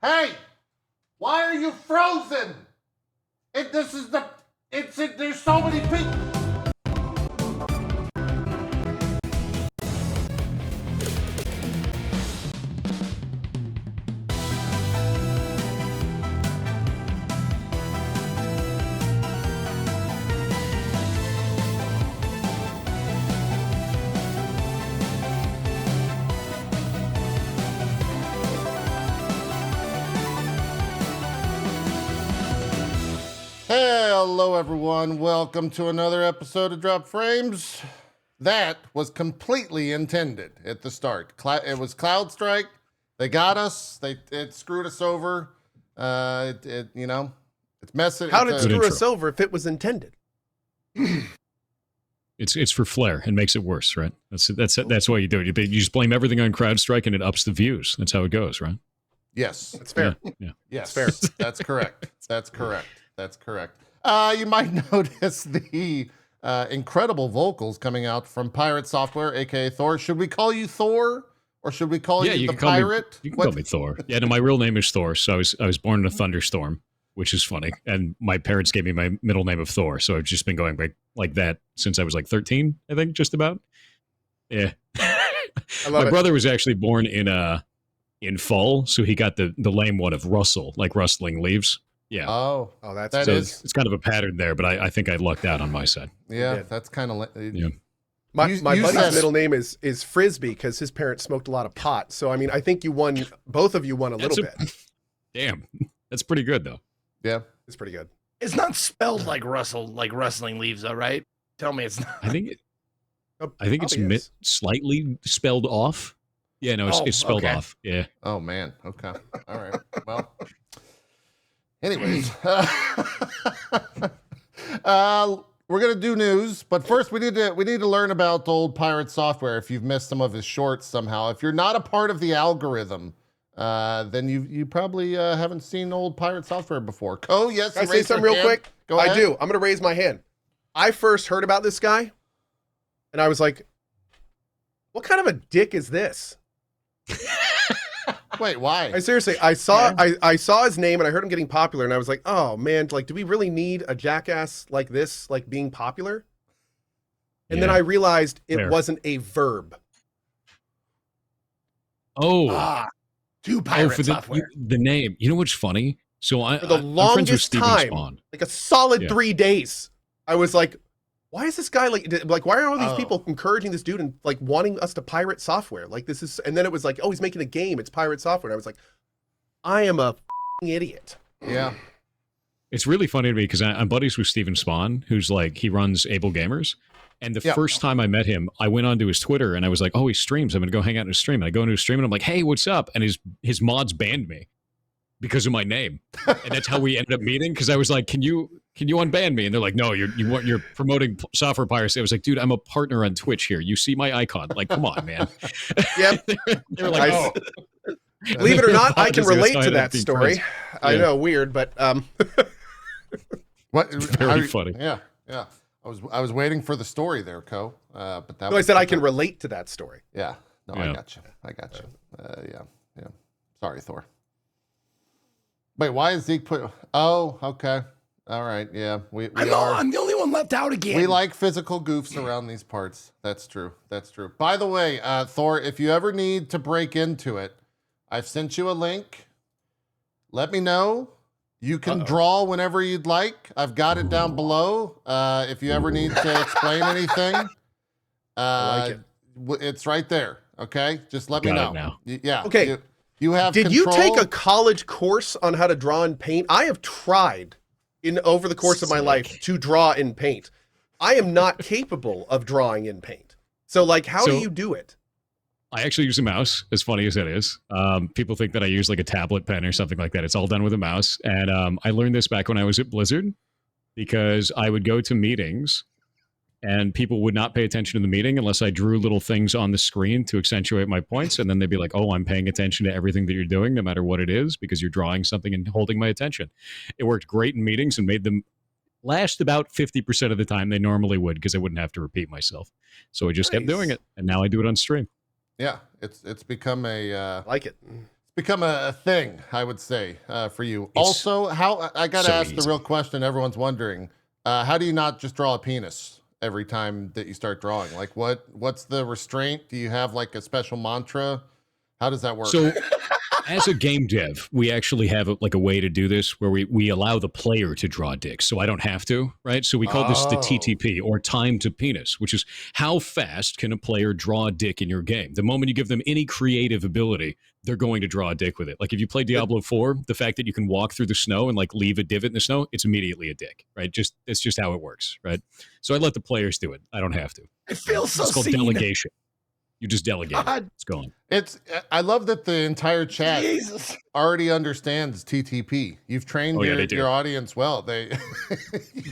Hey, why are you frozen? There's so many people. Hello, everyone. Welcome to another episode of Drop Frames. That was completely intended at the start. It was Crowdstrike. They got us. It screwed us over. It's messing. How did it screw us over if it was intended? It's for flair and makes it worse, right? That's why you do it. You just blame everything on Crowdstrike and it ups the views. That's how it goes, right? Yes, that's fair. Yeah. Yes, that's fair. That's correct. That's correct. That's correct. You might notice the incredible vocals coming out from PirateSoftware, aka Thor. Should we call you Thor, or should we call you the Pirate? You can call me Thor. Yeah, no, my real name is Thor. So I was born in a thunderstorm, which is funny. And my parents gave me my middle name of Thor, so I've just been going by like that since I was like 13, I think, just about. Yeah. My brother was actually born in fall, so he got the lame one of Russell, like rustling leaves. Yeah. Oh, it's kind of a pattern there, but I think I lucked out on my side. Yeah, that's kind of. Yeah. My buddy's middle name is Frisbee because his parents smoked a lot of pot. So I mean, I think both of you won a little bit. Damn, that's pretty good though. Yeah, it's pretty good. It's not spelled like rustling leaves, though, right? Tell me it's not. I think it's slightly spelled off. Yeah, no, it's spelled off. Yeah. Oh man. Okay. All right. Well. Anyways, we're gonna do news, but first we need to learn about old PirateSoftware. If you've missed some of his shorts somehow, if you're not a part of the algorithm, then you probably haven't seen old PirateSoftware before. Yes. Can I say something real quick? Go ahead. I do. I'm gonna raise my hand. I first heard about this guy, and I was like, "What kind of a dick is this?" Wait, why? I saw his name and I heard him getting popular and I was like, oh man, like, do we really need a jackass like this, like being popular? And then I realized it wasn't a verb. Oh, to PirateSoftware. The name. You know what's funny? So for the longest time, like a solid 3 days, I was like, why is this guy like why are all these people encouraging this dude and like wanting us to pirate software? Like this is, and then it was like, oh, he's making a game. It's PirateSoftware. And I was like, I am a idiot. Yeah. It's really funny to me because I'm buddies with Steven Spawn, who's like, he runs Able Gamers. And the first time I met him, I went onto his Twitter and I was like, oh, he streams. I'm going to go hang out in his stream. And I go into his stream and I'm like, hey, what's up? And his mods banned me because of my name. And that's how we ended up meeting. Cause I was like, can you unban me? And they're like, no, you're promoting software piracy. I was like, dude, I'm a partner on Twitch here. You see my icon. Like, come on, man. Yep. They were like, oh. Believe it or not, I can relate to that story. I know, weird, but what? Very funny. Yeah. I was waiting for the story there, Ko. But that. No, I said I can relate to that story. Yeah. No, yeah. I got you. Yeah. Sorry, Thor. Wait, why is Zeke put? Oh, okay. All right. Yeah, I'm the only one left out again. We like physical goofs around these parts. That's true. By the way, Thor, if you ever need to break into it, I've sent you a link. Let me know. You can draw whenever you'd like. I've got it down below. If you ever need to explain anything, I like it. It's right there. Okay, just let me know. Now. Yeah. Okay. You have. Did control. you take a college course on how to draw in paint? I have tried over the course of my life to draw in paint. I am not capable of drawing in paint. So like, how do you do it? I actually use a mouse, as funny as it is. People think that I use like a tablet pen or something like that. It's all done with a mouse. And I learned this back when I was at Blizzard because I would go to meetings and people would not pay attention to the meeting unless I drew little things on the screen to accentuate my points. And then they'd be like, oh, I'm paying attention to everything that you're doing, no matter what it is, because you're drawing something and holding my attention. It worked great in meetings and made them last about 50% of the time they normally would because I wouldn't have to repeat myself. So I just kept doing it. And now I do it on stream. Yeah, it's become a like it. become a thing, I would say, for you. Also, how I got to ask the real question everyone's wondering. How do you not just draw a penis every time that you start drawing? Like, what's the restraint? Do you have like a special mantra? How does that work? So, as a game dev, we actually have a way to do this where we allow the player to draw dicks, so I don't have to, right? So we call this the TTP, or time to penis, which is how fast can a player draw a dick in your game. The moment you give them any creative ability, they're going to draw a dick with it. Like if you play Diablo 4, the fact that you can walk through the snow and like leave a divot in the snow, it's immediately a dick, right? It's just how it works, right? So I let the players do it. I don't have to. It feels so It's called seen. Delegation. You just delegate. It's going. I love that the entire chat Jesus. already understands TTP. You've trained your audience well. They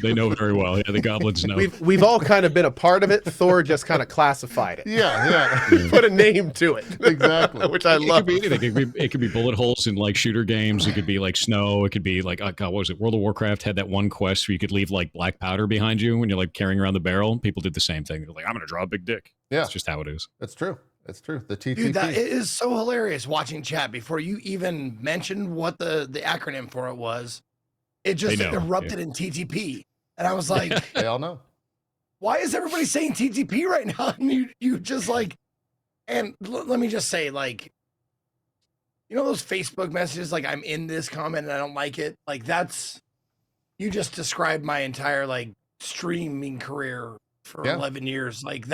know very well. Yeah, the goblins know. We've all kind of been a part of it. Thor just kind of classified it. Yeah. Put a name to it. Exactly. Which I love. It could be anything. It could be bullet holes in like shooter games. It could be like snow. It could be like, oh God, what was it? World of Warcraft had that one quest where you could leave like black powder behind you when you're like carrying around the barrel. People did the same thing. They're like, I'm going to draw a big dick. Yeah. It's just how it is. That's true. It's true. The TTP. Dude, it is so hilarious watching chat before you even mentioned what the acronym for it was. It just erupted in TTP. And I was like, they all know. Why is everybody saying TTP right now? And you just like, and let me just say, like, you know those Facebook messages, like I'm in this comment and I don't like it? Like you just described my entire like streaming career for 11 years. Like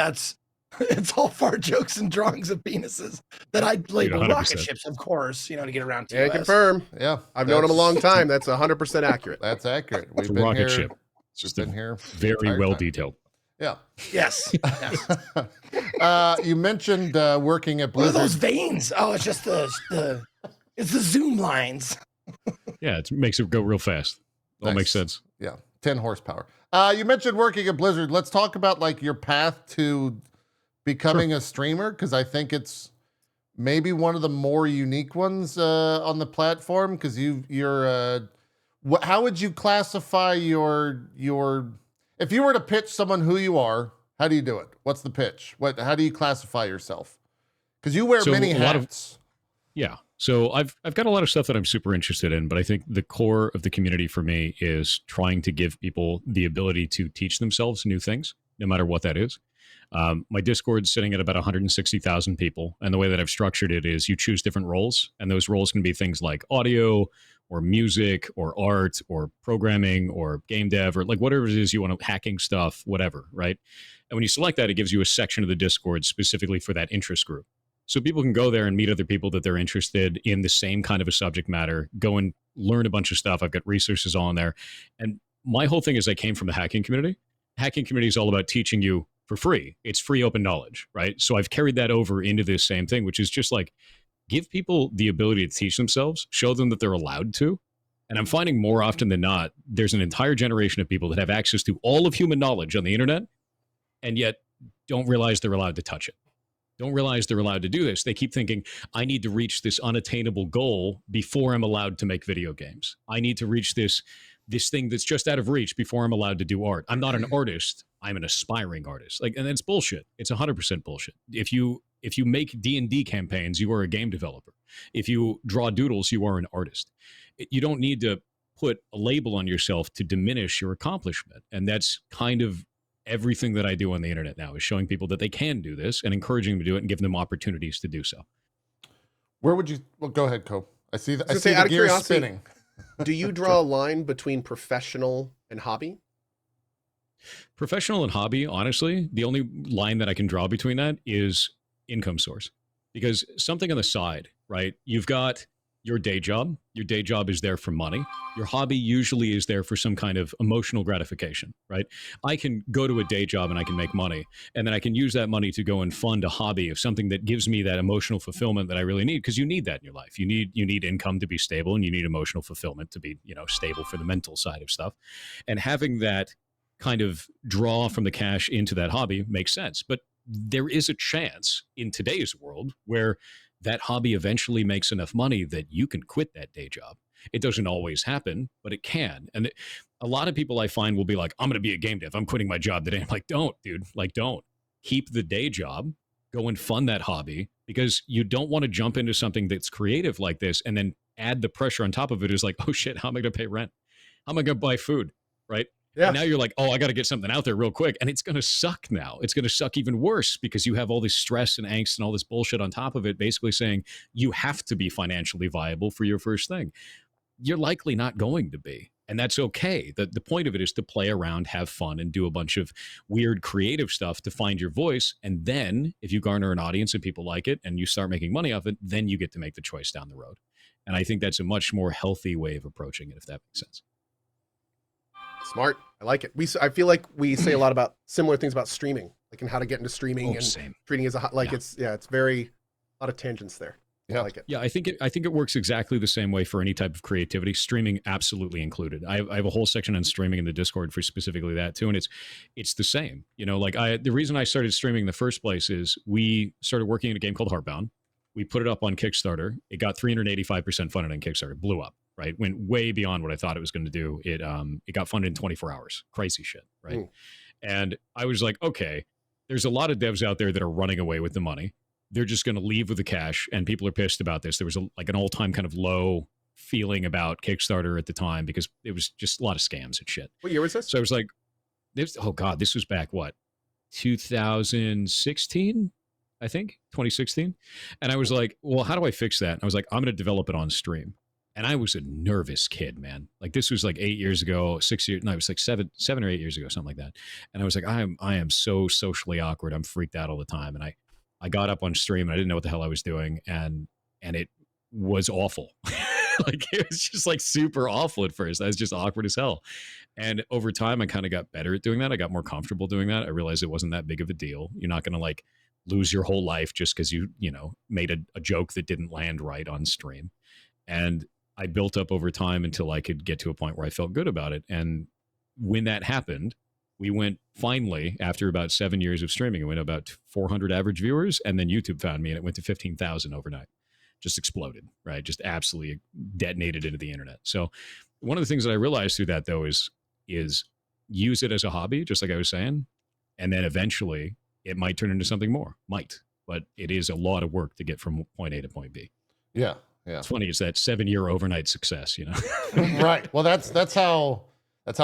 it's all fart jokes and drawings of penises that I label rocket ships, of course, to get around to. Yeah, confirm. Yeah. I've known him a long time. That's 100% accurate. That's accurate. We've been rocket here, ship. It's just been here very well detailed. Yeah. Yes. You mentioned working at Blizzard. What are those veins? Oh, it's just it's the zoom lines. Yeah, it makes it go real fast. All makes sense. Yeah. 10 horsepower. You mentioned working at Blizzard. Let's talk about like your path to becoming a streamer, because I think it's maybe one of the more unique ones on the platform, because you're how would you classify your if you were to pitch someone who you are, how do you do it? What's the pitch? How do you classify yourself? Because you wear many hats. So I've got a lot of stuff that I'm super interested in, but I think the core of the community for me is trying to give people the ability to teach themselves new things, no matter what that is. My Discord's sitting at about 160,000 people, and the way that I've structured it is you choose different roles, and those roles can be things like audio or music or art or programming or game dev or like whatever it is you want to, hacking stuff, whatever, right? And when you select that, it gives you a section of the Discord specifically for that interest group. So people can go there and meet other people that they're interested in the same kind of a subject matter, go and learn a bunch of stuff. I've got resources on there. And my whole thing is I came from the hacking community. Hacking community is all about teaching you for free. It's free open knowledge, right? So I've carried that over into this same thing, which is just like give people the ability to teach themselves, show them that they're allowed to. And I'm finding more often than not, there's an entire generation of people that have access to all of human knowledge on the internet and yet don't realize they're allowed to touch it. Don't realize they're allowed to do this. They keep thinking, I need to reach this unattainable goal before I'm allowed to make video games. I need to reach this thing that's just out of reach before I'm allowed to do art. I'm not an artist. I'm an aspiring artist. Like, and it's bullshit. It's 100% bullshit. If you make D&D campaigns, you are a game developer. If you draw doodles, you are an artist. You don't need to put a label on yourself to diminish your accomplishment. And that's kind of everything that I do on the internet now, is showing people that they can do this and encouraging them to do it and giving them opportunities to do so. Where would you, well, go ahead, Co. I see the out gears of spinning. Do you draw a line between professional and hobby? Professional and hobby, honestly, the only line that I can draw between that is income source. Because something on the side, right? You've got your day job. Your day job is there for money. Your hobby usually is there for some kind of emotional gratification, right? I can go to a day job and I can make money, and then I can use that money to go and fund a hobby of something that gives me that emotional fulfillment that I really need, because you need that in your life. You need income to be stable, and you need emotional fulfillment to be, stable for the mental side of stuff. And having that kind of draw from the cash into that hobby makes sense. But there is a chance in today's world where that hobby eventually makes enough money that you can quit that day job. It doesn't always happen, but it can. And a lot of people I find will be like, I'm going to be a game dev. I'm quitting my job today. I'm like, don't, dude. Like, don't. Keep the day job. Go and fund that hobby. because you don't want to jump into something that's creative like this and then add the pressure on top of it is like, oh shit, how am I going to pay rent? How am I going to buy food? Right. Yeah. And now you're like, oh, I got to get something out there real quick. And it's going to suck now. It's going to suck even worse because you have all this stress and angst and all this bullshit on top of it, basically saying you have to be financially viable for your first thing. You're likely not going to be. And that's okay. The point of it is to play around, have fun, and do a bunch of weird creative stuff to find your voice. And then if you garner an audience and people like it and you start making money off it, then you get to make the choice down the road. And I think that's a much more healthy way of approaching it, if that makes sense. Smart. I like it. I feel like we say a lot about similar things about streaming, like and how to get into streaming and treating it as a it's very a lot of tangents there. Yeah. I like it. Yeah, I think it works exactly the same way for any type of creativity, streaming absolutely included. I have a whole section on streaming in the Discord for specifically that too, and it's the same. You know, like the reason I started streaming in the first place is we started working in a game called Heartbound. We put it up on Kickstarter. It got 385% funded on Kickstarter. Blew up, right? Went way beyond what I thought it was going to do. It got funded in 24 hours. Crazy shit, right? And I was like, okay, there's a lot of devs out there that are running away with the money. They're just going to leave with the cash, and people are pissed about this. There was an all-time kind of low feeling about Kickstarter at the time because it was just a lot of scams and shit. What year was this? So I was like, this was back, 2016, I think, 2016. And I was like, well, how do I fix that? And I was like, I'm going to develop it on stream. And I was a nervous kid, man. Like this was like 8 years ago, 6 years. No, it was like seven or 8 years ago, something like that. And I was like, I am so socially awkward. I'm freaked out all the time. And I got up on stream and I didn't know what the hell I was doing. And it was awful. Like it was just like super awful at first. I was just awkward as hell. And over time, I kind of got better at doing that. I got more comfortable doing that. I realized it wasn't that big of a deal. You're not going to like lose your whole life just because you made a joke that didn't land right on stream. And I built up over time until I could get to a point where I felt good about it. And when that happened, we went finally, after about 7 years of streaming, it went about 400 average viewers. And then YouTube found me and it went to 15,000 overnight. Just exploded, right? Just absolutely detonated into the internet. So one of the things that I realized through that, though, is use it as a hobby, just like I was saying. And then eventually it might turn into something more. Might. But it is a lot of work to get from point A to point B. Yeah. Yeah. It's funny. It's that 7-year overnight success, Right. Well, that's how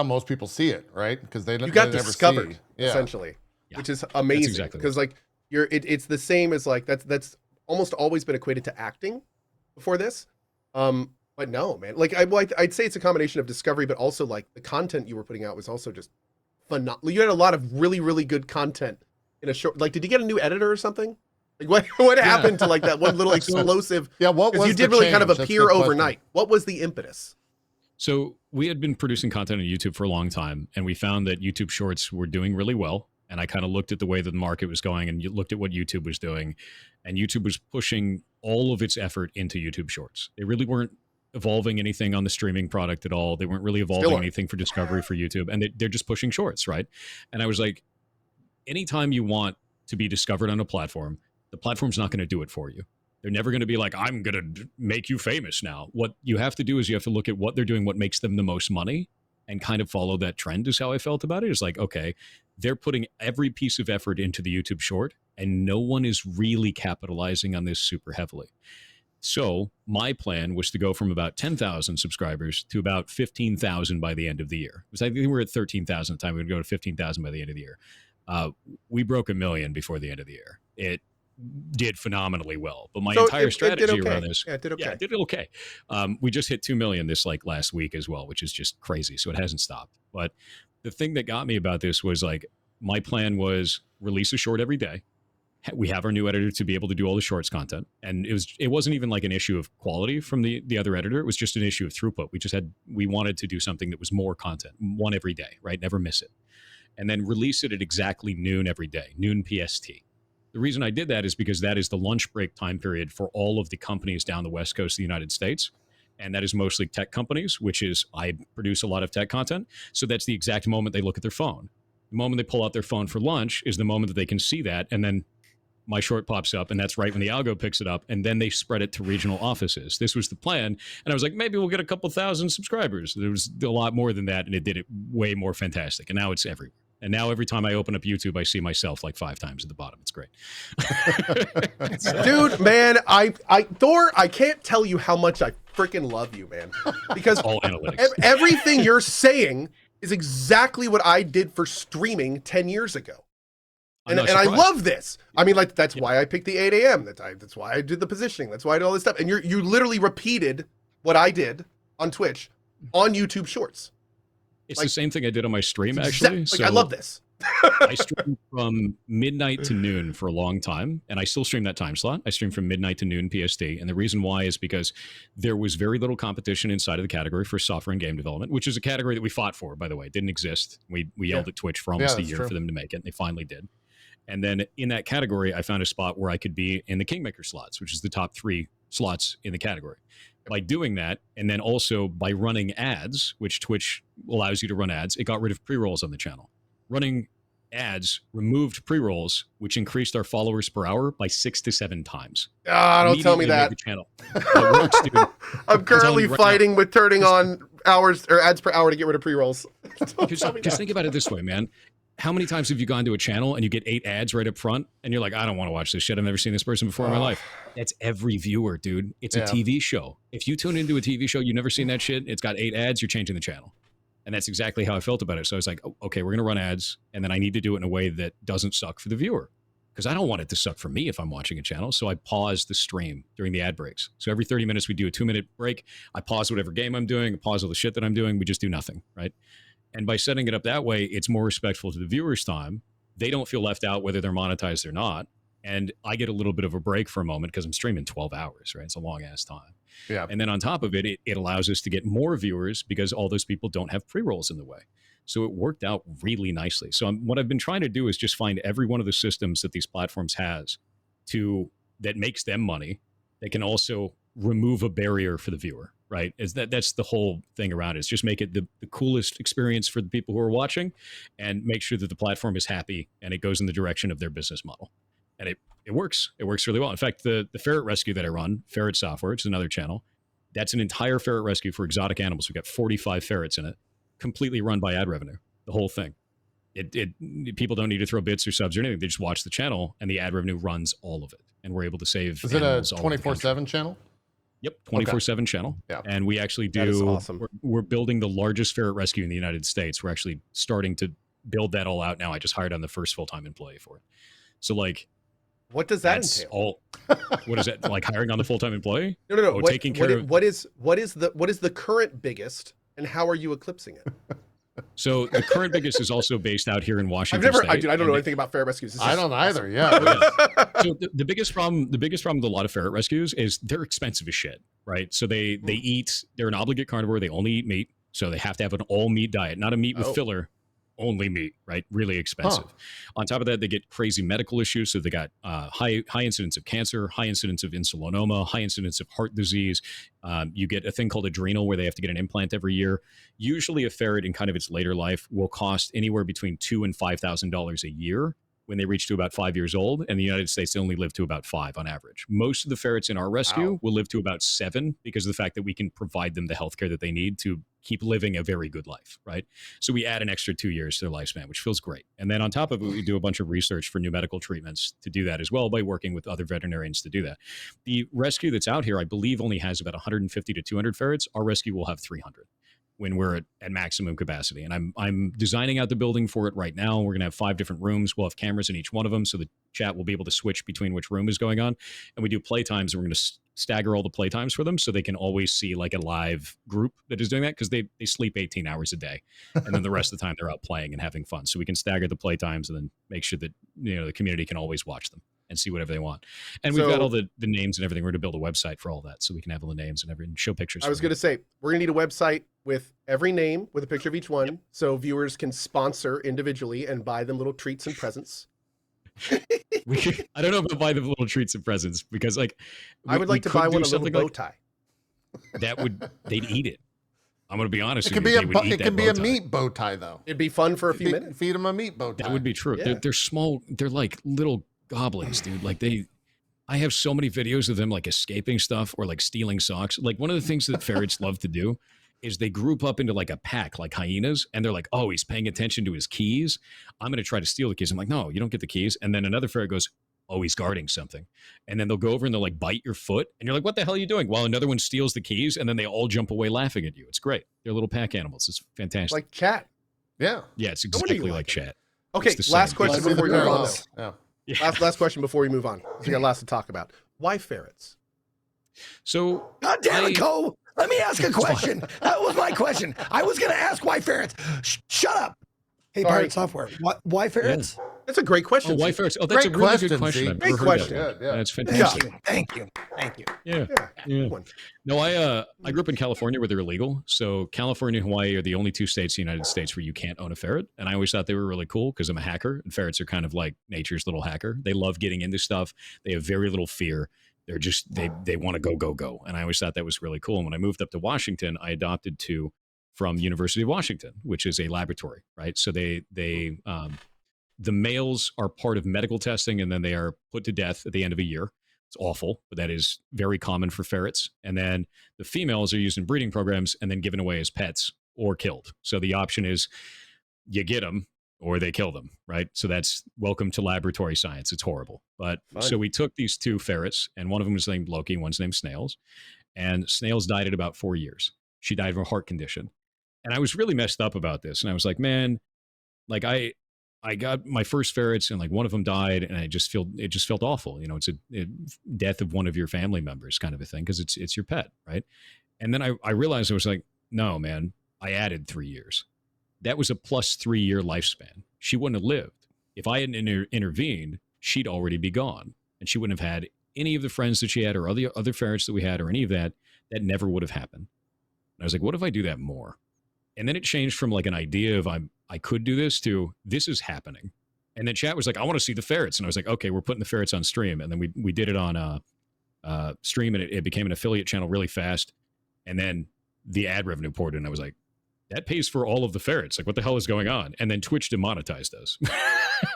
most people see it, right? Because they got discovered never see. essentially, which is amazing. Exactly because like it's the same as like that's almost always been equated to acting before this. But no, man. Like I'd say it's a combination of discovery, but also like the content you were putting out was also just phenomenal. You had a lot of really, really good content in a short. Like, did you get a new editor or something? Like what happened to like that one little explosive? Yeah, what was you did really kind of appear overnight? What was the impetus? So we had been producing content on YouTube for a long time, and we found that YouTube Shorts were doing really well. And I kind of looked at the way that the market was going, and you looked at what YouTube was doing, and YouTube was pushing all of its effort into YouTube Shorts. They really weren't evolving anything on the streaming product at all. They weren't really evolving anything for discovery for YouTube, and they're just pushing Shorts, right? And I was like, anytime you want to be discovered on a platform, the platform's not going to do it for you. They're never going to be like, I'm going to make you famous now. What you have to do is you have to look at what they're doing, what makes them the most money, and kind of follow that trend is how I felt about it. It's like, okay, they're putting every piece of effort into the YouTube short, and no one is really capitalizing on this super heavily. So my plan was to go from about 10,000 subscribers to about 15,000 by the end of the year. Because I think we were at 13,000 at the time. We would go to 15,000 by the end of the year. We broke 1 million before the end of the year. It did phenomenally well, but my entire strategy around this, it did okay. Yeah, it did okay. We just hit 2 million this like last week as well, which is just crazy. So it hasn't stopped. But the thing that got me about this was like my plan was release a short every day. We have our new editor to be able to do all the shorts content, and it wasn't even like an issue of quality from the other editor. It was just an issue of throughput. We wanted to do something that was more content, one every day, right? Never miss it, and then release it at exactly noon every day, noon PST. The reason I did that is because that is the lunch break time period for all of the companies down the West Coast of the United States. And that is mostly tech companies, which is I produce a lot of tech content. So that's the exact moment they look at their phone. The moment they pull out their phone for lunch is the moment that they can see that. And then my short pops up, and that's right when the algo picks it up. And then they spread it to regional offices. This was the plan. And I was like, maybe we'll get a couple thousand subscribers. There was a lot more than that, and it did it way more fantastic. And now it's everywhere. And now every time I open up YouTube, I see myself like 5 times at the bottom. It's great. Dude, man, Thor, I can't tell you how much I freaking love you, man. Because all analytics. Everything you're saying is exactly what I did for streaming 10 years ago. And I love this. I mean, like, that's why I picked the 8 a.m. That's why I did the positioning. That's why I did all this stuff. And you literally repeated what I did on Twitch on YouTube Shorts. It's like, the same thing I did on my stream, actually. I love this. I streamed from midnight to noon for a long time, and I still stream that time slot. I stream from midnight to noon PST, and the reason why is because there was very little competition inside of the category for software and game development, which is a category that we fought for, by the way. It didn't exist. We yelled at Twitch for almost a year for them to make it, and they finally did. And then in that category, I found a spot where I could be in the Kingmaker slots, which is the top 3 slots in the category. By doing that, and then also by running ads, which Twitch allows you to run ads, it got rid of pre-rolls on the channel. Running ads removed pre-rolls, which increased our followers per hour by 6 to 7 times. Don't tell me that. The channel. It works, dude. I'm currently fighting with turning on hours or ads per hour to get rid of pre-rolls. Just think about it this way, man. How many times have you gone to a channel and you get 8 ads right up front and you're like, I don't want to watch this shit. I've never seen this person before in my life. That's every viewer, dude. It's a TV show. If you tune into a TV show, you've never seen that shit, it's got 8 ads, you're changing the channel. And that's exactly how I felt about it. So I was like, oh, okay, we're going to run ads, and then I need to do it in a way that doesn't suck for the viewer. Because I don't want it to suck for me if I'm watching a channel. So I pause the stream during the ad breaks. So every 30 minutes, we do a 2-minute break. I pause whatever game I'm doing, I pause all the shit that I'm doing. We just do nothing, right? And by setting it up that way, it's more respectful to the viewer's time. They don't feel left out whether they're monetized or not. And I get a little bit of a break for a moment because I'm streaming 12 hours, right? It's a long ass time. Yeah. And then on top of it, it allows us to get more viewers because all those people don't have pre-rolls in the way. So it worked out really nicely. So what I've been trying to do is just find every one of the systems that these platforms has that makes them money. They can also remove a barrier for the viewer, right? That's the whole thing around it. Is just make it the coolest experience for the people who are watching and make sure that the platform is happy and it goes in the direction of their business model. And it works. It works really well. In fact, the ferret rescue that I run, PirateSoftware, it's another channel. That's an entire ferret rescue for exotic animals. We've got 45 ferrets in it, completely run by ad revenue, the whole thing. People don't need to throw bits or subs or anything. They just watch the channel and the ad revenue runs all of it. And we're able to save. Is it a 24/7 channel? Yep, 24/7 channel. Yeah. And we actually do. That is awesome. We're building the largest ferret rescue in the United States. We're actually starting to build that all out now. I just hired on the first full-time employee for it. So like, what does that entail? What is that, like hiring on the full-time employee? No. Taking care of. What is the current biggest, and how are you eclipsing it? So the current biggest is also based out here in Washington State. I don't know anything about ferret rescues. I don't either. Yeah. So the biggest problem with a lot of ferret rescues is they're expensive as shit, right? So they're an obligate carnivore. They only eat meat, so they have to have an all meat diet, not a meat with filler. Only meat, right? Really expensive. On top of that, they get crazy medical issues. So they got high incidence of cancer, high incidence of insulinoma, high incidence of heart disease. You get a thing called adrenal where they have to get an implant every year. Usually a ferret in kind of its later life will cost anywhere between $2,000 and $5,000 a year when they reach to about 5 years old. In the United States, they only live to about 5 on average. Most of the ferrets in our rescue will live to about 7 because of the fact that we can provide them the healthcare that they need to keep living a very good life, right? So we add an extra 2 years to their lifespan, which feels great. And then on top of it, we do a bunch of research for new medical treatments to do that as well by working with other veterinarians to do that. The rescue that's out here, I believe, only has about 150 to 200 ferrets. Our rescue will have 300 when we're at maximum capacity. And I'm designing out the building for it right now. We're going to have 5 different rooms. We'll have cameras in each one of them, so the chat will be able to switch between which room is going on. And we do play times, and we're going to stagger all the play times for them so they can always see like a live group that is doing that, because they sleep 18 hours a day. And then the rest of the time they're out playing and having fun. So we can stagger the play times and then make sure that, you know, the community can always watch them and see whatever they want. And we've got all the names and everything. We're going to build a website for all that, so we can have all the names and everything, show pictures. I was going to say, we're going to need a website with every name, with a picture of each one, so viewers can sponsor individually and buy them little treats and presents. I don't know if I'll buy them little treats and presents, because like I would like to buy one a little bow tie. They'd eat it. I'm going to be honest. It could be a meat bow tie though. It'd be fun for a few minutes. Feed them a meat bow tie. That would be true. Yeah. They're small. They're like little goblins, dude. Like I have so many videos of them like escaping stuff or like stealing socks. Like one of the things that ferrets love to do is they group up into like a pack, like hyenas, and they're like, oh, he's paying attention to his keys. I'm going to try to steal the keys. I'm like, no, you don't get the keys. And then another ferret goes, oh, he's guarding something. And then they'll go over and they'll like bite your foot. And you're like, what the hell are you doing? While another one steals the keys, and then they all jump away laughing at you. It's great. They're little pack animals. It's fantastic. Like chat. Yeah. Yeah, it's exactly like chat. Okay, last question before we move on. Yeah. Last question before we move on. We got lots to talk about. Why ferrets? So, God damn it, Cole. Let me ask a question. That was my question. I was going to ask why ferrets. Shut up. Hey, Sorry. Pirate Software. Why ferrets? That's a great question. Oh, why ferrets? Oh, that's Great a really question, good question. Z. I've Great never heard question. that one. Yeah. That's Thank fantastic. you. Thank you. Thank you. Yeah. Yeah. Yeah. No, I grew up in California where they're illegal. So California and Hawaii are the only two states in the United States where you can't own a ferret. And I always thought they were really cool because I'm a hacker, and ferrets are kind of like nature's little hacker. They love getting into stuff. They have very little fear. They're just they want to go. And I always thought that was really cool. And when I moved up to Washington, I adopted two from University of Washington, which is a laboratory, right? So the males are part of medical testing, and then they are put to death at the end of a year. It's awful, but that is very common for ferrets. And then the females are used in breeding programs and then given away as pets or killed. So the option is you get them or they kill them, right? So that's welcome to laboratory science. It's horrible. But so we took these two ferrets, and one of them was named Loki, one's named Snails. And Snails died at about 4 years. She died of a heart condition. And I was really messed up about this. And I was like, man, like I got my first ferrets, and like one of them died, and it just felt awful. You know, it's a death of one of your family members kind of a thing, because it's your pet, right? And then I realized I was like, no, man, I added 3 years. That was a plus 3 year lifespan. She wouldn't have lived. If I hadn't intervened, she'd already be gone, and she wouldn't have had any of the friends that she had or other ferrets that we had or any of that. That never would have happened. And I was like, what if I do that more? And then it changed from like an idea of I could do this to this is happening. And then chat was like, I want to see the ferrets. And I was like, okay, we're putting the ferrets on stream. And then we did it on stream, and it became an affiliate channel really fast. And then the ad revenue poured in. And I was like, that pays for all of the ferrets. Like, what the hell is going on? And then Twitch demonetized us.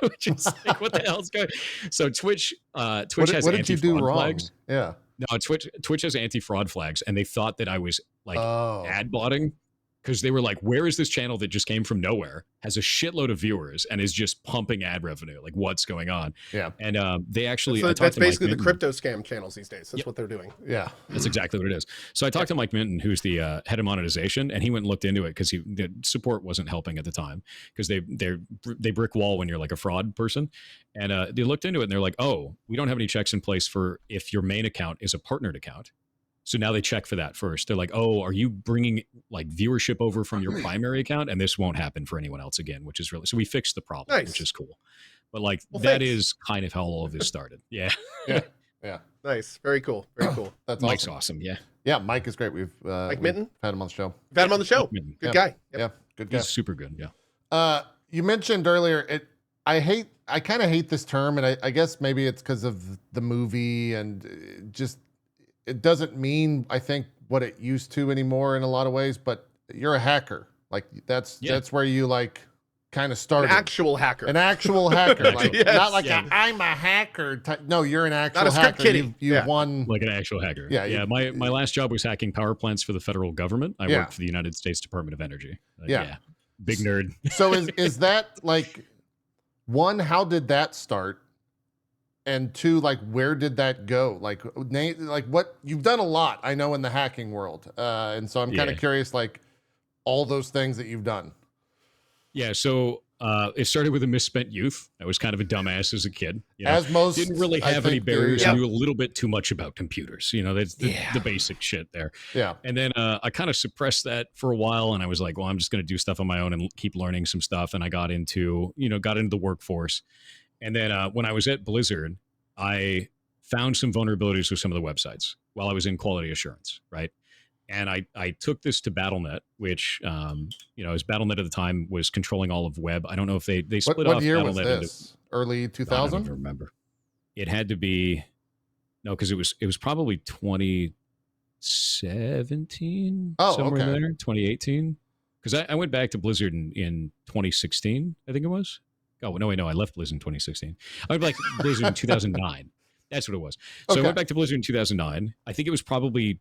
Which is like, what the hell's going on? So Twitch has what did you do wrong? Flags. Yeah. No, Twitch has anti-fraud flags, and they thought that I was like ad botting, because they were like, where is this channel that just came from nowhere, has a shitload of viewers, and is just pumping ad revenue? Like, what's going on? Yeah. And they actually... That's basically the crypto scam channels these days. That's what they're doing. Yeah. That's exactly what it is. So I talked to Mike Minton, who's the head of monetization, and he went and looked into it because the support wasn't helping at the time, because they brick wall when you're like a fraud person. And they looked into it, and they're like, oh, we don't have any checks in place for if your main account is a partnered account. So now they check for that first. They're like, oh, are you bringing like viewership over from your primary account? And this won't happen for anyone else again, which is really, so we fixed the problem, which is cool. But like, that is kind of how all of this started. Yeah. Yeah. Nice. Very cool. Very cool. That's Mike's awesome. Yeah. Yeah. Mike is great. We've Mike Minton had him on the show. We've had him on the show. Good guy. Yep. Yeah. Good guy. He's super good. Yeah. You mentioned earlier, I kind of hate this term, and I guess maybe it's because of the movie, and it doesn't mean, I think, what it used to anymore in a lot of ways, but you're a hacker. Like that's where you like kind of started. An actual hacker. Like not like I'm a hacker type. No, you're an actual not a hacker. Kitty. You've won like an actual hacker. Yeah. My last job was hacking power plants for the federal government. I worked for the United States Department of Energy. Big nerd. So is that like, one, how did that start? And two, like, where did that go? Like what you've done a lot, I know, in the hacking world. And so I'm kind of curious, like all those things that you've done. Yeah. So it started with a misspent youth. I was kind of a dumbass as a kid. You know? As most, didn't really have any barriers. Knew a little bit too much about computers. You know, that's the basic shit there. Yeah. And then I kind of suppressed that for a while, and I was like, well, I'm just going to do stuff on my own and keep learning some stuff. And I got into the workforce. And then when I was at Blizzard, I found some vulnerabilities with some of the websites while I was in quality assurance, right? And I took this to BattleNet, which, as BattleNet at the time was controlling all of web. I don't know if they split off. What year BattleNet was this? Early 2000? I don't remember. It had to be, no, because it was probably 2017. Somewhere in there, 2018. Because I went back to Blizzard in 2016, I think it was. Oh, no, wait, no, I left Blizzard in 2016. I went back to Blizzard in 2009. That's what it was. So I went back to Blizzard in 2009. I think it was probably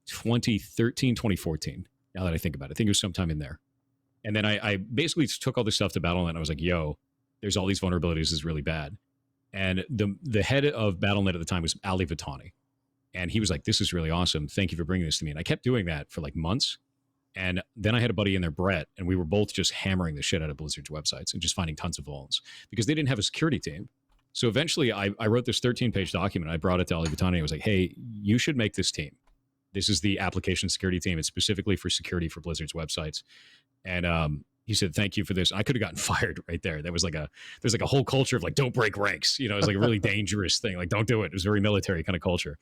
2013, 2014. Now that I think about it, I think it was sometime in there. And then I basically took all this stuff to Battle.net and I was like, yo, there's all these vulnerabilities. This is really bad. And the head of Battle.net at the time was Ali Vitani. And he was like, this is really awesome. Thank you for bringing this to me. And I kept doing that for like months. And then I had a buddy in there, Brett, and we were both just hammering the shit out of Blizzard's websites and just finding tons of vulns because they didn't have a security team. So eventually I wrote this 13-page document. I brought it to Ali Vitani. I was like, hey, you should make this team. This is the application security team. It's specifically for security for Blizzard's websites. And he said, thank you for this. I could have gotten fired right there. There's like a whole culture of like, don't break ranks. You know, it's like a really dangerous thing. Like, don't do it. It was very military kind of culture.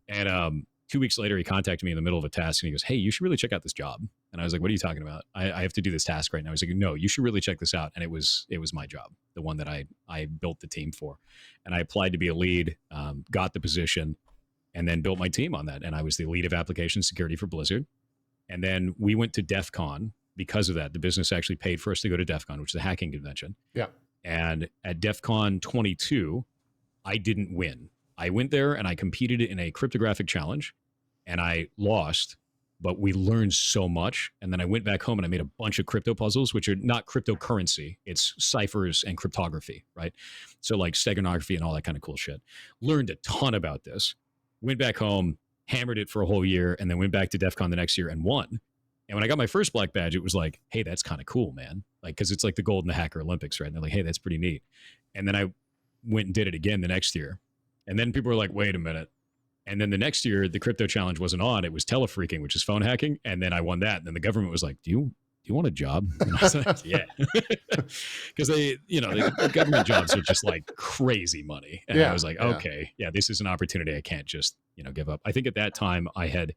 And 2 weeks later, he contacted me in the middle of a task and he goes, hey, you should really check out this job. And I was like, what are you talking about? I have to do this task right now. He's like, no, you should really check this out. And it was my job, the one that I built the team for. And I applied to be a lead, got the position, and then built my team on that. And I was the lead of application security for Blizzard. And then we went to Defcon. Because of that, the business actually paid for us to go to Defcon, which is a hacking convention. Yeah. And at Defcon 22, I didn't win. I went there and I competed in a cryptographic challenge and I lost, but we learned so much. And then I went back home and I made a bunch of crypto puzzles, which are not cryptocurrency. It's ciphers and cryptography, right? So like steganography and all that kind of cool shit. Learned a ton about this. Went back home, hammered it for a whole year, and then went back to Defcon the next year and won. And when I got my first black badge, it was like, hey, that's kind of cool, man. Like, because it's like the gold in the Hacker Olympics, right? And they're like, hey, that's pretty neat. And then I went and did it again the next year. And then people were like, wait a minute. And then the next year, the crypto challenge wasn't on. It was telefreaking, which is phone hacking. And then I won that. And then the government was like, do you want a job? And I was like, yeah. Because they, the government jobs are just like crazy money. And I was like, okay, this is an opportunity I can't just, give up. I think at that time I had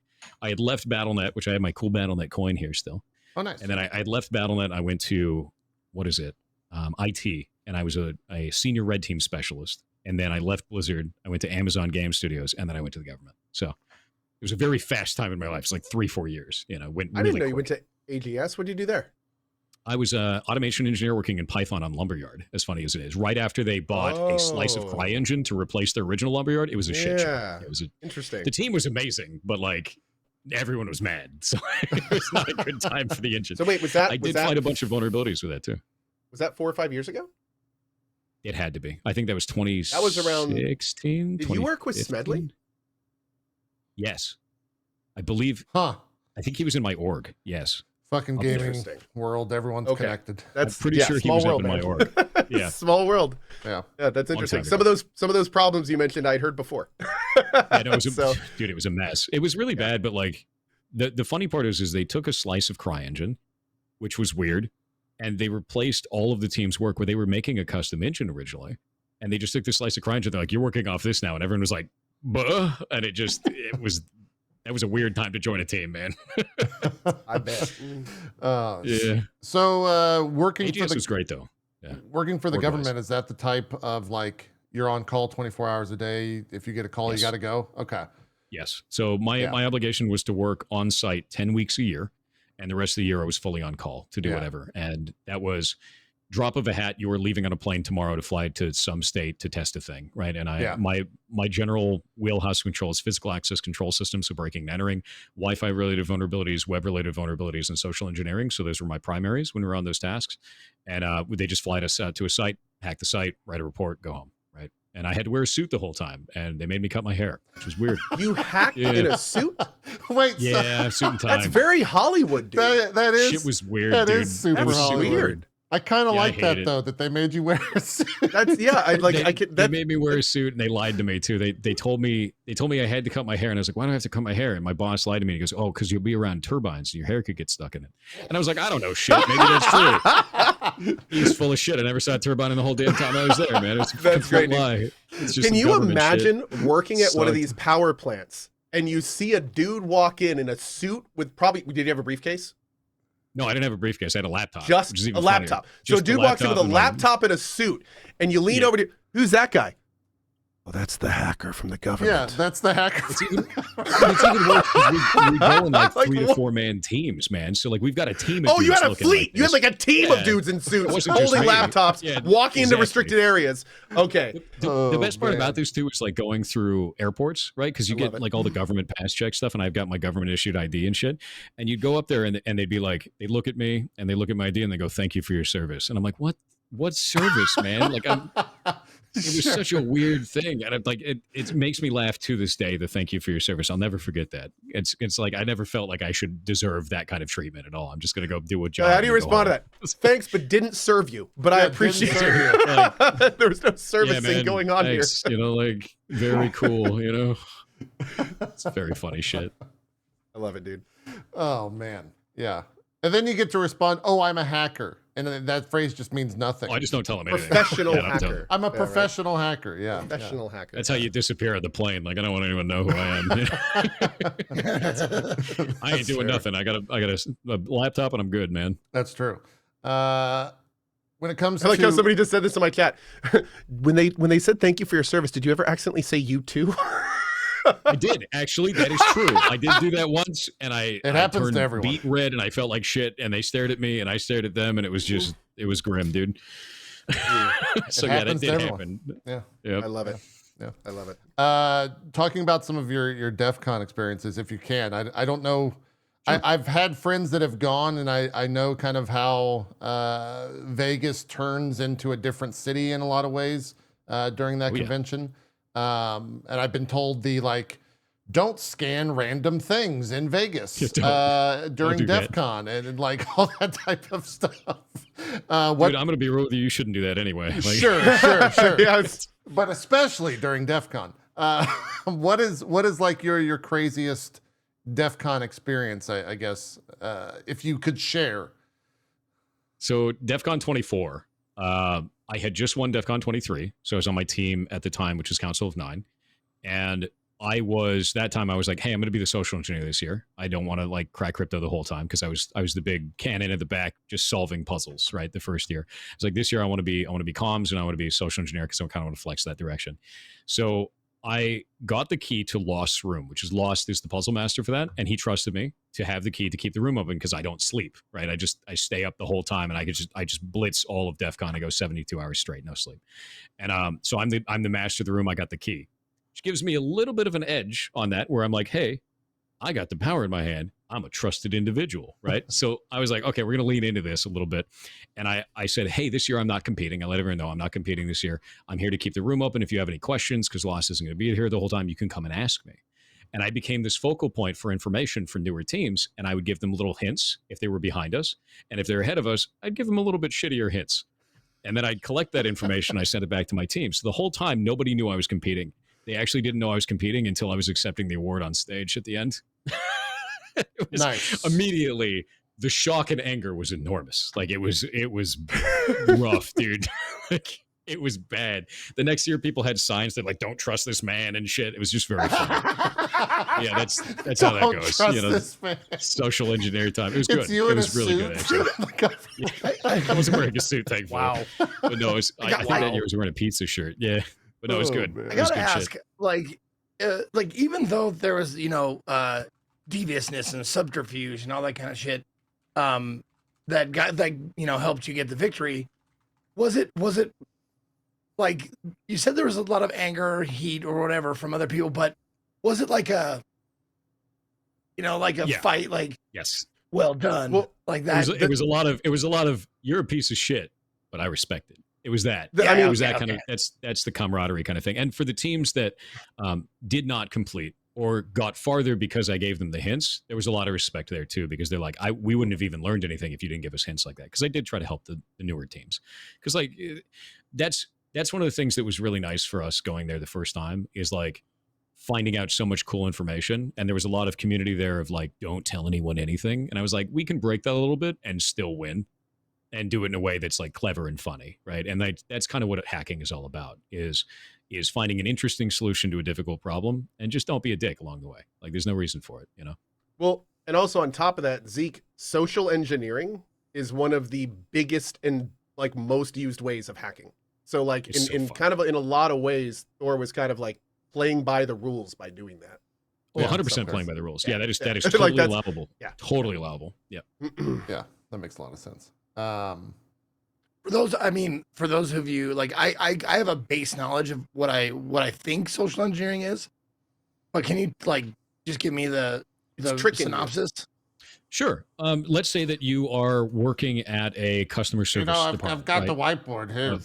left Battle.net, which I have my cool Battle.net coin here still. Oh, nice. And then I had left Battle.net. I went to, IT. And I was a senior red team specialist. And then I left Blizzard. I went to Amazon Game Studios. And then I went to the government. So it was a very fast time in my life. It's like 3-4 years. Went I really didn't know quick. you went to AGS. What did you do there? I was an automation engineer working in Python on Lumberyard, as funny as it is. Right after they bought a slice of CryEngine to replace their original Lumberyard, it was a shit show. It was interesting. The team was amazing, but like everyone was mad. So it was not a good time for the engine. So wait, I did find a bunch of vulnerabilities with that too. Was that 4 or 5 years ago? It had to be. I think that was 2016. That was around 16. Did you work with Smedley? Yes. I believe. Huh. I think he was in my org. Yes. Fucking gaming world. Everyone's connected. That's pretty sure he was up in my org. Yeah. Small world. Yeah. Yeah, that's interesting. Some of those problems you mentioned I'd heard before. Dude, it was a mess. It was really bad, but like the funny part is they took a slice of CryEngine, which was weird, and they replaced all of the team's work where they were making a custom engine originally. And they just took this slice of CryEngine. They're like, you're working off this now. And everyone was like, buh. And that was a weird time to join a team, man. I bet. Yeah. So working AGS was great though. Yeah. Working for the government, is that the type of like you're on call 24 hours a day? If you get a call, you got to go. Okay. Yes. So my obligation was to work on site 10 weeks a year, and the rest of the year I was fully on call to do whatever. And that was drop of a hat. You were leaving on a plane tomorrow to fly to some state to test a thing, right? And my general wheelhouse control is physical access control systems, so breaking and entering, Wi-Fi related vulnerabilities, web related vulnerabilities, and social engineering. So those were my primaries when we were on those tasks. And they just fly us to a site, hack the site, write a report, go home, right? And I had to wear a suit the whole time, and they made me cut my hair, which was weird. You hacked in a suit? Wait, suit and tie. That's very Hollywood, dude. That is. Shit was weird, That dude. is super Hollywood. Weird. I kind of like that though, that they made you wear a suit. That's They made me wear a suit, and they lied to me too. They told me I had to cut my hair, and I was like, why do I have to cut my hair? And my boss lied to me. He goes, oh, because you'll be around turbines, and your hair could get stuck in it. And I was like, I don't know shit. Maybe that's true. He's full of shit. I never saw a turbine in the whole damn time I was there, man. It's a complete lie. It's just Can you imagine shit. working at one of these power plants and you see a dude walk in a suit with did he have a briefcase? No, I didn't have a briefcase. I had a laptop. Just a laptop. So a dude walks in with a laptop and a suit, and you lean over to, who's that guy? Oh, that's the hacker from the government. Yeah, that's the hacker. It's even worse because we go in like 3 to 4 man teams, man. So like we've got a team of dudes you had a looking fleet. like you had this. like a team of dudes in suits, wasn't just holding me. laptops, Yeah, walking into exactly. restricted areas. Okay. The best part man. about this too is like going through airports, right? Because you I get love it. like all the government pass check stuff, and I've got my government issued ID and shit. And you'd go up there and they'd be like, they look at me and they look at my ID and they go, "Thank you for your service." And I'm like, what service, man? Like it was such a weird thing, and it makes me laugh to this day. The "thank you for your service," I'll never forget that. It's like I never felt like I should deserve that kind of treatment at all. I'm just gonna go do a job. How do you respond to that? Thanks, but didn't serve you. But I appreciate it. Like, there was no servicing going on thanks. here. You know, like very cool. You know, it's very funny shit. I love it, dude. Oh man, yeah. And then you get to respond, "Oh, I'm a hacker," and then that phrase just means nothing. Oh, I just don't tell them anything. Professional Yeah, don't tell hacker. them. I'm a Yeah, professional hacker. Yeah, Professional hacker. That's how you disappear at the plane. Like I don't want anyone to know who I am. I ain't doing nothing. I got a laptop and I'm good, man. That's true. When it comes I like to how somebody just said this to my cat. when they said thank you for your service, did you ever accidentally say you too? I did, actually. That is true. I did do that once, and I happens to turned everyone. beet red, and I felt like shit, and they stared at me, and I stared at them, and it was grim, dude. So yeah, that happens to did everyone. happen. Yeah. Yep. I love it. Yeah. I love it. Talking about some of your DEF CON experiences, if you can. I don't know. Sure. I've had friends that have gone, and I know kind of how Vegas turns into a different city in a lot of ways during that convention. And I've been told don't scan random things in Vegas during DEF CON and like all that type of stuff. Dude, I'm going to be real with you. You shouldn't do that anyway. Like, Sure. Yes. But especially during DEF CON. What is like your craziest DEF CON experience, I guess, if you could share? So DEF CON 24, I had just won DEF CON 23. So I was on my team at the time, which is Council of 9. And I was like, hey, I'm going to be the social engineer this year. I don't want to like crack crypto the whole time because I was the big cannon at the back just solving puzzles, right? The first year. It's like this year I want to be comms and I want to be a social engineer because I kind of want to flex that direction. So I got the key to Lost's room, which is Lost is the puzzle master for that. And he trusted me to have the key to keep the room open because I don't sleep, right? I stay up the whole time and I just blitz all of DEF CON. I go 72 hours straight, no sleep. And so I'm the master of the room. I got the key, which gives me a little bit of an edge on that where I'm like, hey, I got the power in my hand. I'm a trusted individual, right? So I was like, okay, we're going to lean into this a little bit. And I said, hey, this year I'm not competing. I let everyone know I'm not competing this year. I'm here to keep the room open. If you have any questions, because Lost isn't going to be here the whole time, you can come and ask me. And I became this focal point for information for newer teams. And I would give them little hints if they were behind us. And if they're ahead of us, I'd give them a little bit shittier hints. And then I'd collect that information. I sent it back to my team. So the whole time, nobody knew I was competing. They actually didn't know I was competing until I was accepting the award on stage at the end. It was Nice. Immediately, the shock and anger was enormous. Like it was rough, dude. Like it was bad. The next year, people had signs that like "Don't trust this man" and shit. It was just very funny. Yeah, that's how that goes. Trust You know, this man. social engineer time. It was good. It's you It in was a really suit. good. Actually. I wasn't wearing a suit, thankfully. Wow. But no, I think that year I was wearing a pizza shirt. Yeah, but no, it was good. man. I It was gotta good ask, shit. like even though there was, deviousness and subterfuge and all that kind of shit, that helped you get the victory. Was it like you said there was a lot of anger, heat, or whatever from other people, but was it like a Yeah. fight, like Yes. well done, Well, like that? It was a lot of you're a piece of shit, but I respect it. It was that. Yeah, It was okay, that kind of that's the camaraderie kind of thing. And for the teams that did not complete or got farther because I gave them the hints, there was a lot of respect there too, because they're like, we wouldn't have even learned anything if you didn't give us hints like that. Because I did try to help the newer teams. Because like that's one of the things that was really nice for us going there the first time is like finding out so much cool information. And there was a lot of community there of like, don't tell anyone anything. And I was like, we can break that a little bit and still win and do it in a way that's like clever and funny, right? And that's kind of what hacking is all about, is finding an interesting solution to a difficult problem, and just don't be a dick along the way. Like there's no reason for it, Well, and also on top of that, Zeke, social engineering is one of the biggest and like most used ways of hacking. So like in kind of in a lot of ways, Thor was kind of like playing by the rules by doing that. Well, 100% playing by the rules. Yeah, that is totally Like allowable. Yeah, totally allowable. Yeah. Yeah, that makes a lot of sense. For those of you, like I have a base knowledge of what I think social engineering is, but can you like just give me the synopsis? Sure. Let's say that you are working at a customer service department. I've got right? the whiteboard here.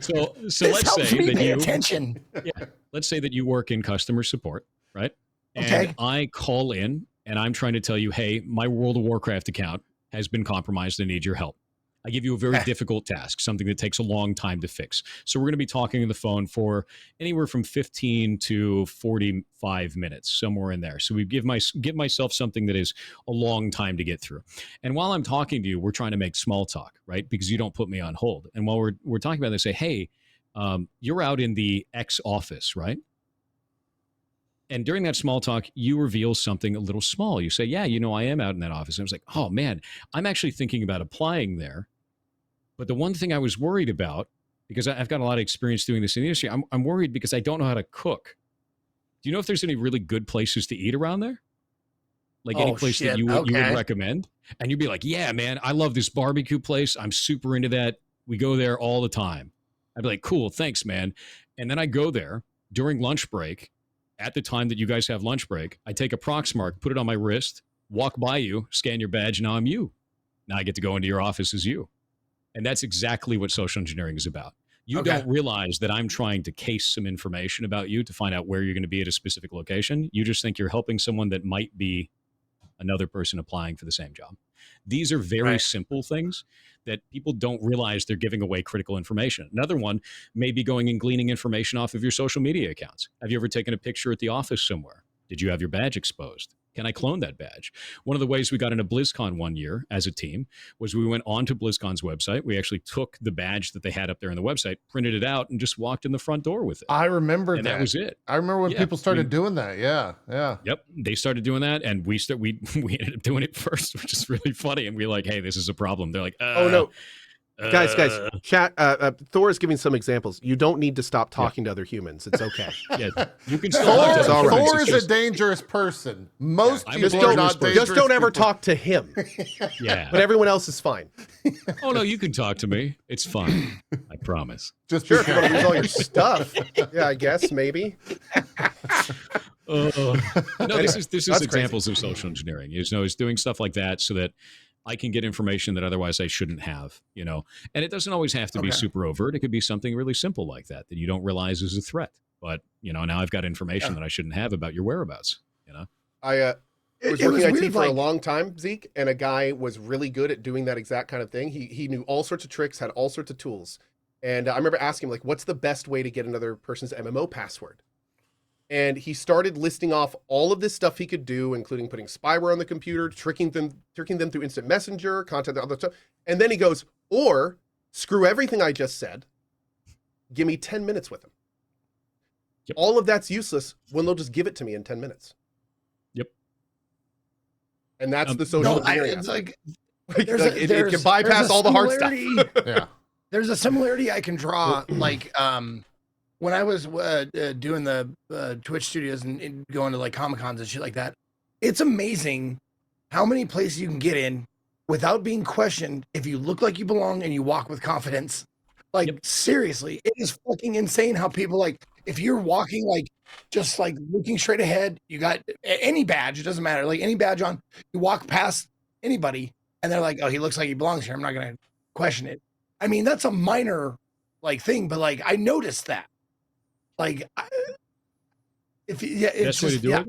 So let's say that you attention. Yeah, let's say that you work in customer support, right? And Okay. I call in and I'm trying to tell you, hey, my World of Warcraft account has been compromised. I need your help. I give you a very difficult task, something that takes a long time to fix. So we're going to be talking on the phone for anywhere from 15 to 45 minutes, somewhere in there. So we give myself something that is a long time to get through. And while I'm talking to you, we're trying to make small talk, right? Because you don't put me on hold. And while we're talking about this, I say, hey, you're out in the X office, right? And during that small talk, you reveal something a little small. You say, yeah, I am out in that office. And I was like, oh man, I'm actually thinking about applying there. But the one thing I was worried about, because I've got a lot of experience doing this in the industry, I'm worried because I don't know how to cook. Do you know if there's any really good places to eat around there? Like any place that you would recommend? And you'd be like, yeah, man, I love this barbecue place. I'm super into that. We go there all the time. I'd be like, cool, thanks, man. And then I go there during lunch break. At the time that you guys have lunch break, I take a Proxmark, put it on my wrist, walk by you, scan your badge, now I'm you. Now I get to go into your office as you. And that's exactly what social engineering is about. You don't realize that I'm trying to case some information about you to find out where you're going to be at a specific location. You just think you're helping someone that might be another person applying for the same job. These are very simple things that people don't realize they're giving away critical information. Another one may be going and gleaning information off of your social media accounts. Have you ever taken a picture at the office somewhere? Did you have your badge exposed? Can I clone that badge? One of the ways we got into BlizzCon one year as a team was we went onto BlizzCon's website. We actually took the badge that they had up there on the website, printed it out, and just walked in the front door with it. I remember and that was it. I remember when people started doing that. Yeah. Yep. They started doing that, and we ended up doing it first, which is really funny. And we're like, hey, this is a problem. They're like, oh, no. Guys, chat. Thor is giving some examples. You don't need to stop talking to other humans. It's okay. Yeah, you can still talk to Thor right. is a dangerous person. Most people are not dangerous. Just don't ever talk to him. Yeah, but everyone else is fine. Oh no, you can talk to me. It's fine. I promise. Just sure, if you want to use all your stuff. Yeah, I guess maybe. No, anyway, this is examples of social engineering. Is doing stuff like that so that I can get information that otherwise I shouldn't have, And it doesn't always have to be super overt. It could be something really simple like that you don't realize is a threat. But, now I've got information that I shouldn't have about your whereabouts, I was working IT for a long time, Zeke, and a guy was really good at doing that exact kind of thing. He knew all sorts of tricks, had all sorts of tools. And I remember asking him, like, what's the best way to get another person's MMO password? And he started listing off all of this stuff he could do, including putting spyware on the computer, tricking them through instant messenger, contact, other stuff. And then he goes, or screw everything I just said. Give me 10 minutes with him. Yep. All of that's useless when they'll just give it to me in 10 minutes. Yep. And that's the social engineering. It's like it can bypass all the hard stuff. Yeah. There's a similarity I can draw, like when I was doing the Twitch studios and going to like Comic-Cons and shit like that. It's amazing how many places you can get in without being questioned if you look like you belong and you walk with confidence. Like, seriously, it is fucking insane how people, like, if you're walking, like, just like looking straight ahead, you got any badge, it doesn't matter, like any badge on, you walk past anybody and they're like, oh, he looks like he belongs here, I'm not going to question it. I mean, that's a minor, like, thing, but, like, I noticed that. Like, best way to do it?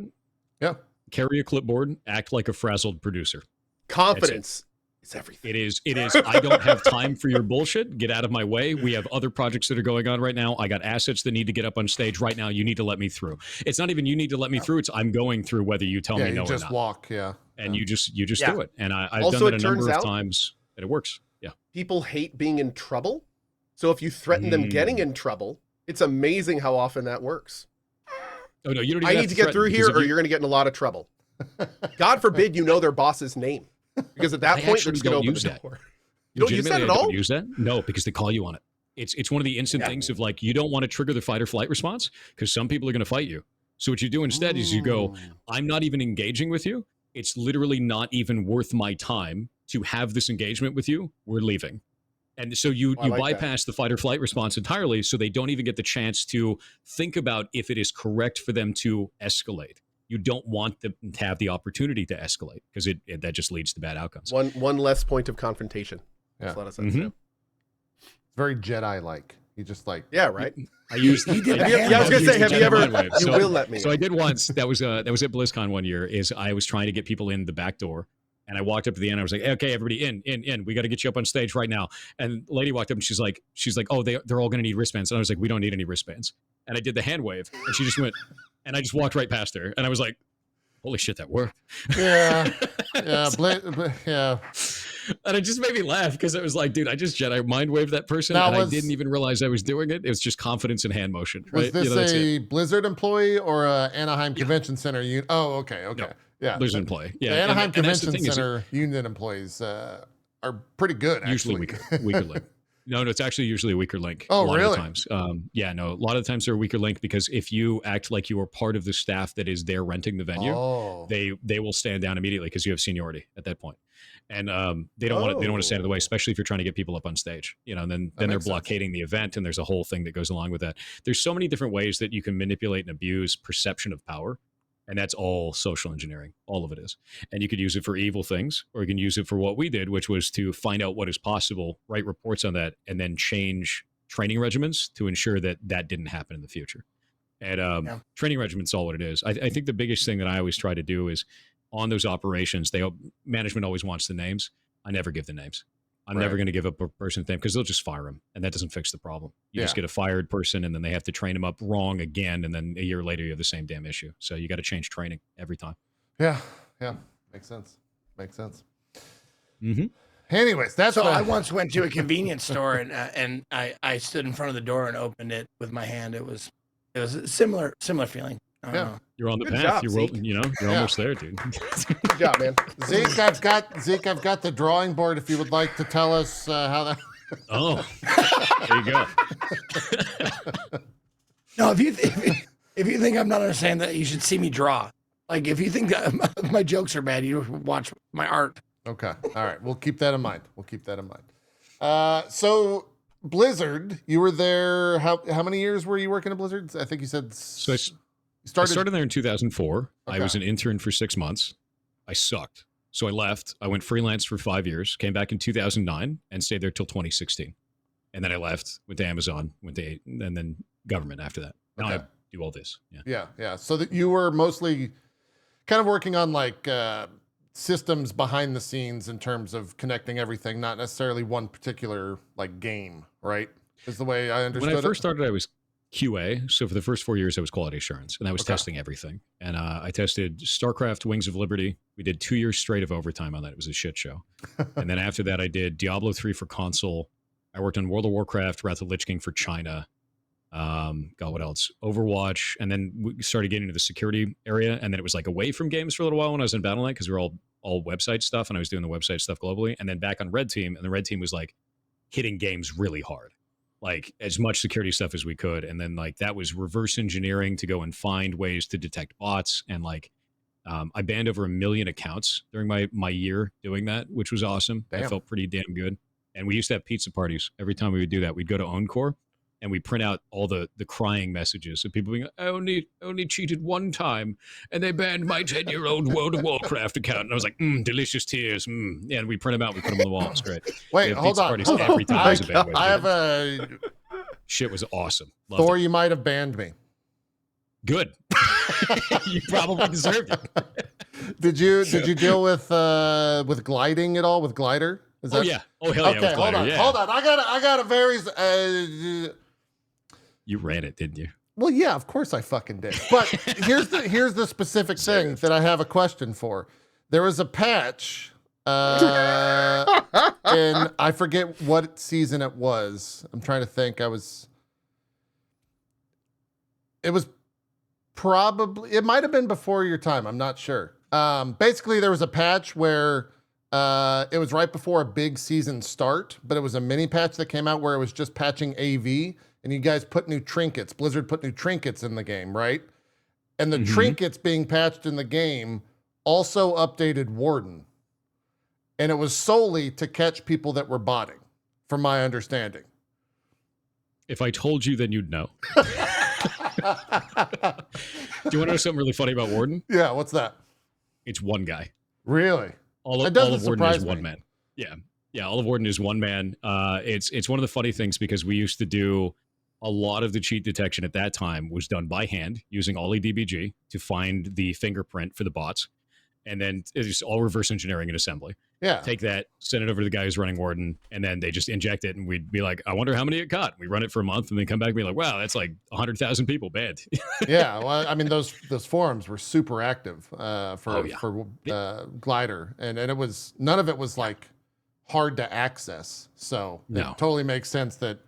Yeah. Carry a clipboard, act like a frazzled producer. Confidence. It's everything. It is. I don't have time for your bullshit. Get out of my way. We have other projects that are going on right now. I got assets that need to get up on stage right now. You need to let me through. It's not even you need to let me through. It's I'm going through whether you tell me no or not. You just walk, And you just do it. And I've done that a number of times, and it works. Yeah. People hate being in trouble. So if you threaten them getting in trouble, it's amazing how often that works. Oh no, you don't even I need to get through here or you're going to get in a lot of trouble. God forbid you know their boss's name. Because at that point, they're just going to open the door. You don't use that at I all? don't use that. No, because they call you on it. It's one of the instant things of like, you don't want to trigger the fight or flight response because some people are going to fight you. So what you do instead is you go, I'm not even engaging with you. It's literally not even worth my time to have this engagement with you. We're leaving. And so you bypass the fight or flight response entirely, so they don't even get the chance to think about if it is correct for them to escalate. You don't want them to have the opportunity to escalate because that just leads to bad outcomes. One less point of confrontation. Yeah. Makes a lot of sense. Yeah. It's very Jedi-like. You just like right. I used. I was gonna say, have you ever? You will let me. So I did once. That was at BlizzCon one year. Is I was trying to get people in the back door. And I walked up to the end. I was like, okay, everybody in. We got to get you up on stage right now. And the lady walked up and she's like, oh, they're all going to need wristbands. And I was like, we don't need any wristbands. And I did the hand wave and she just went, and I just walked right past her. And I was like, holy shit, that worked. Yeah. And it just made me laugh because it was like, dude, I just Jedi mind waved that person and I didn't even realize I was doing it. It was just confidence and hand motion. Right? Was this a Blizzard employee or a Anaheim Convention Center? Oh, okay. No. Yeah, Blizzard employee. Yeah, the Anaheim Convention Center union employees are pretty good. Actually. Usually weaker link. No, it's actually usually a weaker link. Oh, a lot really? Of the times. A lot of the times they're a weaker link because if you act like you are part of the staff that is there renting the venue, they will stand down immediately because you have seniority at that point, and they don't want to stand in the way, especially if you're trying to get people up on stage. And then they're blockading the event, and there's a whole thing that goes along with that. There's so many different ways that you can manipulate and abuse perception of power. And that's all social engineering. All of it is. And you could use it for evil things, or you can use it for what we did, which was to find out what is possible, write reports on that, and then change training regimens to ensure that that didn't happen in the future. And training regimens is all what it is. I think the biggest thing that I always try to do is on those operations, management always wants the names. I never give the names. I'm never going to give up a person's name because they'll just fire them, and that doesn't fix the problem. You just get a fired person, and then they have to train them up wrong again, and then a year later you have the same damn issue. So you got to change training every time. Yeah, makes sense. Mm-hmm. Anyways, that's so. I once went to a convenience store, and I stood in front of the door and opened it with my hand. It was a similar feeling. You're on the path. You're almost there, dude. Good job, man. Zeke, I've got the drawing board. If you would like to tell us how that. Oh, there you go. No, if you think I'm not understanding that, you should see me draw. Like if you think that my jokes are bad, you watch my art. Okay, all right. We'll keep that in mind. So Blizzard, you were there. How many years were you working at Blizzard? I think you said. So I started there in 2004. Okay. I was an intern for 6 months. I sucked. So I left. I went freelance for 5 years, came back in 2009 and stayed there till 2016. And then I left, went to Amazon, and then government after that. Now I do all this. Yeah. So that you were mostly kind of working on like systems behind the scenes in terms of connecting everything, not necessarily one particular like game, right? Is the way I understood it. When I first started, I was QA. So for the first 4 years, I was quality assurance, and I was testing everything. And I tested StarCraft, Wings of Liberty. We did 2 years straight of overtime on that. It was a shit show. And then after that, I did Diablo 3 for console. I worked on World of Warcraft, Wrath of Lich King for China. What else? Overwatch. And then we started getting into the security area. And then it was like away from games for a little while when I was in Battle.net because we were all website stuff, and I was doing the website stuff globally. And then back on Red Team, and the Red Team was like hitting games really hard. Like as much security stuff as we could. And then like that was reverse engineering to go and find ways to detect bots. And like I banned over 1 million accounts during my year doing that, which was awesome. Damn. I felt pretty damn good. And we used to have pizza parties. Every time we would do that, we'd go to Encore and we print out all the crying messages of people being like, I only cheated one time and they banned my 10-year-old World of Warcraft account. And I was like, delicious tears. Yeah, and we print them out, we put them on the wall. It's great. Wait, hold on. Every time I have a... Shit was awesome. Loved Thor, it. you might have banned me. Good. You probably deserved it. Did you deal with gliding at all, with glider? Is that... Oh yeah. Oh hell yeah. Okay, hold on. I got a very You ran it, didn't you? Well, yeah, of course I fucking did. But here's the specific thing that I have a question for. There was a patch, and I forget what season it was. I'm trying to think. It might have been before your time. I'm not sure. Basically, there was a patch where It was right before a big season start, but it was a mini patch that came out where it was just patching AV, and you guys put new trinkets. Blizzard put new trinkets in the game, right? And the trinkets being patched in the game also updated Warden. And it was solely to catch people that were botting, from my understanding. If I told you, then you'd know. Do you want to know something really funny about Warden? Yeah, what's that? It's one guy. Really? All of Warden is one man. Yeah, all of Warden is one man. It's one of the funny things because we used to do a lot of the cheat detection at that time was done by hand using OllyDBG to find the fingerprint for the bots. And then it's all reverse engineering and assembly. Yeah. Take that, send it over to the guy who's running Warden, and then they just inject it, and we'd be like, I wonder how many it caught. We run it for a month, and then come back and be like, wow, that's like 100,000 people banned. Yeah, well, I mean, those forums were super active for Glider, and it was, none of it was like hard to access. So it totally makes sense that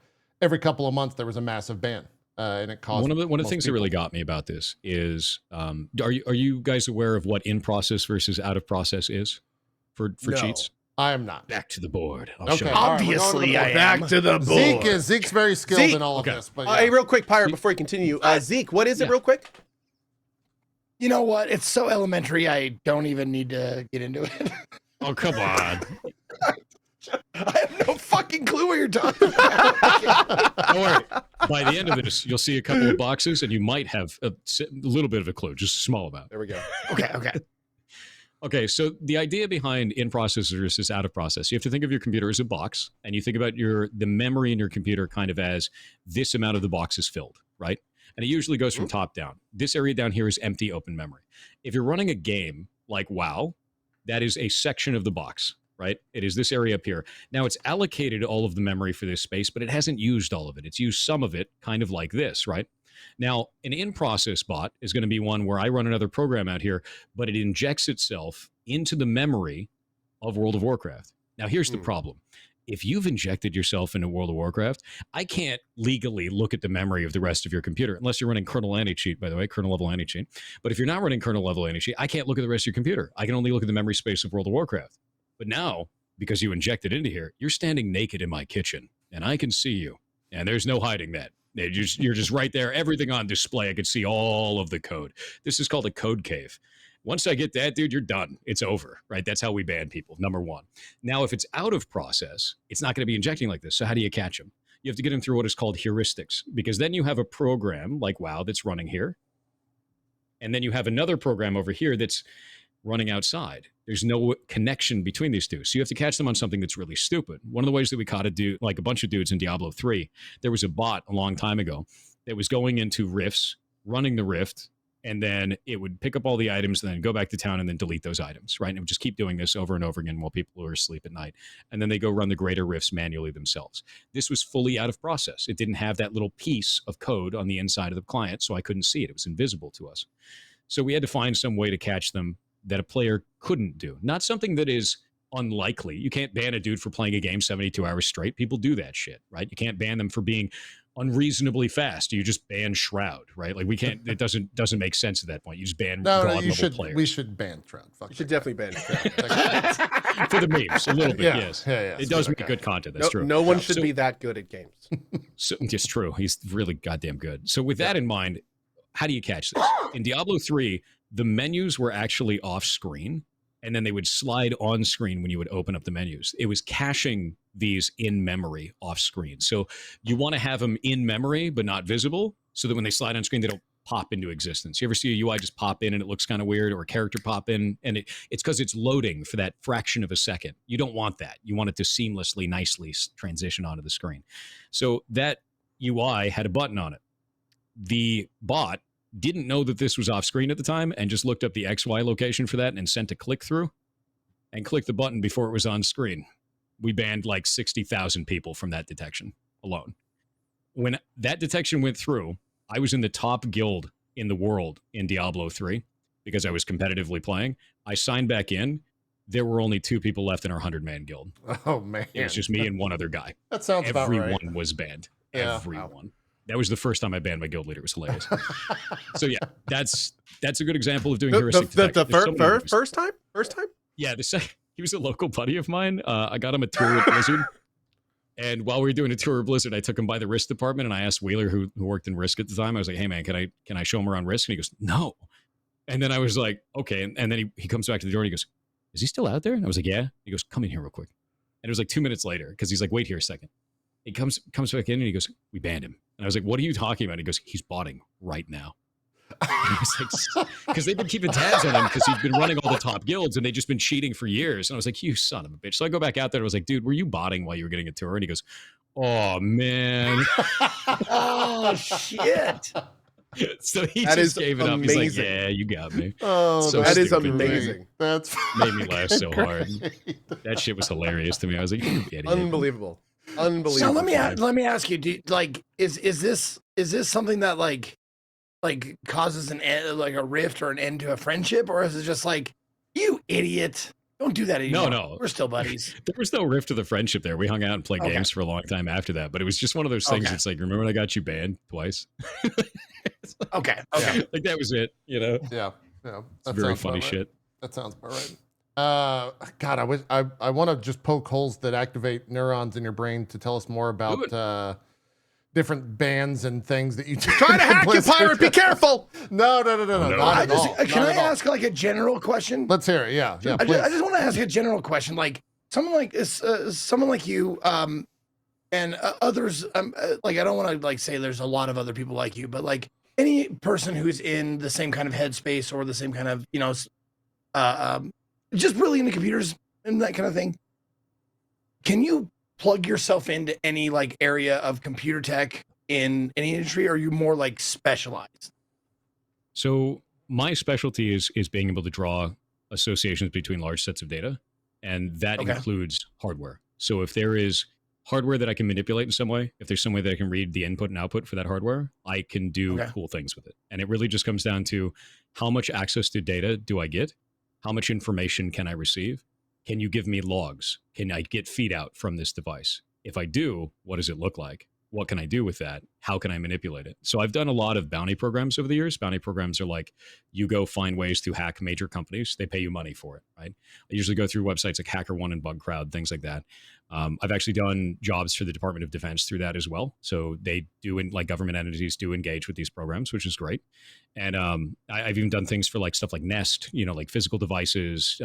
every couple of months there was a massive ban. And it caused one of the things that really got me about this is, are you guys aware of what in process versus out of process is for cheats? I am not. Back to the board. Obviously, I am. Back to the board. Zeke's very skilled in all of this. But hey, real quick, Pirate, before you continue, Zeke, what is it, real quick? You know what? It's so elementary. I don't even need to get into it. Oh, come on. I have no fucking clue what you're talking about. Don't worry. By the end of this, you'll see a couple of boxes, and you might have a little bit of a clue, just a small amount. There we go. Okay. Okay, so the idea behind in process versus out of process, you have to think of your computer as a box, and you think about the memory in your computer kind of as this amount of the box is filled, right? And it usually goes from top down. This area down here is empty open memory. If you're running a game like WoW, that is a section of the box. Right? It is this area up here. Now it's allocated all of the memory for this space, but it hasn't used all of it. It's used some of it, kind of like this, right? Now, an in-process bot is going to be one where I run another program out here, but it injects itself into the memory of World of Warcraft. Now, here's the problem. If you've injected yourself into World of Warcraft, I can't legally look at the memory of the rest of your computer, unless you're running kernel anti-cheat, by the way, kernel level anti-cheat. But if you're not running kernel level anti-cheat, I can't look at the rest of your computer. I can only look at the memory space of World of Warcraft. But now, because you injected into here, you're standing naked in my kitchen, and I can see you. And there's no hiding that. You're just right there, everything on display. I can see all of the code. This is called a code cave. Once I get that, dude, you're done. It's over, right? That's how we ban people, number one. Now, if it's out of process, it's not going to be injecting like this. So how do you catch them? You have to get them through what is called heuristics, because then you have a program like WoW that's running here. And then you have another program over here that's running outside. There's no connection between these two. So you have to catch them on something that's really stupid. One of the ways that we caught like a bunch of dudes in Diablo 3, there was a bot a long time ago that was going into rifts, running the rift, and then it would pick up all the items and then go back to town and then delete those items, right? And it would just keep doing this over and over again while people were asleep at night. And then they go run the greater rifts manually themselves. This was fully out of process. It didn't have that little piece of code on the inside of the client, so I couldn't see it. It was invisible to us. So we had to find some way to catch them that a player couldn't do. Not something that is unlikely. You can't ban a dude for playing a game 72 hours straight. People do that shit, right? You can't ban them for being unreasonably fast. You just ban Shroud, right? Like we can't, it doesn't make sense at that point. You just ban players. We should ban Shroud. You should definitely ban Shroud. For the memes, a little bit, yes. Yeah, it does make good content, that's true. No one should be that good at games. So it's true. He's really goddamn good. So with that in mind, how do you catch this? In Diablo 3, the menus were actually off screen, and then they would slide on screen when you would open up the menus. It was caching these in memory off screen. So you want to have them in memory, but not visible, so that when they slide on screen, they don't pop into existence. You ever see a UI just pop in and it looks kind of weird, or a character pop in, and it's because it's loading for that fraction of a second. You don't want that. You want it to seamlessly, nicely transition onto the screen. So that UI had a button on it. The bot didn't know that this was off screen at the time and just looked up the XY location for that and sent a click through and clicked the button before it was on screen. We banned like 60,000 people from that detection alone. When that detection went through, I was in the top guild in the world in Diablo 3 because I was competitively playing. I signed back in. There were only 2 people left in our 100-man guild. Oh, man. It was just me and one other guy. That sounds about right. Everyone was banned. Yeah. Everyone. Wow. That was the first time I banned my guild leader. It was hilarious. So yeah, that's a good example of doing heuristic detection. The first time? Yeah, he was a local buddy of mine. I got him a tour at Blizzard. And while we were doing a tour of Blizzard, I took him by the risk department and I asked Wheeler, who worked in risk at the time, I was like, hey man, can I show him around risk? And he goes, no. And then I was like, okay. And then he comes back to the door and he goes, is he still out there? And I was like, yeah. He goes, come in here real quick. And it was like 2 minutes later, because he's like, wait here a second. He comes back in and he goes, we banned him. And I was like, what are you talking about? He goes, he's botting right now. Because they've been keeping tabs on him because he's been running all the top guilds and they've just been cheating for years. And I was like, you son of a bitch. So I go back out there and I was like, dude, were you botting while you were getting a tour? And he goes, oh man. Oh shit. So he that just gave it up. Amazing. He's like, yeah, you got me. Oh, So that is stupid, amazing. That's made me laugh so hard. That shit was hilarious to me. I was like, you idiot. Unbelievable. Unbelievable. So let me ask you, is this something that like causes an end, like a rift or an end to a friendship, or is it just like, you idiot, don't do that anymore? No, we're still buddies. There was no rift to the friendship there. We hung out and played games for a long time after that, but it was just one of those things. It's like, remember when I got you banned twice? Okay. Like that was it, you know? Yeah. It's very funny shit. That sounds about right. God, I want to just poke holes that activate neurons in your brain to tell us more about different bands and things that you try to hack your pirate. Be careful. No, not at all. Can I ask like a general question? Let's hear it. Yeah. I just want to ask a general question. Like someone like you, and others. Like I don't want to like say there's a lot of other people like you, but like any person who's in the same kind of headspace or the same kind of just really into computers and that kind of thing. Can you plug yourself into any like area of computer tech in any industry, or are you more like specialized? So my specialty is being able to draw associations between large sets of data, and that includes hardware. So if there is hardware that I can manipulate in some way, if there's some way that I can read the input and output for that hardware, I can do cool things with it. And it really just comes down to how much access to data do I get? How much information can I receive? Can you give me logs? Can I get feed out from this device? If I do, what does it look like? What can I do with that? How can I manipulate it? So I've done a lot of bounty programs over the years. Bounty programs are like, you go find ways to hack major companies. They pay you money for it, right? I usually go through websites like HackerOne and BugCrowd, things like that. I've actually done jobs for the Department of Defense through that as well. So they do, like government entities do engage with these programs, which is great. And I've even done things for like stuff like Nest, like physical devices,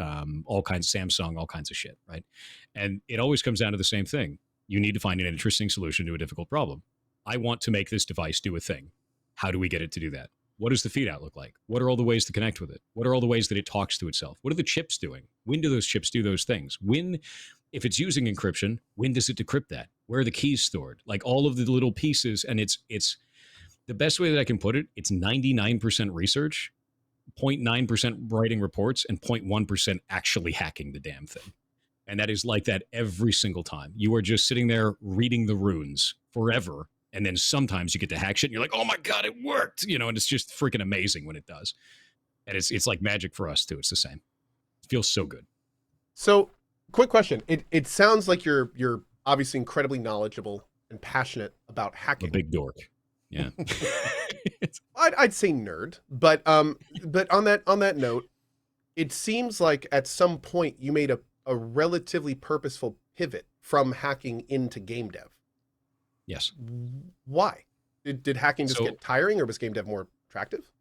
all kinds of Samsung, all kinds of shit, right? And it always comes down to the same thing. You need to find an interesting solution to a difficult problem. I want to make this device do a thing. How do we get it to do that? What does the feed out look like? What are all the ways to connect with it? What are all the ways that it talks to itself? What are the chips doing? When do those chips do those things? If it's using encryption, when does it decrypt that? Where are the keys stored? Like all of the little pieces. And it's the best way that I can put it, it's 99% research, 0.9% writing reports, and 0.1% actually hacking the damn thing. And that is like that every single time. You are just sitting there reading the runes forever. And then sometimes you get to hack shit and you're like, oh my God, it worked. And it's just freaking amazing when it does. And it's like magic for us too. It's the same. It feels so good. So quick question. It sounds like you're obviously incredibly knowledgeable and passionate about hacking. A big dork. Yeah. I'd say nerd, but on that note, it seems like at some point you made a relatively purposeful pivot from hacking into game dev. Yes. Why? Did hacking just get tiring, or was game dev more attractive?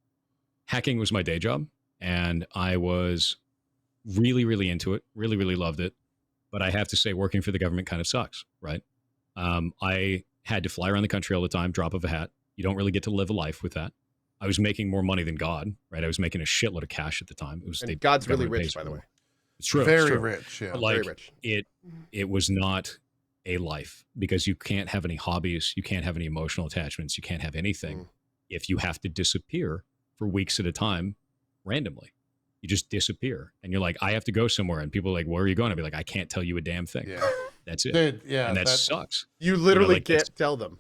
Hacking was my day job, and I was really, really into it, really, really loved it. But I have to say, working for the government kind of sucks, right? I had to fly around the country all the time, drop of a hat. You don't really get to live a life with that. I was making more money than God, right? I was making a shitload of cash at the time. It was God's really rich, by the way. It's true. Very rich, yeah. But like, very rich. It was not a life, because you can't have any hobbies. You can't have any emotional attachments. You can't have anything if you have to disappear for weeks at a time randomly. You just disappear. And you're like, I have to go somewhere. And people are like, where are you going? I'd be like, I can't tell you a damn thing. Yeah. That's it. Dude, yeah. And that sucks. You literally can't tell them.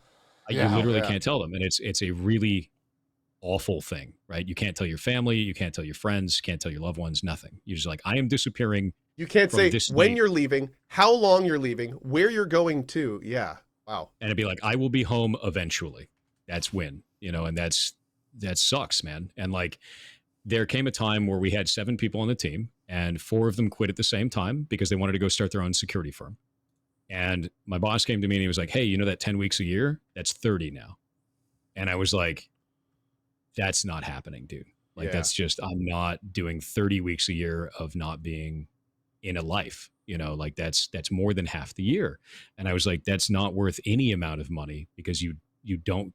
You literally can't tell them. And it's a really awful thing, right? You can't tell your family. You can't tell your friends. You can't tell your loved ones, nothing. You're just like, I am disappearing. You can't say when you're leaving, how long you're leaving, where you're going to. Yeah. Wow. And it'd be like, I will be home eventually. That's when, and that sucks, man. And like, there came a time where we had 7 people on the team. and 4 of them quit at the same time because they wanted to go start their own security firm. And my boss came to me and he was like, hey, you know that 10 weeks a year? That's 30 now. And I was like, that's not happening, dude. Like, that's just, I'm not doing 30 weeks a year of not being in a life, you know, like that's more than half the year. And I was like, that's not worth any amount of money because you don't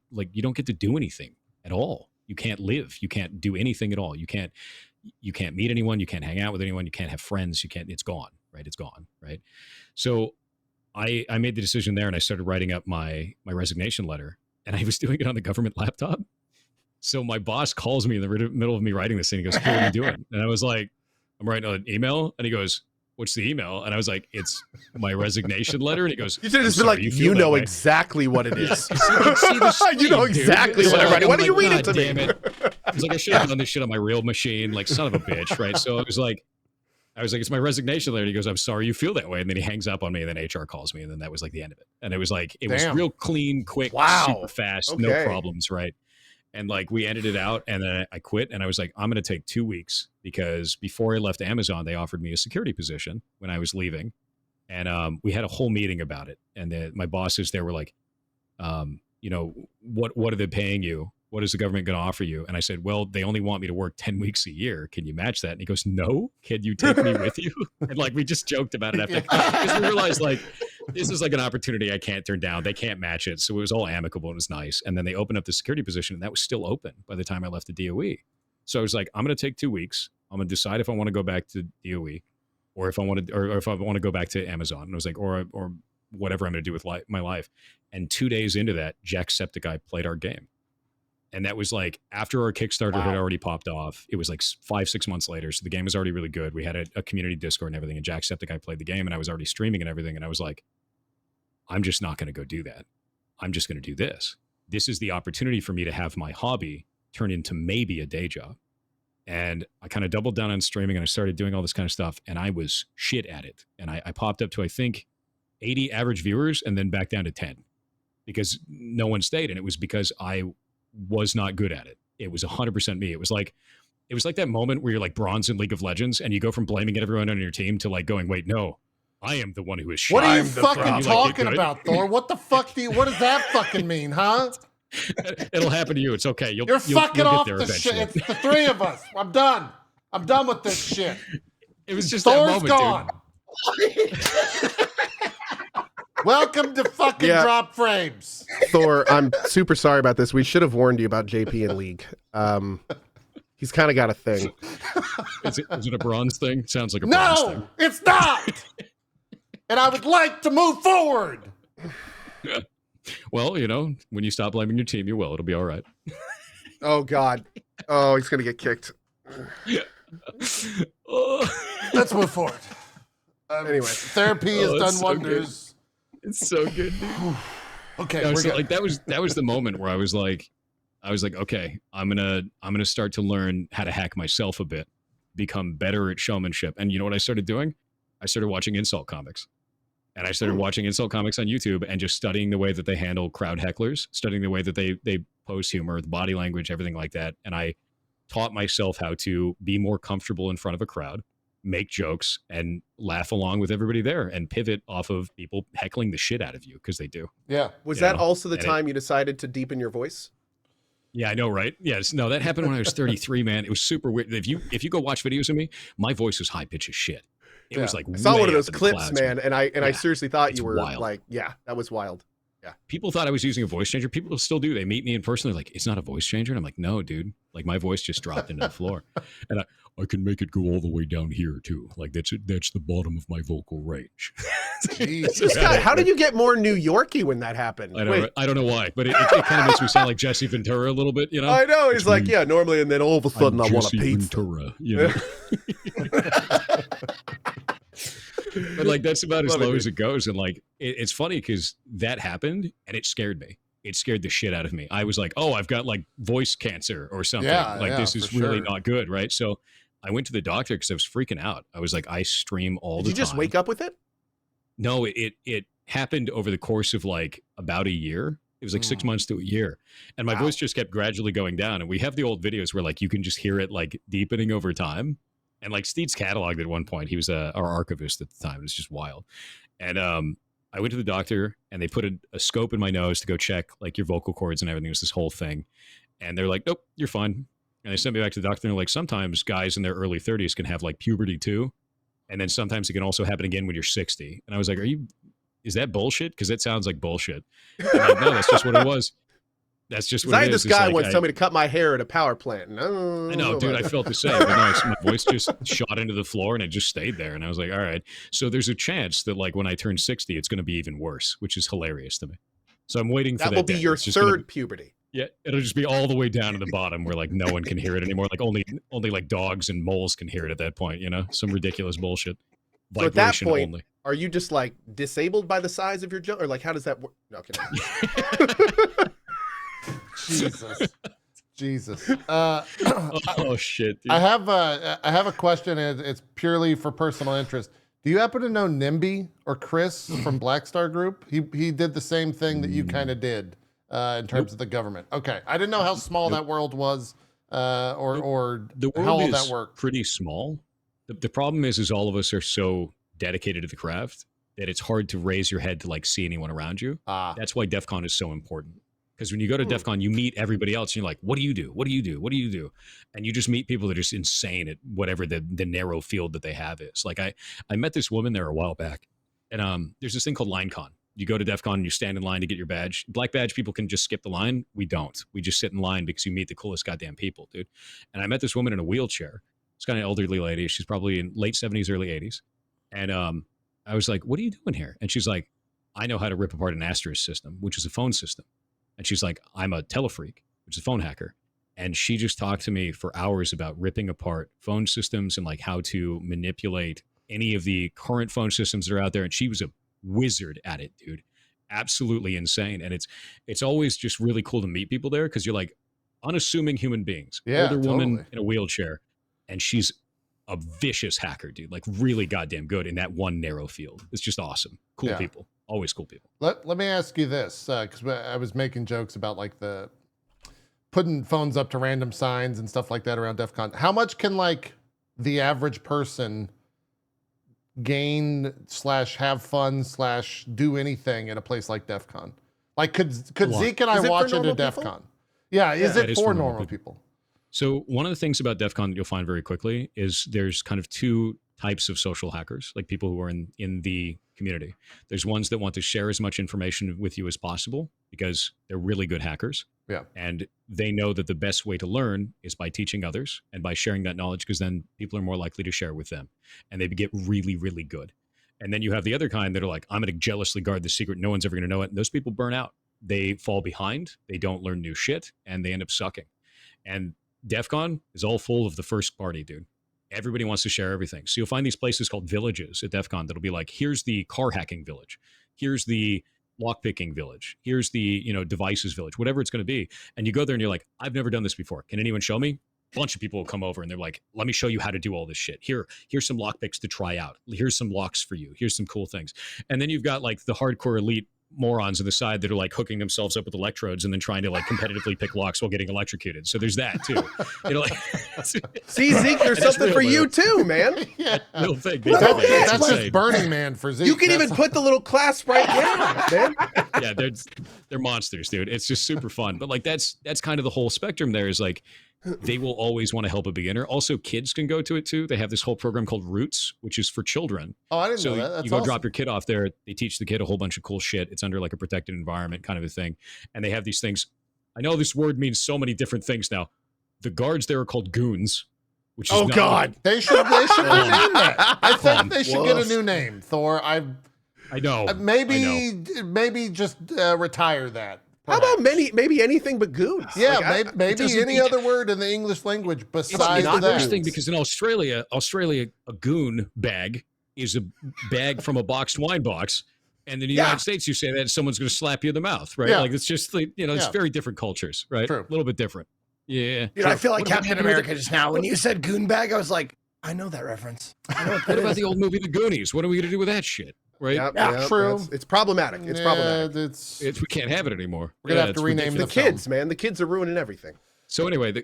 get to do anything at all. You can't live. You can't do anything at all. You can't meet anyone. You can't hang out with anyone. You can't have friends. It's gone, right? It's gone, right? So I made the decision there and I started writing up my resignation letter, and I was doing it on the government laptop. So my boss calls me in the middle of me writing this thing. He goes, hey, what are you doing? And I was like, I'm writing an email. And he goes, what's the email? And I was like, it's my resignation letter. And he goes, you should have just been like, you know exactly what it is. You know exactly what I'm writing. Why don't you read it to me? Damn it. I was like, I should have done this shit on my real machine. Like, son of a bitch, right? So I was like, it's my resignation letter. And he goes, I'm sorry you feel that way. And then he hangs up on me, and then HR calls me. And then that was like the end of it. And it was like, it was real clean, quick, super fast, no problems, right? And like, we ended it out, and then I quit, and I was like, I'm going to take 2 weeks, because before I left Amazon, they offered me a security position when I was leaving. And we had a whole meeting about it. And my bosses there were like, you know, what are they paying you? What is the government going to offer you? And I said, well, they only want me to work 10 weeks a year. Can you match that? And he goes, no, can you take me with you? And like, we just joked about it after, because we realized like, this is like an opportunity I can't turn down. They can't match it. So it was all amicable. It was nice. And then they opened up the security position, and that was still open by the time I left the DOE. So I was like, I'm going to take 2 weeks. I'm going to decide if I want to go back to DOE or if I want to go back to Amazon. And I was like, or whatever I'm going to do with my life. And 2 days into that, Jacksepticeye played our game. And that was like after our Kickstarter had already popped off. It was like 5-6 months later. So the game was already really good. We had a community Discord and everything. And Jacksepticeye played the game, and I was already streaming and everything. And I was like, I'm just not going to go do that. I'm just going to do this. This is the opportunity for me to have my hobby turn into maybe a day job. And I kind of doubled down on streaming, and I started doing all this kind of stuff. And I was shit at it. And I popped up to, I think, 80 average viewers, and then back down to 10 because no one stayed. And it was because I was not good at it. It was 100% me. It was like that moment where you're like bronze in League of Legends, and you go from blaming everyone on your team to like going, wait, no, I am the one who is shit. What are you fucking talking about, Thor? What the fuck what does that fucking mean, huh? It'll happen to you. It's okay. You're fucking off the shit. It's the three of us. I'm done. I'm done with this shit. It was just Thor's that moment, gone. Welcome to fucking Drop Frames. Thor, I'm super sorry about this. We should have warned you about JP in League. He's kind of got a thing. Is it a bronze thing? Sounds like a bronze thing. No, it's not. And I would like to move forward. Yeah. Well, you know, when you stop blaming your team, you will. It'll be all right. Oh, God. Oh, he's going to get kicked. Yeah. Let's move forward. Anyway. Therapy has done wonders. It's so good, dude. Okay, no, so like that was the moment where I was like, okay, I'm gonna start to learn how to hack myself a bit, become better at showmanship. And you know what I started doing? I started watching insult comics. And I started watching insult comics on YouTube and just studying the way that they handle crowd hecklers, studying the way that they pose humor, the body language, everything like that. And I taught myself how to be more comfortable in front of a crowd, make jokes, and laugh along with everybody there, and pivot off of people heckling the shit out of you, because they do. Yeah. Was that also the time you decided to deepen your voice? Yeah, I know, right? Yes. No, that happened when I was 33, man. It was super weird. If you go watch videos of me, my voice was high pitched as shit. It was like, I saw one of those clips, clouds, man, and I seriously thought you were wild. like, that was wild. Yeah. People thought I was using a voice changer. People still do. They meet me in person. They're like, it's not a voice changer. And I'm like, no, dude. Like, my voice just dropped into the floor. And I can make it go all the way down here, too. Like, that's the bottom of my vocal range. Scott, how did you get more New Yorky when that happened? I don't know why, but it kind of makes me sound like Jesse Ventura a little bit, you know? I know. He's like, yeah, normally, and then all of a sudden I want a pizza. Ventura, you know? But like, that's about as low as it goes. And like, it's funny because that happened and it scared me. It scared the shit out of me. I was like, oh, I've got like voice cancer or something. This is really not good. Right. So I went to the doctor because I was freaking out. I was like, I stream all the time. Did you just wake up with it? No, it happened over the course of like about a year. It was like 6 months to a year. And my voice just kept gradually going down. And we have the old videos where like, you can just hear it like deepening over time. And like Steed's cataloged at one point. He was our archivist at the time. It was just wild. And I went to the doctor and they put a scope in my nose to go check like your vocal cords and everything. It was this whole thing. And they're like, nope, you're fine. And they sent me back to the doctor and they're like, sometimes guys in their early 30s can have like puberty too. And then sometimes it can also happen again when you're 60. And I was like, is that bullshit? Because it sounds like bullshit. And like, no, that's just what it was. That's just what it is. I had this guy like, once tell me to cut my hair at a power plant. I know, dude, I felt the same. But no, my voice just shot into the floor and it just stayed there. And I was like, all right. So there's a chance that like when I turn 60, it's going to be even worse, which is hilarious to me. So I'm waiting for that. That will be your third puberty. Yeah, it'll just be all the way down to the bottom where like no one can hear it anymore. Like only like dogs and moles can hear it at that point, you know? Some ridiculous bullshit. So at that point, only. Are you just like disabled by the size of your junk? Or like how does that work? No, okay. Jesus. Oh shit. Dude. I have a question, and it's purely for personal interest. Do you happen to know Nimby or Chris from Black Star Group? He did the same thing that you kind of did in terms of the government. Okay, I didn't know how small that world was, or the world how all is that worked. Pretty small. The problem is all of us are so dedicated to the craft that it's hard to raise your head to like see anyone around you. That's why Defcon is so important. Because when you go to Defcon, you meet everybody else, and you're like, what do you do? What do you do? What do you do? And you just meet people that are just insane at whatever the narrow field that they have is. Like I met this woman there a while back, and there's this thing called LineCon. You go to Defcon and you stand in line to get your badge. Black badge people can just skip the line. We don't. We just sit in line because you meet the coolest goddamn people, dude. And I met this woman in a wheelchair. It's kind of an elderly lady. She's probably in late 70s, early 80s. And I was like, what are you doing here? And she's like, I know how to rip apart an Asterisk system, which is a phone system. And she's like, I'm a telefreak, which is a phone hacker. And she just talked to me for hours about ripping apart phone systems and like how to manipulate any of the current phone systems that are out there. And she was a wizard at it, dude. Absolutely insane. And it's always just really cool to meet people there because you're like unassuming human beings. Yeah, older woman in a wheelchair. And she's a vicious hacker, dude. Like really goddamn good in that one narrow field. It's just awesome. Cool people. Always cool people. Let me ask you this, because I was making jokes about like the putting phones up to random signs and stuff like that around DEF CON. How much can like the average person gain / have fun / do anything in a place like DEF CON? Like could Zeke and I watch into DEF CON? Yeah, is it for normal people? So one of the things about DEF CON that you'll find very quickly is there's kind of two types of social hackers, like people who are in the community. There's ones that want to share as much information with you as possible because they're really good hackers. Yeah. And they know that the best way to learn is by teaching others and by sharing that knowledge, because then people are more likely to share with them and they get really, really good. And then you have the other kind that are like, I'm going to jealously guard the secret. No one's ever going to know it. And those people burn out. They fall behind. They don't learn new shit and they end up sucking. And DEF CON is all full of the first party, dude. Everybody wants to share everything. So you'll find these places called villages at DEF CON that'll be like, here's the car hacking village. Here's the lockpicking village. Here's the, devices village, whatever it's going to be. And you go there and you're like, I've never done this before. Can anyone show me? A bunch of people will come over and they're like, let me show you how to do all this shit. Here's some lockpicks to try out. Here's some locks for you. Here's some cool things. And then you've got like the hardcore elite morons on the side that are like hooking themselves up with electrodes and then trying to like competitively pick locks while getting electrocuted. So there's that too. See, Zeke, there's something for you too, man. Yeah. Little thing. That's just Burning Man for Zeke. You can even put the little clasp right there, man. Yeah, they're monsters, dude. It's just super fun. But like that's kind of the whole spectrum there is like they will always want to help a beginner. Also, kids can go to it too. They have this whole program called Roots, which is for children. Oh, I didn't know that. That's you go awesome. Drop your kid off there. They teach the kid a whole bunch of cool shit. It's under like a protected environment kind of a thing. And they have these things. I know this word means so many different things now. The guards there are called goons. Which is God. They should rename that. I think they should get a new name, Thor. I know. Maybe just retire that. How about maybe anything but goons? Yeah, like, maybe any other word in the English language besides that. It's that. interesting because in Australia, a goon bag is a bag from a boxed wine box. And in the United States, you say that someone's going to slap you in the mouth, right? Yeah. Like it's just like, it's very different cultures, right? True. A little bit different. Yeah. Dude, I feel like Captain America just now. When you said goon bag, I was like, I know that reference. I know what about the old movie The Goonies? What are we going to do with that shit? Right? Yeah, true. It's problematic. It's problematic. We can't have it anymore. We're gonna have to rename the kids, man. The kids are ruining everything. So anyway, the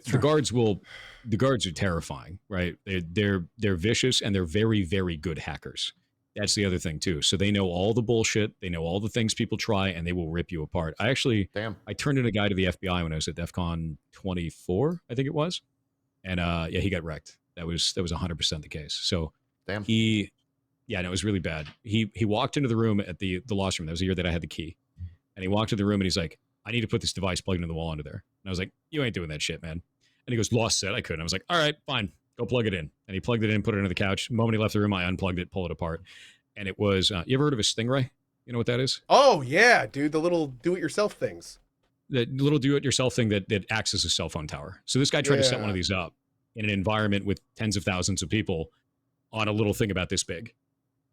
guards are terrifying, right? They're vicious and they're very, very good hackers. That's the other thing too. So they know all the bullshit, they know all the things people try, and they will rip you apart. I turned in a guy to the FBI when I was at Defcon 24, I think it was, and yeah, he got wrecked. That was 100% the case. So it was really bad. He walked into the room at the loss room. That was the year that I had the key, and he walked to the room and he's like, "I need to put this device plugged into the wall under there." And I was like, "You ain't doing that shit, man." And he goes, "Lost set, I couldn't." I was like, "All right, fine. Go plug it in." And he plugged it in, put it under the couch. The moment he left the room, I unplugged it, pulled it apart. And it was, you ever heard of a Stingray? You know what that is? Oh, yeah, dude. The little do-it-yourself things. The little do-it-yourself thing that acts as a cell phone tower. So this guy tried to set one of these up in an environment with tens of thousands of people on a little thing about this big.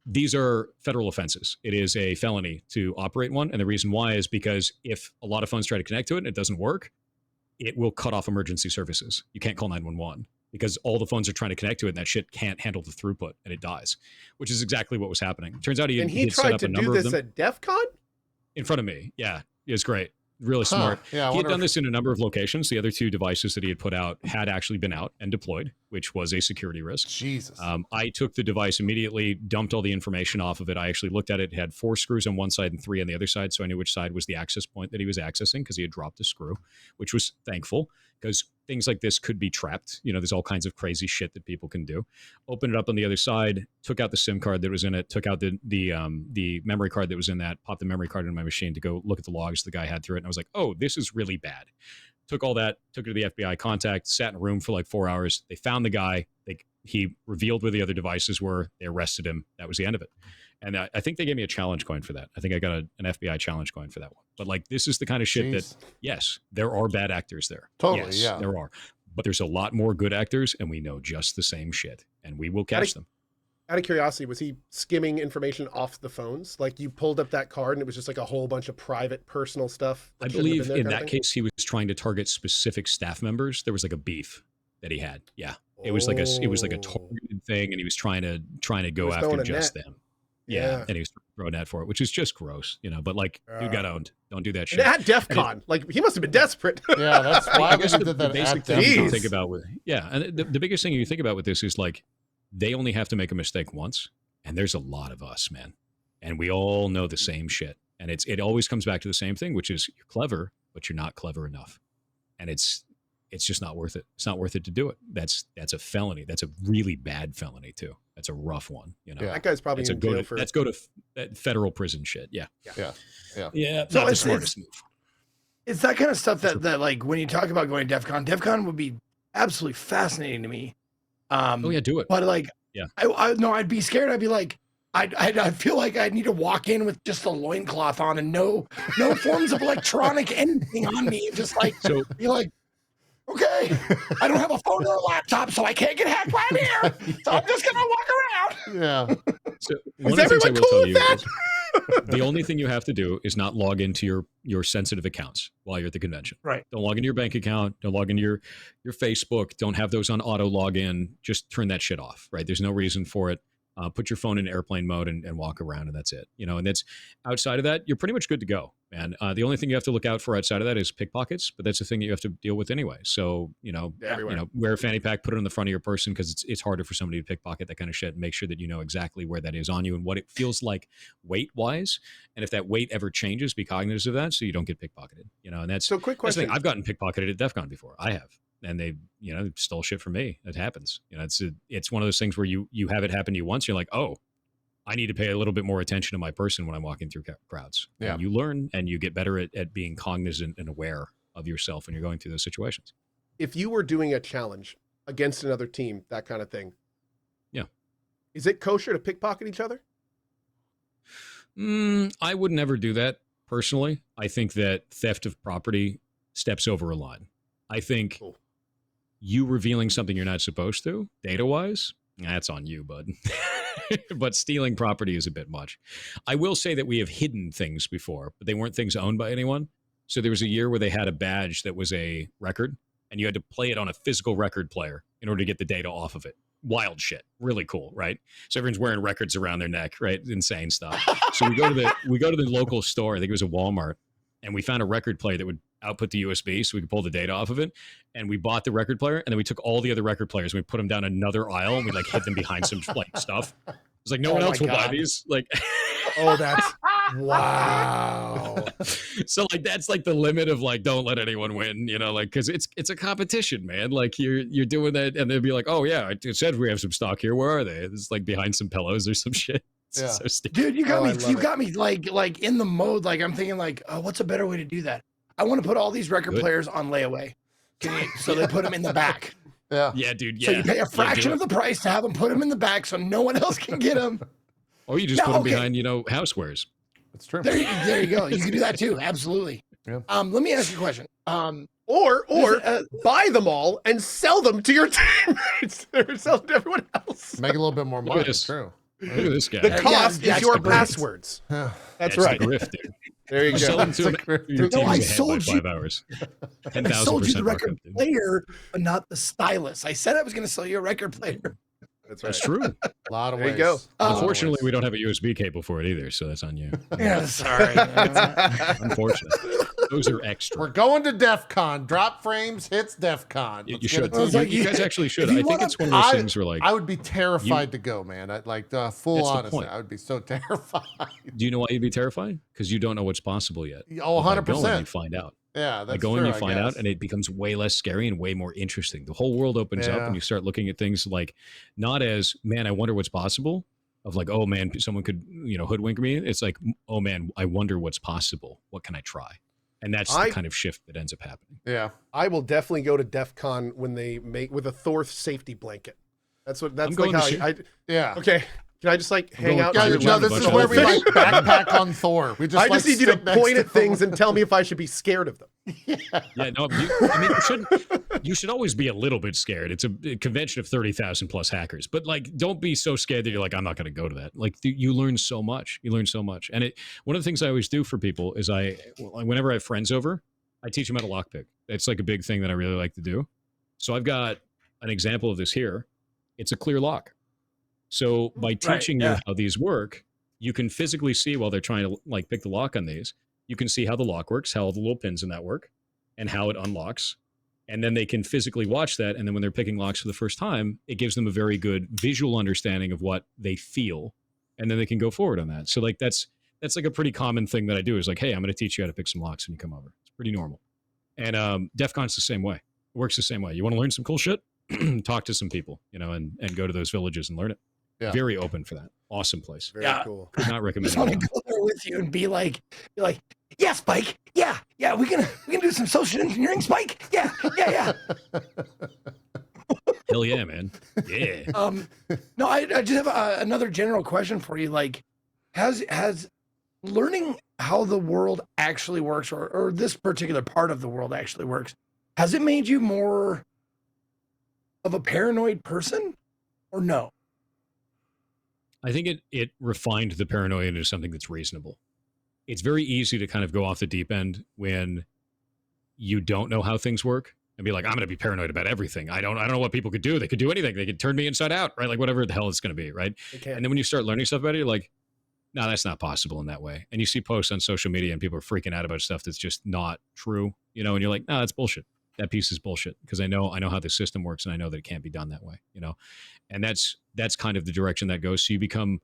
These are federal offenses. It is a felony to operate one. And the reason why is because if a lot of phones try to connect to it and it doesn't work, it will cut off emergency services. You can't call 911 because all the phones are trying to connect to it and that shit can't handle the throughput and it dies, which is exactly what was happening. Turns out he tried to do this at DEFCON? In front of me. Yeah, it was great. Really smart. Yeah, he had done this in a number of locations. The other two devices that he had put out had actually been out and deployed, which was a security risk. Jesus. I took the device immediately, dumped all the information off of it. I actually looked at it. It had 4 screws on one side and 3 on the other side. So I knew which side was the access point that he was accessing because he had dropped a screw, which was thankful because things like this could be trapped. You know, there's all kinds of crazy shit that people can do. Opened it up on the other side, took out the SIM card that was in it, took out the memory card that was in that, popped the memory card into my machine to go look at the logs the guy had through it. And I was like, oh, this is really bad. Took all that, took it to the FBI contact, sat in a room for like 4 hours. They found the guy. He revealed where the other devices were. They arrested him. That was the end of it. And I think they gave me a challenge coin for that. I think I got an FBI challenge coin for that one. But like, this is the kind of shit that, yes, there are bad actors there. Totally, yes, yeah. there are. But there's a lot more good actors, and we know just the same shit. And we will catch them. Out of curiosity, was he skimming information off the phones? Like you pulled up that card and it was just like a whole bunch of private personal stuff? I believe in that case, he was trying to target specific staff members. There was like a beef that he had. Yeah. It was like a targeted thing, and he was trying to go after just them. Yeah, and he was throwing that for it, which is just gross, you know. But like, dude got owned. Don't do that shit. And at DEFCON, like he must have been desperate. Yeah, that's why I guess did that. Basic thing you think about with and the biggest thing you think about with this is like they only have to make a mistake once, and there's a lot of us, man, and we all know the same shit, and it always comes back to the same thing, which is you're clever, but you're not clever enough, and it's just not worth it. It's not worth it to do it. That's a felony. That's a really bad felony too. That's a rough one. You know, that guy's probably in jail for. Let's go to federal prison shit. Yeah. Yeah. So not the smartest move. It's that kind of stuff that like when you talk about going to DEFCON would be absolutely fascinating to me. Oh yeah, do it. But like, yeah, I'd be scared. I'd be like, I feel like I'd need to walk in with just a loincloth on and no forms of electronic anything on me, and just like be like. Okay, I don't have a phone or a laptop, so I can't get hacked while I'm here. So I'm just gonna walk around. Yeah. So is everyone cool with that? The only thing you have to do is not log into your sensitive accounts while you're at the convention. Right. Don't log into your bank account. Don't log into your Facebook. Don't have those on auto login. Just turn that shit off. Right. There's no reason for it. Put your phone in airplane mode and walk around, and that's it. You know, and that's outside of that, you're pretty much good to go, man. The only thing you have to look out for outside of that is pickpockets, but that's the thing that you have to deal with anyway. So, wear a fanny pack, put it on the front of your person because it's harder for somebody to pickpocket that kind of shit. And make sure that you know exactly where that is on you and what it feels like weight-wise. And if that weight ever changes, be cognizant of that so you don't get pickpocketed. You know, and that's so. Quick question: I've gotten pickpocketed at DEF CON before. I have. And they, stole shit from me. It happens. You know, it's one of those things where you have it happen to you once. You're like, oh, I need to pay a little bit more attention to my person when I'm walking through crowds. Yeah. And you learn and you get better at being cognizant and aware of yourself when you're going through those situations. If you were doing a challenge against another team, that kind of thing. Yeah. Is it kosher to pickpocket each other? I would never do that personally. I think that theft of property steps over a line. I think you revealing something you're not supposed to, data-wise, that's on you, bud. But stealing property is a bit much. I will say that we have hidden things before, but they weren't things owned by anyone. So there was a year where they had a badge that was a record, and you had to play it on a physical record player in order to get the data off of it. Wild shit. Really cool, right? So everyone's wearing records around their neck, right? Insane stuff. So we go to the local store, I think it was a Walmart, and we found a record player that would output the USB so we could pull the data off of it. And we bought the record player, and then we took all the other record players and we put them down another aisle, and we like hid them behind some like stuff. It's like no one else will buy these. Like, oh, that's Wow. so like that's like the limit of like don't let anyone win, you know, like because it's a competition, man. Like you're doing that, and they'd be like, oh yeah, it said we have some stock here. Where are they? It's like behind some pillows or some shit. Yeah. So stupid. Dude, you got me like in the mode. Like I'm thinking like, oh, what's a better way to do that? I want to put all these record players on layaway. So they put them in the back. Yeah, dude. Yeah. So you pay a fraction of the price to have them put them in the back, so no one else can get them. Or you just put them behind, housewares. That's true. There you go. You can do that too. Absolutely. Yeah. Let me ask you a question. Or buy them all and sell them to your teammates or sell them to everyone else. Make a little bit more money. Look at this. True. Look at this guy. The cost is your the grift. passwords. That's right. The grift, dude. There you Sell go. them to your No, I team's ahead by sold you- 5 hours. I sold you the 10,000% record markup, dude. player, but not the stylus. I said I was going to sell you a record player. That's right. That's true. A lot of There ways. you go. Unfortunately, we don't have a USB cable for it either, so that's on you. Yeah, sorry. Unfortunate. Those are extra. We're going to Defcon. Drop frames hits Defcon. You Let's should. get it to- You guys actually should. if you I think wanna- it's one of those things where, like, I would be terrified to go, man. I'd like full That's the honesty. point. I would be so terrified. do you know why you'd be terrified? Because you don't know what's possible yet. Oh, But by going, 100%. you find out. Yeah, By that's going, true, you I find out, guess. and it becomes way less scary and way more interesting. The whole world opens up, Yeah. and you start looking at things like not as, man, I wonder what's possible. Of like, oh man, someone could hoodwink me. It's like, oh man, I wonder what's possible. What can I try? And that's the kind of shift that ends up happening. Yeah. I will definitely go to Defcon when they make with a Thor safety blanket. That's like going how to I Yeah. Okay. Can I just like hang going- out? Yeah, on Guys, your you're no, just this a is bunch where of- we like backpack on Thor. We just I just like, need you to stick next point at him. things and tell me if I should be scared of them. Yeah, no, you should always be a little bit scared. It's a convention of 30,000 plus hackers, but like, don't be so scared that you're like, I'm not going to go to that. Like, you learn so much. You learn so much. And one of the things I always do for people is whenever I have friends over, I teach them how to lockpick. It's like a big thing that I really like to do. So I've got an example of this here. It's a clear lock. So by teaching you how these work, you can physically see while they're trying to like pick the lock on these, you can see how the lock works, how all the little pins in that work, and how it unlocks. And then they can physically watch that. And then when they're picking locks for the first time, it gives them a very good visual understanding of what they feel. And then they can go forward on that. So like that's like a pretty common thing that I do is like, hey, I'm going to teach you how to pick some locks when you come over. It's pretty normal. And Defcon's the same way. It works the same way. You want to learn some cool shit? Talk to some people, and go to those villages and learn it. Yeah. Very open for that. Awesome place. Very cool. Could not I recommend just want to it. go there with you and be like, yeah, Spike. Yeah, we can do some social engineering, Spike. Yeah. Hell yeah, man. Yeah. No, I just have another general question for you. Like, has learning how the world actually works, or this particular part of the world actually works, has it made you more of a paranoid person, or no? I think it refined the paranoia into something that's reasonable. It's very easy to kind of go off the deep end when you don't know how things work and be like, I'm going to be paranoid about everything. I don't know what people could do. They could do anything. They could turn me inside out, right? Like whatever the hell it's going to be, right? And then when you start learning stuff about it, you're like, no, that's not possible in that way. And you see posts on social media and people are freaking out about stuff that's just not true, and you're like, no, that's bullshit. That piece is bullshit because I know how the system works and I know that it can't be done that way, and that's kind of the direction that goes. So you become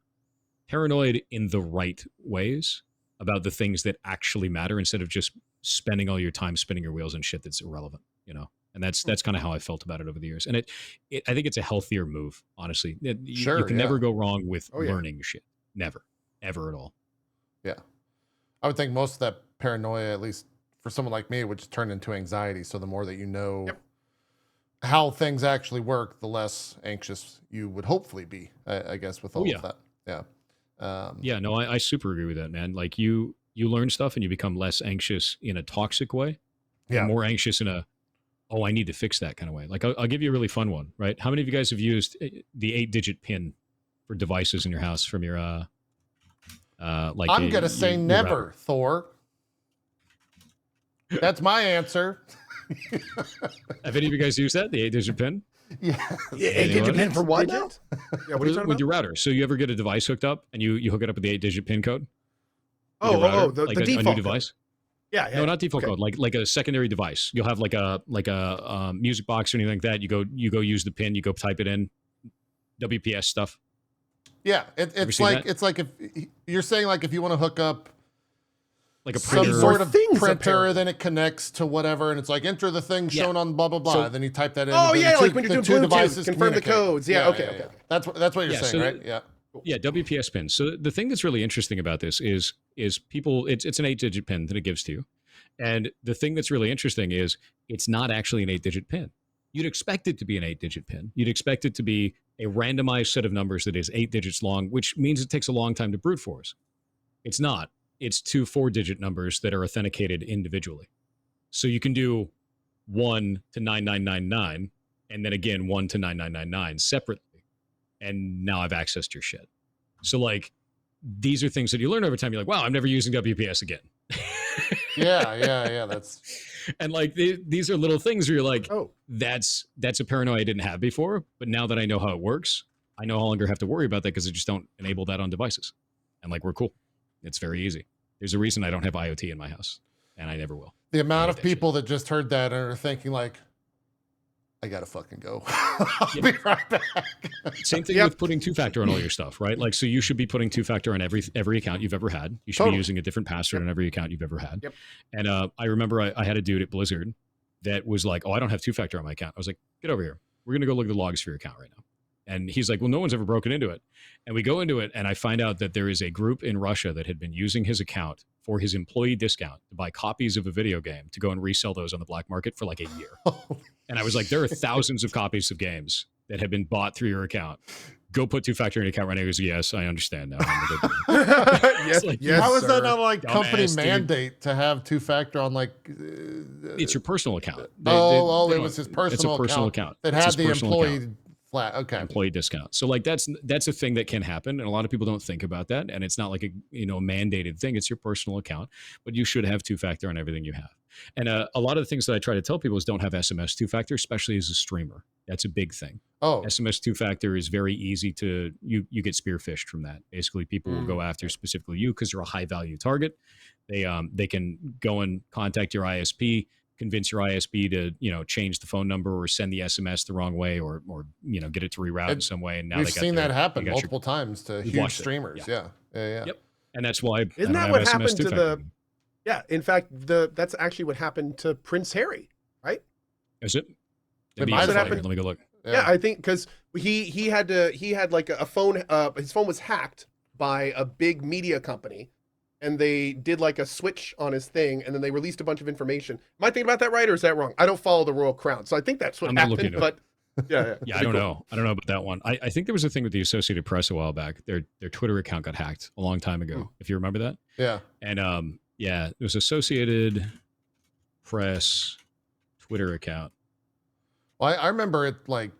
paranoid in the right ways about the things that actually matter instead of just spending all your time spinning your wheels on shit that's irrelevant, and that's kind of how I felt about it over the years. And I think it's a healthier move, honestly. You can never go wrong with learning shit. Never, ever at all. Yeah. I would think most of that paranoia, at least for someone like me, would just turn into anxiety. So the more that you know how things actually work, the less anxious you would hopefully be, I guess, with all of that. Yeah. Yeah, no, I super agree with that, man. Like you learn stuff and you become less anxious in a toxic way. Yeah. More anxious in a, oh, I need to fix that kind of way. Like I'll give you a really fun one, right? How many of you guys have used the 8-digit PIN for devices in your house from your, like I'm going to say never, router? Thor. That's my answer. Have any of you guys used that, the 8-digit PIN? Yeah, get your pin for what now? Yeah, what are you talking with about? your router. So you ever get a device hooked up and you hook it up with the 8-digit PIN code? The like a default new code. device? Yeah, No, not default code. Like a secondary device. You'll have like a music box or anything like that. You go use the pin. You go type it in. WPS stuff. Yeah, it's like if you're saying like if you want to hook up like a some printer. sort of things, printer, apparently. then it connects to whatever, and it's like enter the thing shown on blah blah blah. So- then you type that in. Oh then yeah, the like when you're the doing two Bluetooth, devices confirm the communicate. codes. Yeah, okay. That's what you're Yeah, saying, so right? Yeah. Yeah, WPS pins. So the thing that's really interesting about this is people. It's an 8-digit pin that it gives to you, and the thing that's really interesting is it's not actually an 8-digit pin. You'd expect it to be an 8-digit pin. You'd expect it to be a randomized set of numbers that is 8 digits long, which means it takes a long time to brute force. It's not. It's 2 4-digit numbers that are authenticated individually. So you can do 1 to 9999, and then again 1 to 9999 separately. And now I've accessed your shit. So like, these are things that you learn over time. You're like, wow, I'm never using WPS again. Yeah. That's And like these are little things where you're like, Oh, that's a paranoia I didn't have before. But now that I know how it works, I no longer have to worry about that because I just don't enable that on devices. And like, we're cool. It's very easy. There's a reason I don't have IoT in my house, and I never will. the amount of that people that just heard that and are thinking like, I gotta fucking go. I'll be right back. Same thing with putting 2-factor on all your stuff, right? Like, so you should be putting 2-factor on every account you've ever had. You should be using a different password on every account you've ever had. Yep. And I remember I had a dude at Blizzard that was like, oh, I don't have 2-factor on my account. I was like, get over here. We're going to go look at the logs for your account right now. And he's like, well, no one's ever broken into it. And we go into it, and I find out that there is a group in Russia that had been using his account for his employee discount to buy copies of a video game to go and resell those on the black market for like a year. And I was like, there are thousands of copies of games that have been bought through your account. Go put 2-factor in your account right now. He goes, yes, I understand now. yes, like, yes, How is that sir. not like company Dumbass, dude. mandate to have 2-factor on like? It's your personal account. It They was don't- his It's personal a personal account account that It's had his the personal employee account. flat. Okay. Employee discount. So like that's a thing that can happen, and a lot of people don't think about that. And it's not like a mandated thing. It's your personal account, but you should have 2-factor on everything you have. And a lot of the things that I try to tell people is don't have SMS 2-factor, especially as a streamer. That's a big thing. Oh, SMS 2-factor is very easy to you get spearphished from that. Basically, people will go after specifically you because you're a high value target. They can go and contact your ISP, convince your ISP to change the phone number or send the SMS the wrong way or get it to reroute in some way. And now we've they got seen their- that happen they got your- multiple times to We've huge watched it. streamers. Yeah. Yep. And that's why Isn't I that don't what have SMS happened to 2-factor. Yeah, in fact, that's actually what happened to Prince Harry, right? Is it? It Let might have me happened. Let me go look. Yeah, I think because he had like a phone. His phone was hacked by a big media company, and they did like a switch on his thing, and then they released a bunch of information. Am I thinking about that right, or is that wrong? I don't follow the Royal Crown, so I think that's what I'm gonna look happened. into it. But yeah, Yeah, I don't know. I don't know about that one. I think there was a thing with the Associated Press a while back. Their Twitter account got hacked a long time ago, if you remember that. Yeah. And yeah, it was Associated Press Twitter account. Well, I remember it like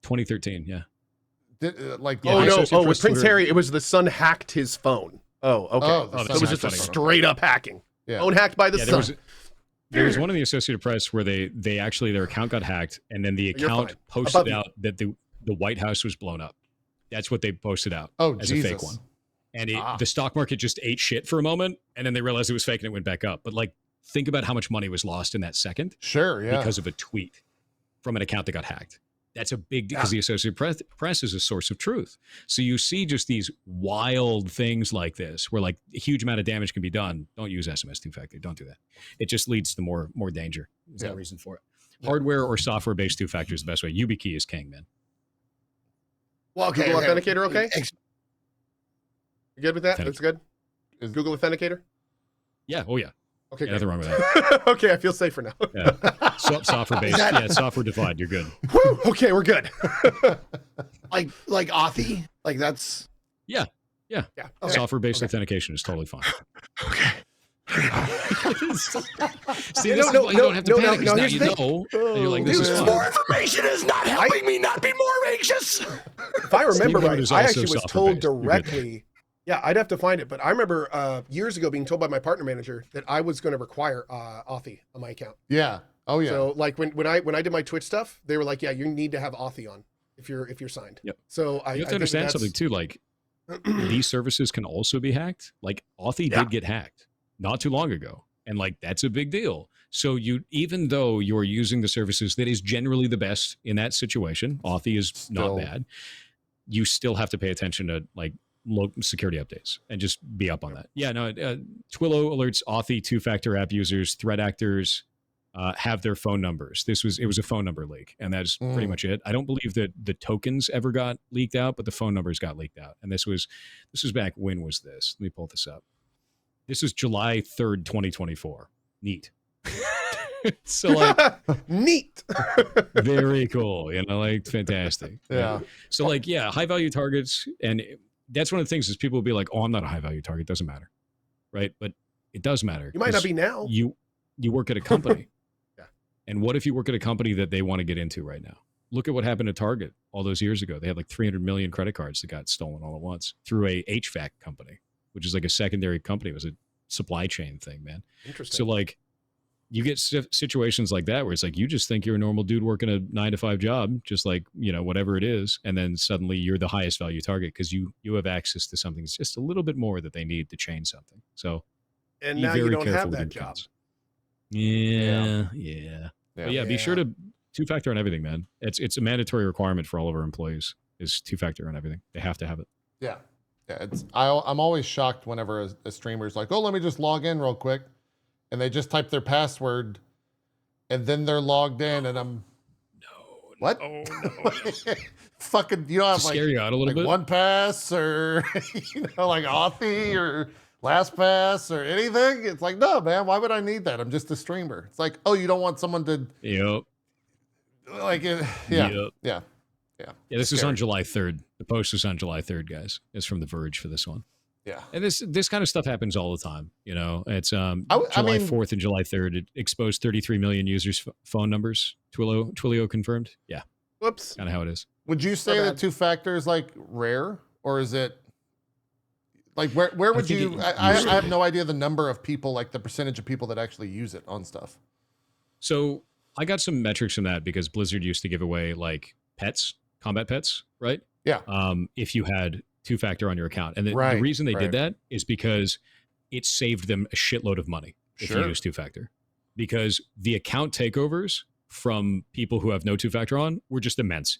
2013, yeah. like Yeah, oh I no! associate Oh, with Prince Prince Twitter- Harry, it was the son hacked his phone. Oh, okay. Oh, the Oh, son so it was that's just a funny. straight up hacking. Yeah. Phone hacked by the Yeah, son. there was one in the Associated Press where they actually their account got hacked, and then the You're account fine. posted Above you. out that the White House was blown up. That's what they posted out Oh, as Jesus. a fake one. And the stock market just ate shit for a moment, and then they realized it was fake and it went back up. But like, think about how much money was lost in that second Sure. Yeah. because of a tweet from an account that got hacked. That's a big deal because the Associated Press is a source of truth. So you see just these wild things like this where like a huge amount of damage can be done. Don't use SMS 2-factor. Don't do that. It just leads to more danger. There's no reason for it. Hardware or software based 2-factor is the best way. YubiKey is king, man. Well, okay. Google Authenticator, okay? You good with that? Authentic. That's good. Is Google Authenticator? Yeah. Oh yeah. Okay, Yeah, great. nothing wrong with that. Okay, I feel safer now. Yeah. Software based. Yeah, software defined. You're good. Whew, okay, we're good. like Authy, like that's Yeah. Yeah. Okay. Software based authentication is totally fine. okay. See, this is why you don't have to panic. 'Cause now here's you the know. And you're like, this Dude, is more fun. information is not helping me not be more anxious. If I remember Steve right, is I also actually was software told based. You're good. directly. Yeah, I'd have to find it, but I remember years ago being told by my partner manager that I was going to require Authy on my account. Yeah. Oh yeah. So like when I did my Twitch stuff, they were like, "Yeah, you need to have Authy on if you're signed." Yep. So I You have to think understand that's- something too. Like these services can also be hacked. Like Authy Yeah. did get hacked. not too long ago. And like, that's a big deal. So even though you're using the services that is generally the best in that situation, Authy is not bad, you still have to pay attention to like security updates and just be up on that. Yeah, no, Twilio alerts Authy 2-factor app users, threat actors have their phone numbers. It was a phone number leak, and that's pretty much it. I don't believe that the tokens ever got leaked out, but the phone numbers got leaked out. And this was back, when was this? Let me pull this up. This was July 3rd, 2024. Neat. So like neat. Very cool, like fantastic. Yeah. So like, yeah, high value targets, and that's one of the things is people will be like, oh, I'm not a high value target, doesn't matter, right? But it does matter. You might not be now. You work at a company. Yeah. And what if you work at a company that they want to get into right now? Look at what happened to Target all those years ago. They had like 300 million credit cards that got stolen all at once through a HVAC company, which is like a secondary company. It was a supply chain thing, man. Interesting. So like, you get situations like that where it's like you just think you're a normal dude working a 9-to-5 job, just like, whatever it is, and then suddenly you're the highest value target because you have access to something that's just a little bit more that they need to change something. So, and now you don't have that job. Yeah. But yeah, be sure to 2-factor on everything, man. It's a mandatory requirement for all of our employees is 2-factor on everything. They have to have it. Yeah. I'm always shocked whenever a streamer's like, oh, let me just log in real quick. And they just type their password, and then they're logged in, and I'm, what? No. Fucking, you don't have scare you out a little bit. 1Pass or like Authy or LastPass or anything. It's like, no, man, why would I need that? I'm just a streamer. It's like, oh, you don't want someone to, like, yeah. This is on July 3rd. The post is on July 3rd, guys. It's from The Verge for this one. Yeah. And this kind of stuff happens all the time. It's July 4th and July 3rd. It exposed 33 million users' phone numbers. Twilio confirmed. Yeah. Whoops. Kind of how it is. Would you say that 2-factor is like rare, or is it like where would you? I have no idea the number of people, like the percentage of people that actually use it on stuff. So I got some metrics from that because Blizzard used to give away like pets, combat pets, right? Yeah. If you had 2-factor on your account. And the reason they did that is because it saved them a shitload of money if you use 2-factor. Because the account takeovers from people who have no 2-factor on were just immense.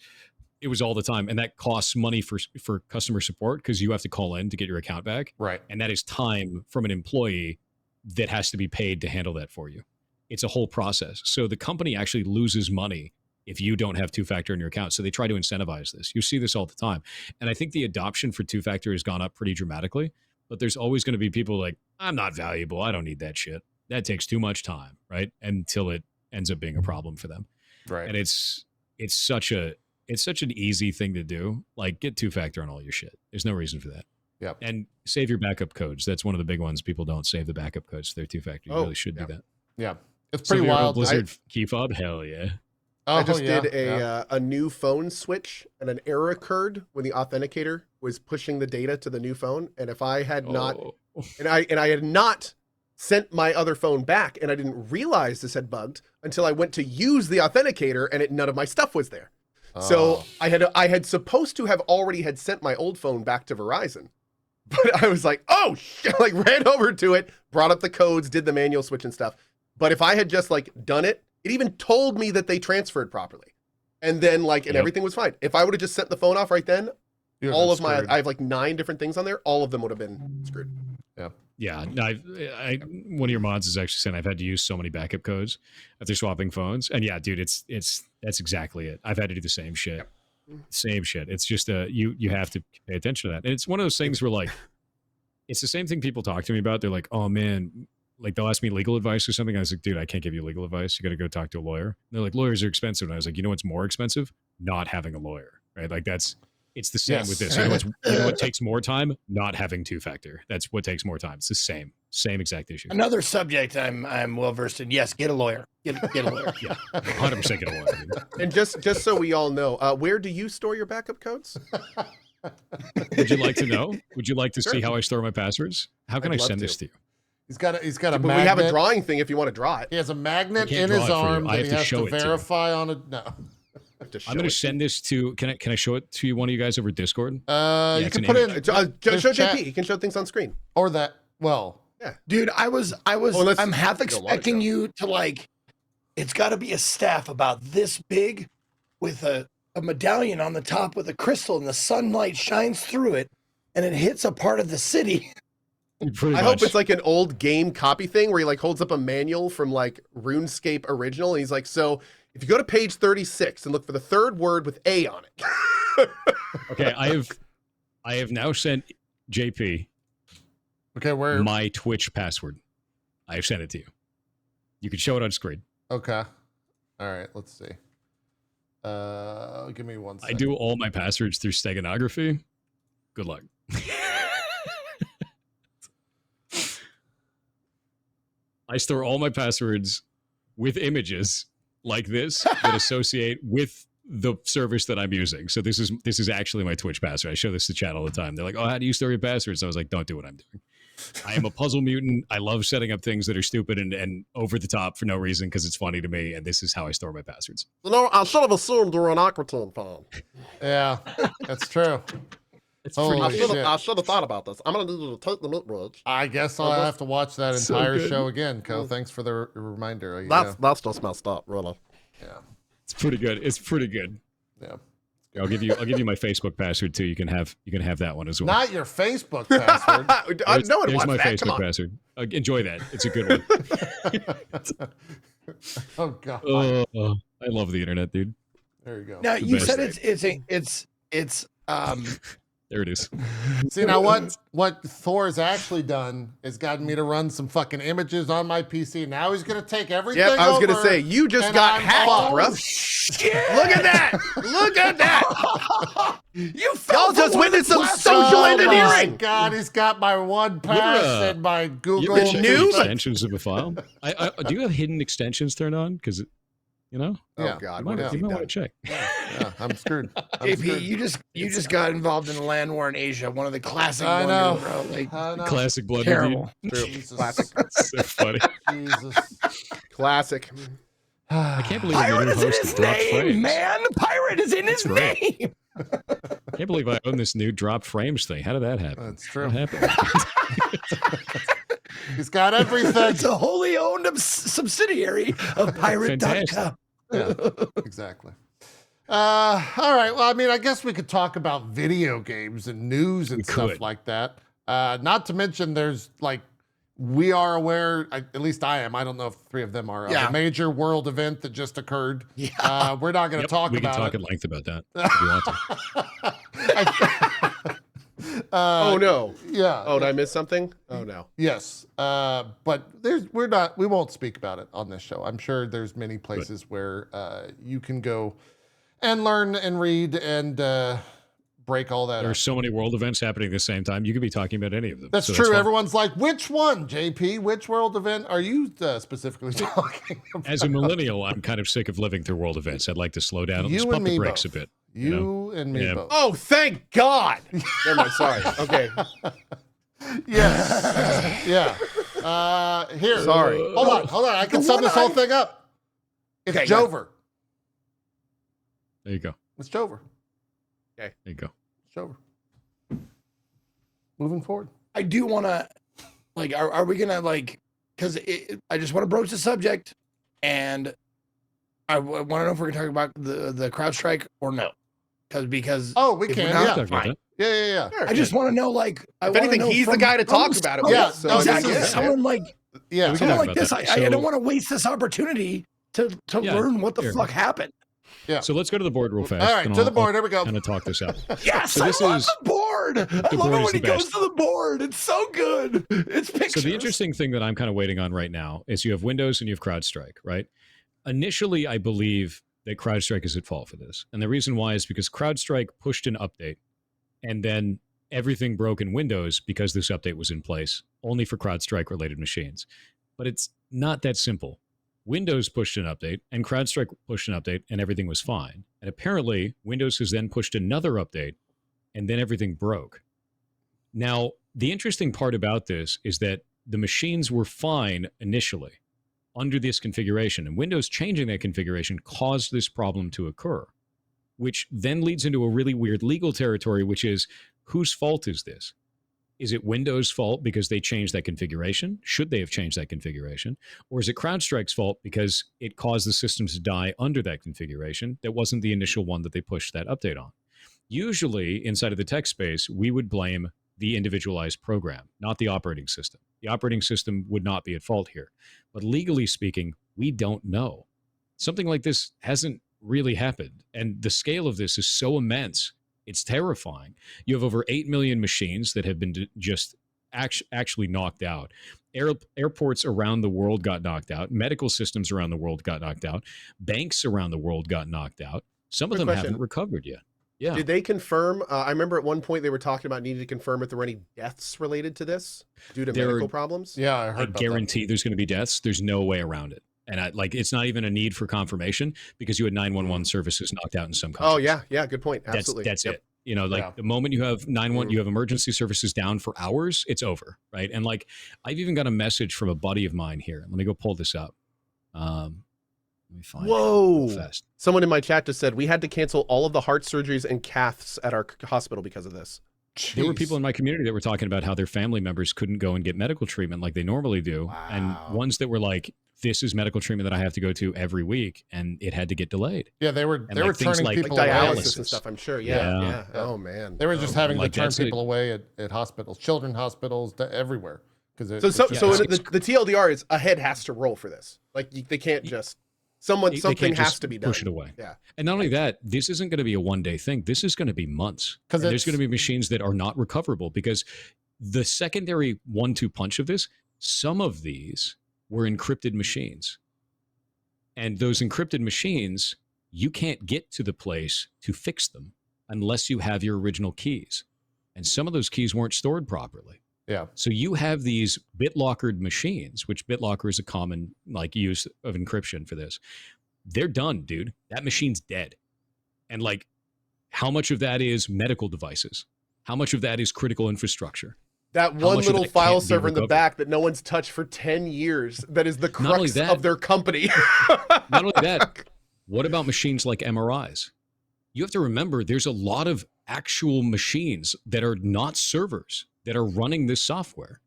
It was all the time. And that costs money for customer support because you have to call in to get your account back. Right. And that is time from an employee that has to be paid to handle that for you. It's a whole process. So the company actually loses money if you don't have 2-factor in your account. So they try to incentivize this. You see this all the time. And I think the adoption for 2-factor has gone up pretty dramatically, but there's always going to be people like, I'm not valuable. I don't need that shit. That takes too much time, right? Until it ends up being a problem for them. Right. And it's such an easy thing to do. Like, get 2-factor on all your shit. There's no reason for that. Yep. And save your backup codes. That's one of the big ones. People don't save the backup codes to their 2-factor. You really should do that. Yeah. It's pretty wild. Blizzard key fob? Hell yeah. I just did a new phone switch, and an error occurred when the authenticator was pushing the data to the new phone. And if I had not, and I had not sent my other phone back, and I didn't realize this had bugged until I went to use the authenticator, and none of my stuff was there. So I had supposed to have already had sent my old phone back to Verizon, but I was like, oh shit, like ran over to it, brought up the codes, did the manual switch and stuff. But if I had just like done it, it even told me that they transferred properly. And then everything was fine. If I would have just sent the phone off right then, all of my, I have like 9 different things on there. All of them would have been screwed. Yeah. Yeah. One of your mods is actually saying I've had to use so many backup codes after swapping phones. And yeah, dude, that's exactly it. I've had to do the same shit. Yep. Same shit. It's just you have to pay attention to that. And it's one of those things where like, it's the same thing people talk to me about. They're like, oh man, like they'll ask me legal advice or something. I was like, dude, I can't give you legal advice. You got to go talk to a lawyer. And they're like, lawyers are expensive. And I was like, you know what's more expensive? Not having a lawyer, right? Like it's the same with this. You know what takes more time? Not having 2-factor. That's what takes more time. It's the same exact issue. Another subject I'm well versed in. Yes, get a lawyer. Get a lawyer. Yeah, 100% get a lawyer. Dude. And just so we all know, where do you store your backup codes? Would you like to know? Would you like to see how I store my passwords? How can I send this to you? He's got a but magnet. We have a drawing thing if you want to draw it. He has a magnet in his arm that he has to verify on a. No. I'm going to send this to. Can I show it to one of you guys over Discord? You can put in. Show JP. He can show things on screen. Or that. Well, Yeah. Dude, I'm half you don't want it, expecting you to like, it's got to be a staff about this big with a medallion on the top with a crystal, and the sunlight shines through it and it hits a part of the city. I hope it's like an old game copy thing where he like holds up a manual from like RuneScape original. And he's like, so if you go to page 36 and look for the third word with A on it. Okay, I have now sent JP my Twitch password. I have sent it to you. You can show it on screen. Okay. All right, let's see. Give me 1 second. I do all my passwords through steganography. Good luck. I store all my passwords with images like this that associate with the service that I'm using. So this is actually my Twitch password. I show this to chat all the time. They're like, "Oh, how do you store your passwords?" I was like, "Don't do what I'm doing." I am a puzzle mutant. I love setting up things that are stupid and over the top for no reason because it's funny to me, and this is how I store my passwords. You know, I should have assumed you were an Aquatine fan. Yeah, that's true. I should have thought about this. I'm going to need you to take the meat bridge. I guess I'll have to watch that entire show again, Co. Thanks for the reminder. That's just messed up, really. Yeah. It's pretty good. It's pretty good. Yeah. I'll give you my Facebook password too. You can have that one as well. Not your Facebook password. No one there's wants my that. Facebook password. Enjoy that. It's a good one. Oh God. I love the internet, dude. There you go. Now you said it's there it is. See, now what Thor's actually done is gotten me to run some fucking images on my PC. Now he's gonna take everything. Yep, I was gonna over, say you just got hacked, bro. shit. Look at that! Look at that! Y'all just witnessed some social engineering. Oh my God, he's got my one pass and my Google You News extensions of a file. Do you have hidden extensions turned on? Because Yeah. Oh God, what has he you might done? want to check. Yeah, I'm screwed. JP, you just got involved in a land war in Asia. One of the classic I ones, know. bro. Like, I know. Classic blood. terrible. Jesus. Classic. So funny. Jesus. Classic. I can't believe Pirate the new is in host his dropped name, frames. man. Pirate is in his That's right. name. I can't believe I own this new drop frames thing. How did that happen? That's true. What happened? He's got everything. It's a wholly owned subsidiary of Pirate.com. Yeah, exactly. All right. Well, I mean, I guess we could talk about video games and news and stuff like that. Not to mention there's like, we are aware, at least I am, I don't know if the three of them are, of a major world event that just occurred. Yeah. We're not going to talk about it. We can talk at length about that if you want to. Oh no. Yeah. Oh, did I miss something? Oh no. Yes. But we won't speak about it on this show. I'm sure there's many places where you can go and learn and read and break all that. There are so many world events happening at the same time. You could be talking about any of them. That's true. Everyone's like, which one, JP? Which world event are you specifically talking about? As a millennial, I'm kind of sick of living through world events. I'd like to slow down and just pump the brakes a bit. You and me both. Oh, thank God. Never mind. Sorry. Okay. Yes. Yeah. Here. Sorry. Hold on. I can sum this whole thing up. It's Jover. There you go. It's Jover. Okay. There you go. It's Jover. Moving forward. I do want to, like, are we going to, like, because I just want to broach the subject, and I want to know if we're going to talk about the Crowdstrike or no. Because we can. Not, fine. Yeah. I just want to know, like, if anything, he's the guy to talk about it. Yeah, so exactly. Someone like, someone like this. I don't want to waste this opportunity to learn what the fuck happened. Yeah. So let's go to the board real fast. All right, to the board. Here we go. Kind of talk this out. Yes, so this I love the board. I love it when he goes to the board. It's so good. It's pictures. So the interesting thing that I'm kind of waiting on right now is you have Windows and you have CrowdStrike, right? Initially, I believe that CrowdStrike is at fault for this. And the reason why is because CrowdStrike pushed an update and then everything broke in Windows because this update was in place only for CrowdStrike related machines. But it's not that simple. Windows pushed an update and CrowdStrike pushed an update and everything was fine. And apparently Windows has then pushed another update and then everything broke. Now, the interesting part about this is that the machines were fine initially under this configuration, and Windows changing that configuration caused this problem to occur, which then leads into a really weird legal territory, which is whose fault is this? Is it Windows' fault because they changed that configuration? Should they have changed that configuration? Or is it CrowdStrike's fault because it caused the systems to die under that configuration that wasn't the initial one that they pushed that update on? Usually, inside of the tech space, we would blame the individualized program, not the operating system. The operating system would not be at fault here. But legally speaking, we don't know. Something like this hasn't really happened. And the scale of this is so immense. It's terrifying. You have over 8 million machines that have been just actually knocked out. Airports around the world got knocked out. Medical systems around the world got knocked out. Banks around the world got knocked out. Some of them haven't recovered yet. Yeah. Did they confirm? I remember at one point they were talking about needing to confirm if there were any deaths related to this due to medical problems. Yeah, I heard about guarantee there's going to be deaths. There's no way around it. And it's not even a need for confirmation because you had 911 services knocked out in some countries. Oh yeah, yeah, good point. Absolutely, that's it. You know, the moment you have 911, you have emergency services down for hours, it's over, right? And like, I've even got a message from a buddy of mine here. Let me go pull this up. Let me find it fast. Someone in my chat just said we had to cancel all of the heart surgeries and caths at our hospital because of this. Jeez. There were people in my community that were talking about how their family members couldn't go and get medical treatment like they normally do. Wow. And ones that were like, this is medical treatment that I have to go to every week, and it had to get delayed. Yeah, they were turning people like dialysis away and stuff. I'm sure. Yeah. Oh man, they were just having to turn people away at hospitals, children's hospitals, everywhere. Because so the TLDR is a head has to roll for this. Like they can't just something has to be done. Push it away. Yeah. And not only that, this isn't going to be a one-day thing. This is going to be months. Because there's going to be machines that are not recoverable because the secondary 1-2 punch of this, some of these were encrypted machines. And those encrypted machines, you can't get to the place to fix them unless you have your original keys. And some of those keys weren't stored properly. Yeah. So you have these BitLockered machines, which BitLocker is a common use of encryption for this. They're done, dude. That machine's dead. And how much of that is medical devices? How much of that is critical infrastructure? That one little file server in the back that no one's touched for 10 years, that is the crux of their company. Not only that, what about machines like MRIs? You have to remember there's a lot of actual machines that are not servers that are running this software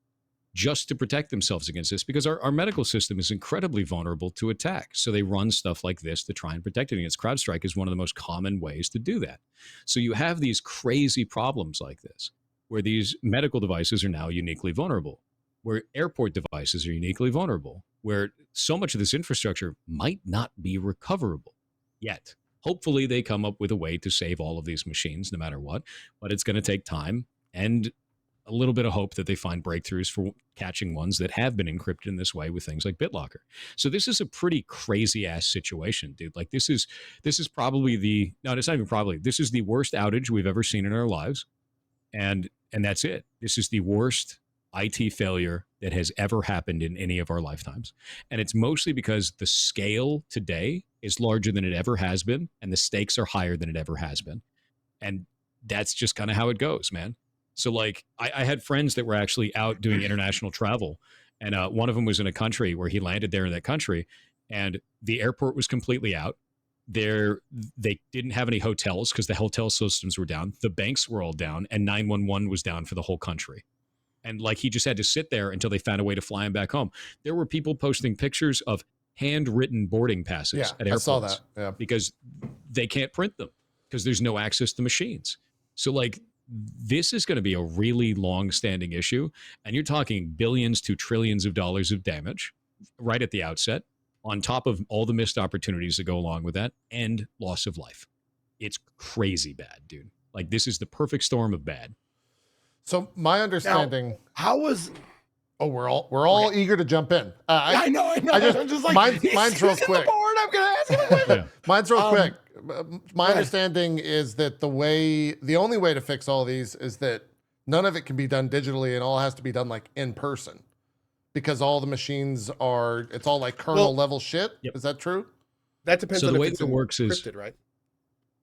just to protect themselves against this because our medical system is incredibly vulnerable to attack. So they run stuff like this to try and protect it against. Crowdstrike is one of the most common ways to do that. So you have these crazy problems like this, where these medical devices are now uniquely vulnerable, where airport devices are uniquely vulnerable, where so much of this infrastructure might not be recoverable yet. Hopefully they come up with a way to save all of these machines no matter what, but it's going to take time and a little bit of hope that they find breakthroughs for catching ones that have been encrypted in this way with things like BitLocker. So this is a pretty crazy ass situation, dude. Like this is probably this is the worst outage we've ever seen in our lives. And that's it. This is the worst IT failure that has ever happened in any of our lifetimes. And it's mostly because the scale today is larger than it ever has been, and the stakes are higher than it ever has been. And that's just kind of how it goes, man. So I had friends that were actually out doing international travel, and one of them was in a country where he landed there in that country, and the airport was completely out. They didn't have any hotels because the hotel systems were down. The banks were all down, and 911 was down for the whole country. And he just had to sit there until they found a way to fly him back home. There were people posting pictures of handwritten boarding passes at airports. I saw that. Yeah. Because they can't print them because there's no access to machines. So this is going to be a really long-standing issue, and you're talking billions to trillions of dollars of damage right at the outset, on top of all the missed opportunities that go along with that, and loss of life. It's crazy bad, dude. This is the perfect storm of bad. So my understanding, now, how was? Oh, we're all eager to jump in. I know. I'm just mine's real quick. I'm gonna ask him. Mine's real quick. My understanding is that the only way to fix all these is that none of it can be done digitally, and all has to be done in person, because all the machines it's all kernel level shit. Yep. Is that true? That depends on the way if it's it works encrypted, is right?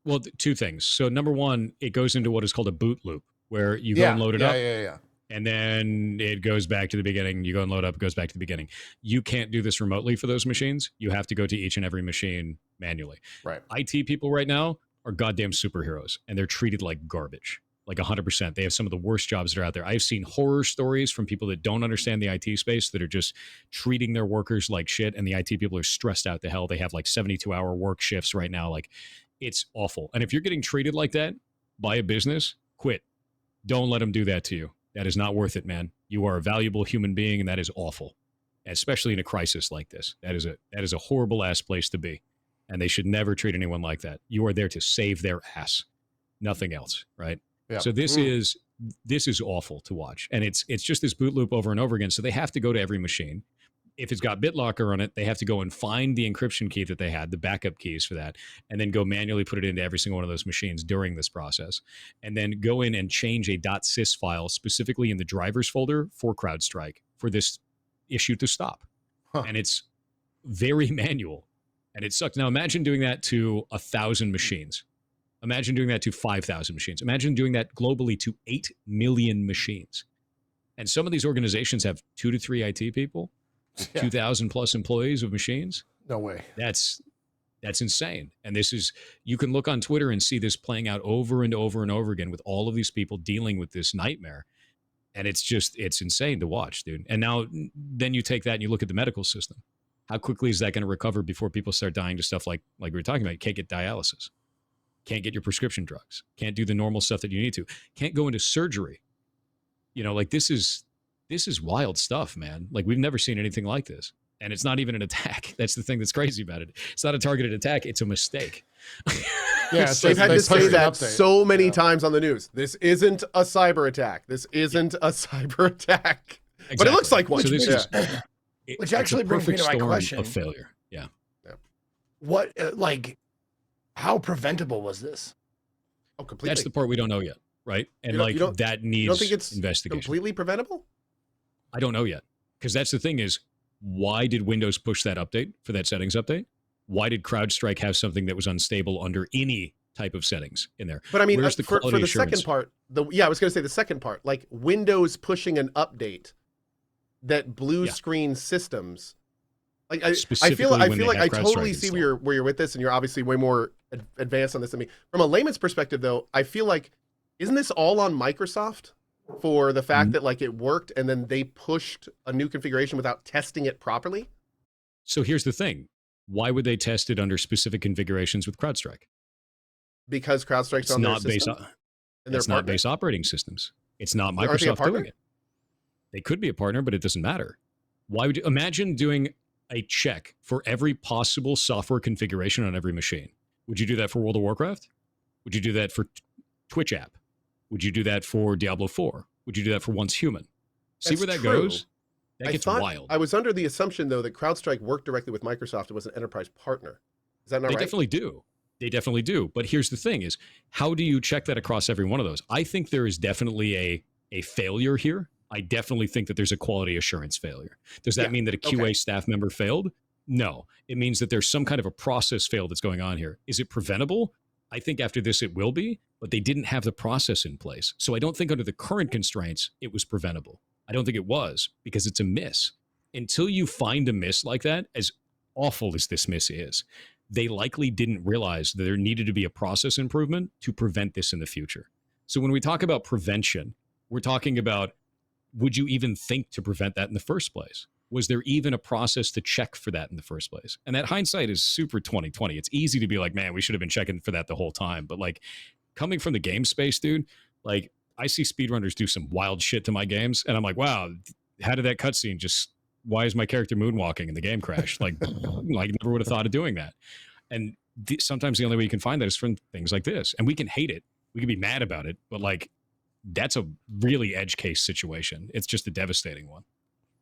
Well, two things. So number one, it goes into what is called a boot loop, where you go and load it up. Yeah. And then it goes back to the beginning. You go and load up, it goes back to the beginning. You can't do this remotely for those machines. You have to go to each and every machine manually. Right. IT people right now are goddamn superheroes, and they're treated like garbage. like 100%. They have some of the worst jobs that are out there. I've seen horror stories from people that don't understand the IT space that are just treating their workers like shit, and the IT people are stressed out to hell. They have like 72-hour work shifts right now. Like, it's awful. And if you're getting treated like that by a business, quit. Don't let them do that to you. That is not worth it, man. You are a valuable human being, and that is awful, especially in a crisis like this. That is a horrible ass place to be, and they should never treat anyone like that. You are there to save their ass, nothing else, right? Yeah. So this is awful to watch, and it's just this boot loop over and over again. So they have to go to every machine. If it's got BitLocker on it, they have to go and find the encryption key that they had, the backup keys for that, and then go manually put it into every single one of those machines during this process, and then go in and change a .sys file specifically in the drivers folder for CrowdStrike for this issue to stop. And it's very manual, and it sucks. Now imagine doing that to 1,000 machines. Imagine doing that to 5,000 machines. Imagine doing that globally to 8 million machines. And some of these organizations have 2 to 3 IT people. 2,000 plus employees of machines. No way. That's insane. And this is, you can look on Twitter and see this playing out over and over and over again with all of these people dealing with this nightmare. And it's insane to watch, dude. And now then you take that and you look at the medical system. How quickly is that going to recover before people start dying to stuff like we were talking about? You can't get dialysis. Can't get your prescription drugs. Can't do the normal stuff that you need to. Can't go into surgery. You know, like this is wild stuff, man. Like, we've never seen anything like this. And it's not even an attack. That's the thing that's crazy about it. It's not a targeted attack. It's a mistake. Yeah, so they've had to say that so many times on the news. This isn't a cyber attack. This isn't a cyber attack. Exactly. But it looks like one. So this is, which actually brings me to my question of failure. Yeah. What, how preventable was this? Oh, completely. That's the part we don't know yet, right? And that needs you don't think it's investigation. Completely preventable? I don't know yet, because that's the thing is, why did Windows push that update for that settings update? Why did CrowdStrike have something that was unstable under any type of settings in there? But I mean, for the second part, I was going to say the second part, like Windows pushing an update that blue screen systems. Like I feel like I totally see where you're with this, and you're obviously way more advanced on this than me. From a layman's perspective, though, I feel like, isn't this all on Microsoft? For the fact that like it worked and then they pushed a new configuration without testing it properly? So here's the thing. Why would they test it under specific configurations with CrowdStrike? Because CrowdStrike's on their system? It's not base operating systems. It's not Microsoft doing it. They could be a partner, but it doesn't matter. Why would you imagine doing a check for every possible software configuration on every machine? Would you do that for World of Warcraft? Would you do that for Twitch app? Would you do that for Diablo 4? Would you do that for Once Human? See where that goes? That gets wild. I was under the assumption, though, that CrowdStrike worked directly with Microsoft and was an enterprise partner. Is that not right? They definitely do. They definitely do. But here's the thing is, how do you check that across every one of those? I think there is definitely a failure here. I definitely think that there's a quality assurance failure. Does that mean that a QA staff member failed? No. It means that there's some kind of a process fail that's going on here. Is it preventable? I think after this it will be, but they didn't have the process in place. So I don't think under the current constraints it was preventable. I don't think it was, because it's a miss. Until you find a miss like that, as awful as this miss is, they likely didn't realize that there needed to be a process improvement to prevent this in the future. So when we talk about prevention, we're talking about, would you even think to prevent that in the first place? Was there even a process to check for that in the first place? And that hindsight is super 2020. It's easy to be like, man, we should have been checking for that the whole time. But like, coming from the game space, dude, like I see speedrunners do some wild shit to my games. And I'm like, wow, how did that cutscene why is my character moonwalking and the game crashed? Like never would have thought of doing that. And sometimes the only way you can find that is from things like this. And we can hate it. We can be mad about it. But like, that's a really edge case situation. It's just a devastating one.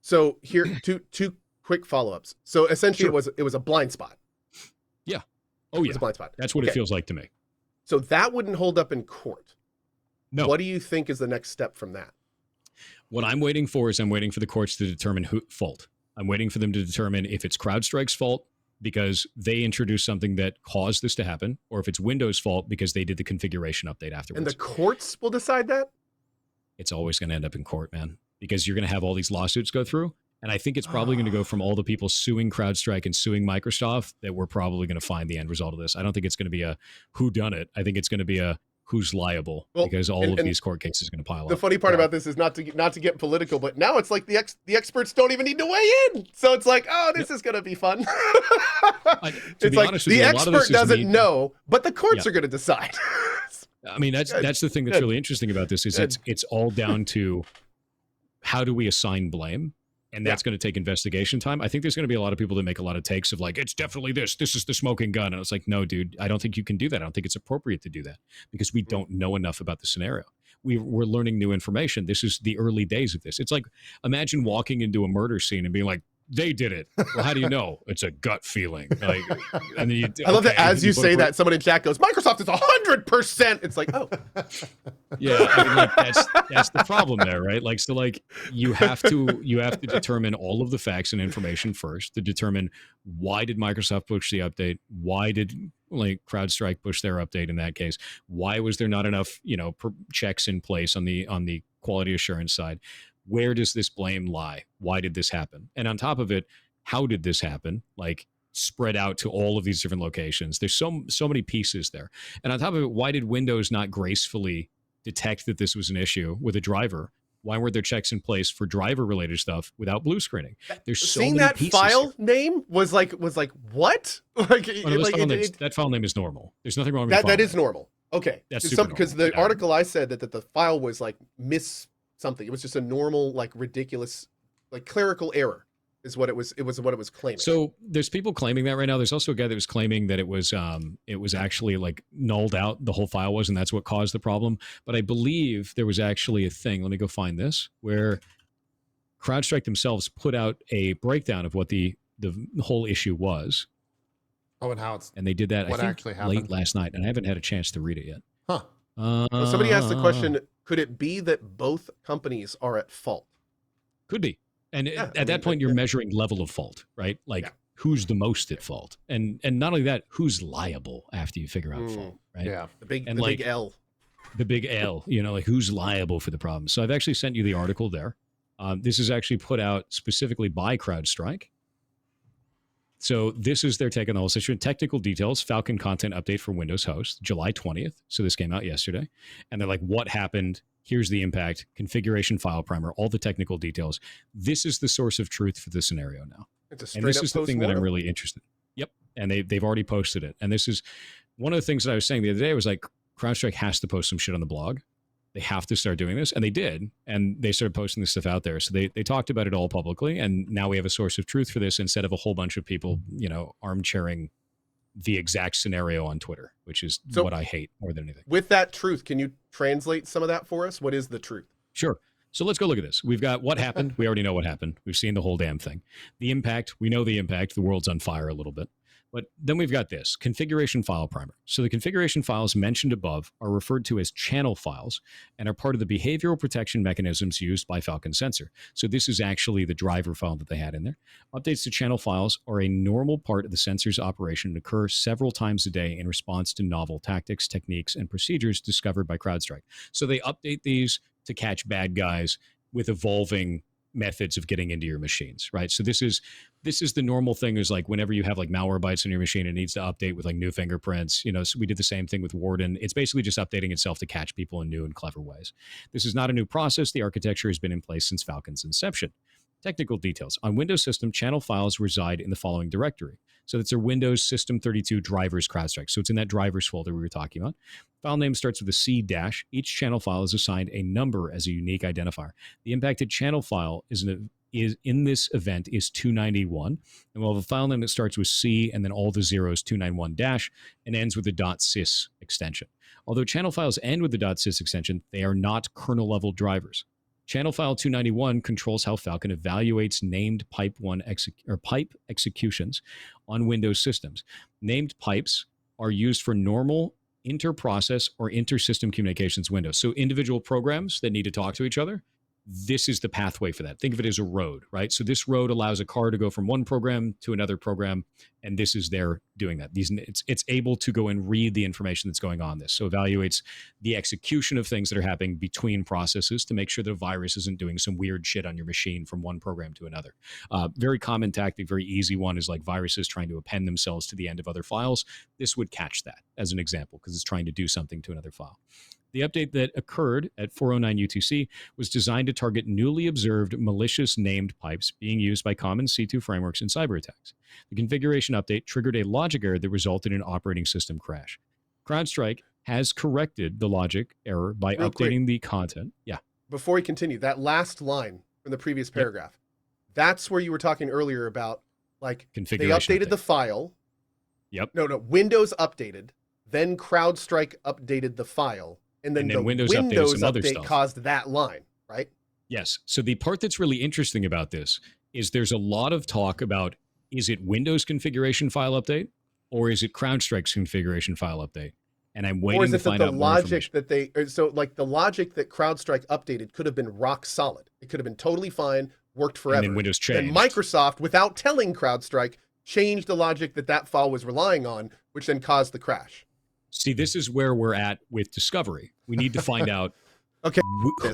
So here, two quick follow-ups. So essentially it was a blind spot. Yeah. Oh, yeah. It was a blind spot. That's what it feels like to me. So that wouldn't hold up in court. No. What do you think is the next step from that? What I'm waiting for is I'm waiting for the courts to determine fault. I'm waiting for them to determine if it's CrowdStrike's fault because they introduced something that caused this to happen, or if it's Windows' fault because they did the configuration update afterwards. And the courts will decide that? It's always going to end up in court, man, because you're going to have all these lawsuits go through. And I think it's probably going to go from all the people suing CrowdStrike and suing Microsoft that we're probably going to find the end result of this. I don't think it's going to be a whodunit. I think it's going to be a who's liable, Well, because all and of these court cases are going to pile up. The funny part about this is not to get political, but now it's like the experts don't even need to weigh in. So it's like, oh, this is going to be fun. It's like the expert doesn't know, but the courts are going to decide. I mean, that's the thing that's really interesting about this is it's all down to how do we assign blame? And that's going to take investigation time. I think there's going to be a lot of people that make a lot of takes of like, it's definitely this is the smoking gun. And it's like, no, dude, I don't think you can do that. I don't think it's appropriate to do that because we don't know enough about the scenario. We're learning new information. This is the early days of this. It's like, imagine walking into a murder scene and being like, they did it. Well, how do you know? It's a gut feeling. Like, and then I love that as you say that, someone in chat goes, Microsoft is 100%. It's like, oh. Yeah, I mean, like, that's the problem there, right? Like, so like you have to determine all of the facts and information first to determine why did Microsoft push the update? Why did like CrowdStrike push their update in that case? Why was there not enough, checks in place on the quality assurance side? Where does this blame lie? Why did this happen? And on top of it, how did this happen? Like spread out to all of these different locations. There's so many pieces there. And on top of it, why did Windows not gracefully detect that this was an issue with a driver? Why weren't there checks in place for driver related stuff without blue screening? There's so seeing many that pieces file here. name was like what? Like, that file name is normal. There's nothing wrong with that is normal. Okay. That's because the article I said that the file was like something. It was just a normal, like ridiculous, like clerical error is what it was. It was what it was claiming. So there's people claiming that right now. There's also a guy that was claiming that it was actually like nulled out. The whole file was, and that's what caused the problem. But I believe there was actually a thing. Let me go find this where CrowdStrike themselves put out a breakdown of what the whole issue was. Oh, and how it's and they did that. What I think actually happened late last night, and I haven't had a chance to read it yet. Huh. Well, somebody asked the question, could it be that both companies are at fault? Could be. And at that point, you're measuring level of fault, right? Like who's the most at fault? And not only that, who's liable after you figure out fault, right? Yeah. The big L. The big L, like who's liable for the problem. So I've actually sent you the article there. This is actually put out specifically by CrowdStrike. So this is their take on the whole situation. Technical details, Falcon content update for Windows host, July 20th. So this came out yesterday. And they're like, what happened? Here's the impact, configuration file primer, all the technical details. This is the source of truth for the scenario now. It's and this is the thing that I'm really interested in. Yep. And they've already posted it. And this is one of the things that I was saying the other day was like, CrowdStrike has to post some shit on the blog. They have to start doing this. And they did. And they started posting this stuff out there. So they talked about it all publicly. And now we have a source of truth for this instead of a whole bunch of people, armchairing the exact scenario on Twitter, which is what I hate more than anything. With that truth, can you translate some of that for us? What is the truth? Sure. So let's go look at this. We've got what happened. We already know what happened. We've seen the whole damn thing. The impact, we know the impact. The world's on fire a little bit. But then we've got this configuration file primer. So the configuration files mentioned above are referred to as channel files and are part of the behavioral protection mechanisms used by Falcon Sensor. So this is actually the driver file that they had in there. Updates to channel files are a normal part of the sensor's operation and occur several times a day in response to novel tactics, techniques, and procedures discovered by CrowdStrike. So they update these to catch bad guys with evolving methods of getting into your machines, right? So this is the normal thing is like whenever you have like malwarebytes in your machine, it needs to update with like new fingerprints. So we did the same thing with Warden. It's basically just updating itself to catch people in new and clever ways. This is not a new process. The architecture has been in place since Falcon's inception. Technical details. On Windows system, channel files reside in the following directory. So that's a Windows System 32 drivers CrowdStrike. So it's in that drivers folder we were talking about. File name starts with a C dash. Each channel file is assigned a number as a unique identifier. The impacted channel file is in this event is 291. And we'll have a file name that starts with C and then all the zeros 291 dash and ends with the .sys extension. Although channel files end with the .sys extension, they are not kernel level drivers. Channel file 291 controls how Falcon evaluates named pipe executions on Windows systems. Named pipes are used for normal inter-process or inter-system communications windows. So individual programs that need to talk to each other, this is the pathway for that. Think of it as a road, right? So this road allows a car to go from one program to another program, and this is there doing that. It's able to go and read the information that's going on this. So evaluates the execution of things that are happening between processes to make sure the virus isn't doing some weird shit on your machine from one program to another. Very common tactic, very easy one is like viruses trying to append themselves to the end of other files. This would catch that as an example because it's trying to do something to another file. The update that occurred at 409 UTC was designed to target newly observed malicious named pipes being used by common C2 frameworks in cyber attacks. The configuration update triggered a logic error that resulted in an operating system crash. Crowdstrike has corrected the logic error by updating the content. Yeah. Before we continue, that last line from the previous paragraph, that's where you were talking earlier about, like, they updated the file. Yep. No, Windows updated, then Crowdstrike updated the file. And then the Windows update caused that line, right? Yes. So the part that's really interesting about this is there's a lot of talk about, is it Windows configuration file update or is it Crowdstrike's configuration file update? And I'm waiting to find out more information. Or is it that the logic that they, so like the logic that Crowdstrike updated could have been rock solid. It could have been totally fine, worked forever. And then Windows changed. And Microsoft, without telling Crowdstrike, changed the logic that file was relying on, which then caused the crash. See, this is where we're at with Discovery. We need to find out. Okay. No.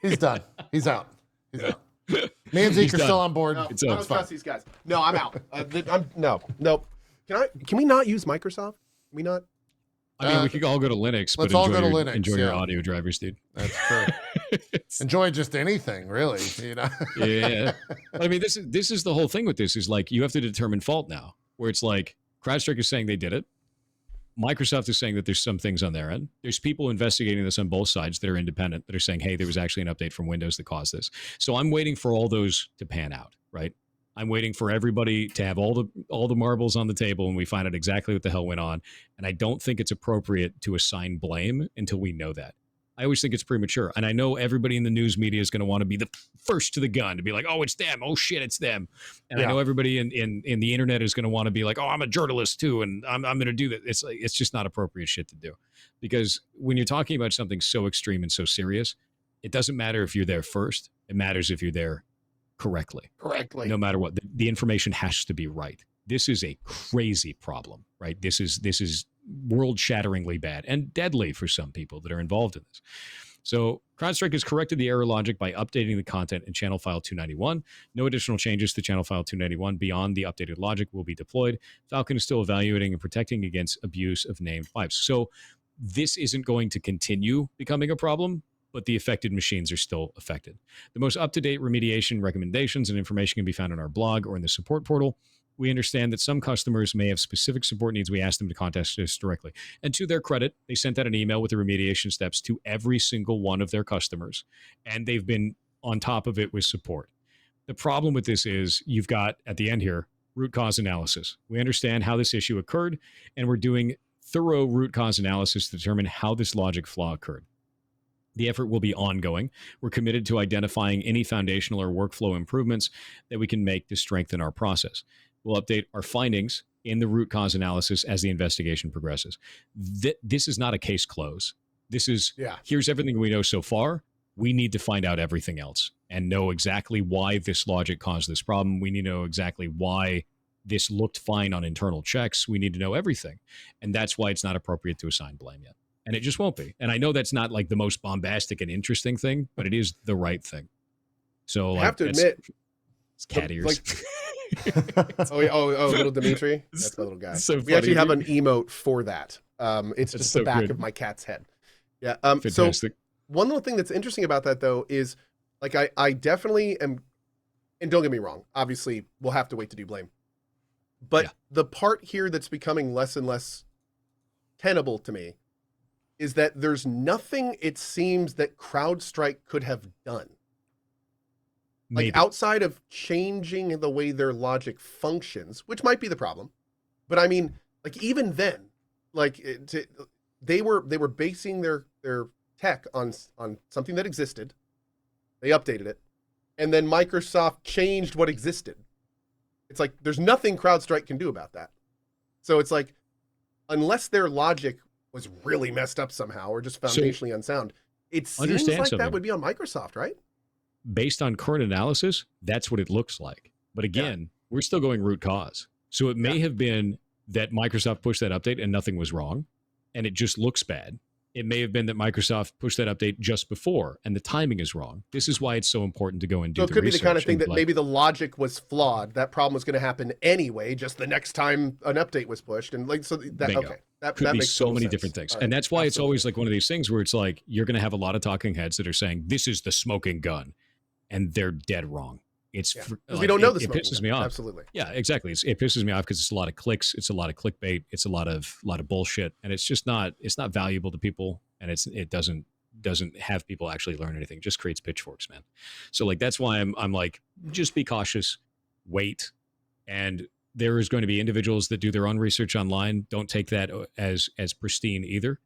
He's done. He's out. He's out. Me and Zeke are still on board. No, I don't trust these guys. No, I'm out. Nope. Can we not use Microsoft? Can we not? I mean, we could all go to Linux, but enjoy your audio drivers, dude. That's true. Enjoy just anything, really. You know. Yeah. I mean, this is the whole thing with this is like you have to determine fault now, where it's like CrowdStrike is saying they did it. Microsoft is saying that there's some things on their end. There's people investigating this on both sides that are independent that are saying, hey, there was actually an update from Windows that caused this. So I'm waiting for all those to pan out, right? I'm waiting for everybody to have all the marbles on the table and we find out exactly what the hell went on. And I don't think it's appropriate to assign blame until we know that. I always think it's premature. And I know everybody in the news media is going to want to be the first to the gun to be like, oh, it's them. Oh, shit, it's them. And I know everybody in the internet is going to want to be like, oh, I'm a journalist too. And I'm going to do that. It's just not appropriate shit to do. Because when you're talking about something so extreme and so serious, it doesn't matter if you're there first. It matters if you're there correctly. No matter what. The information has to be right. This is a crazy problem, right? This is world-shatteringly bad and deadly for some people that are involved in this. So CrowdStrike has corrected the error logic by updating the content in channel file 291. No additional changes to channel file 291 beyond the updated logic will be deployed. Falcon is still evaluating and protecting against abuse of named pipes. So this isn't going to continue becoming a problem, but the affected machines are still affected. The most up-to-date remediation recommendations and information can be found on our blog or in the support portal. We understand that some customers may have specific support needs. We ask them to contact us directly. And to their credit, they sent out an email with the remediation steps to every single one of their customers, and they've been on top of it with support. The problem with this is you've got, at the end here, root cause analysis. We understand how this issue occurred, and we're doing thorough root cause analysis to determine how this logic flaw occurred. The effort will be ongoing. We're committed to identifying any foundational or workflow improvements that we can make to strengthen our process. We'll update our findings in the root cause analysis as the investigation progresses. This is not a case close. This is, here's everything we know so far. We need to find out everything else and know exactly why this logic caused this problem. We need to know exactly why this looked fine on internal checks. We need to know everything. And that's why it's not appropriate to assign blame yet. And it just won't be. And I know that's not like the most bombastic and interesting thing, but it is the right thing. So I have to admit, it's cat ears. Little Dimitri. That's my little guy. So we actually have an emote for that. It's just the back of my cat's head. Yeah. So one little thing that's interesting about that though is like I definitely am, and don't get me wrong, obviously we'll have to wait to do blame. But the part here that's becoming less and less tenable to me is that there's nothing it seems that CrowdStrike could have done. Like outside of changing the way their logic functions, which might be the problem. But I mean, like even then, like they were basing their tech on something that existed. They updated it. And then Microsoft changed what existed. It's like there's nothing CrowdStrike can do about that. So it's like unless their logic was really messed up somehow or just foundationally unsound, It seems Understand like something. that would be on Microsoft, right? Based on current analysis, that's what it looks like. But again, we're still going root cause. So it may have been that Microsoft pushed that update and nothing was wrong, and it just looks bad. It may have been that Microsoft pushed that update just before, and the timing is wrong. This is why it's so important to go and do So the it could be the kind of research thing and, that like, maybe the logic was flawed. That problem was going to happen anyway, just the next time an update was pushed. And like, so that, Bingo. okay. That could be makes so total many sense. different things. All right. And that's why it's Absolutely. always like one of these things where it's like, you're going to have a lot of talking heads that are saying, this is the smoking gun. And they're dead wrong. It's Yeah. fr- 'Cause like, we don't know it, this. it pisses me off. Absolutely. Yeah, exactly. It pisses me off because it's a lot of clicks, it's a lot of clickbait, it's a lot of bullshit, and it's just not valuable to people, and it doesn't have people actually learn anything. It just creates pitchforks, man. So like that's why I'm like, just be cautious, wait, and there is going to be individuals that do their own research online. Don't take that as pristine either.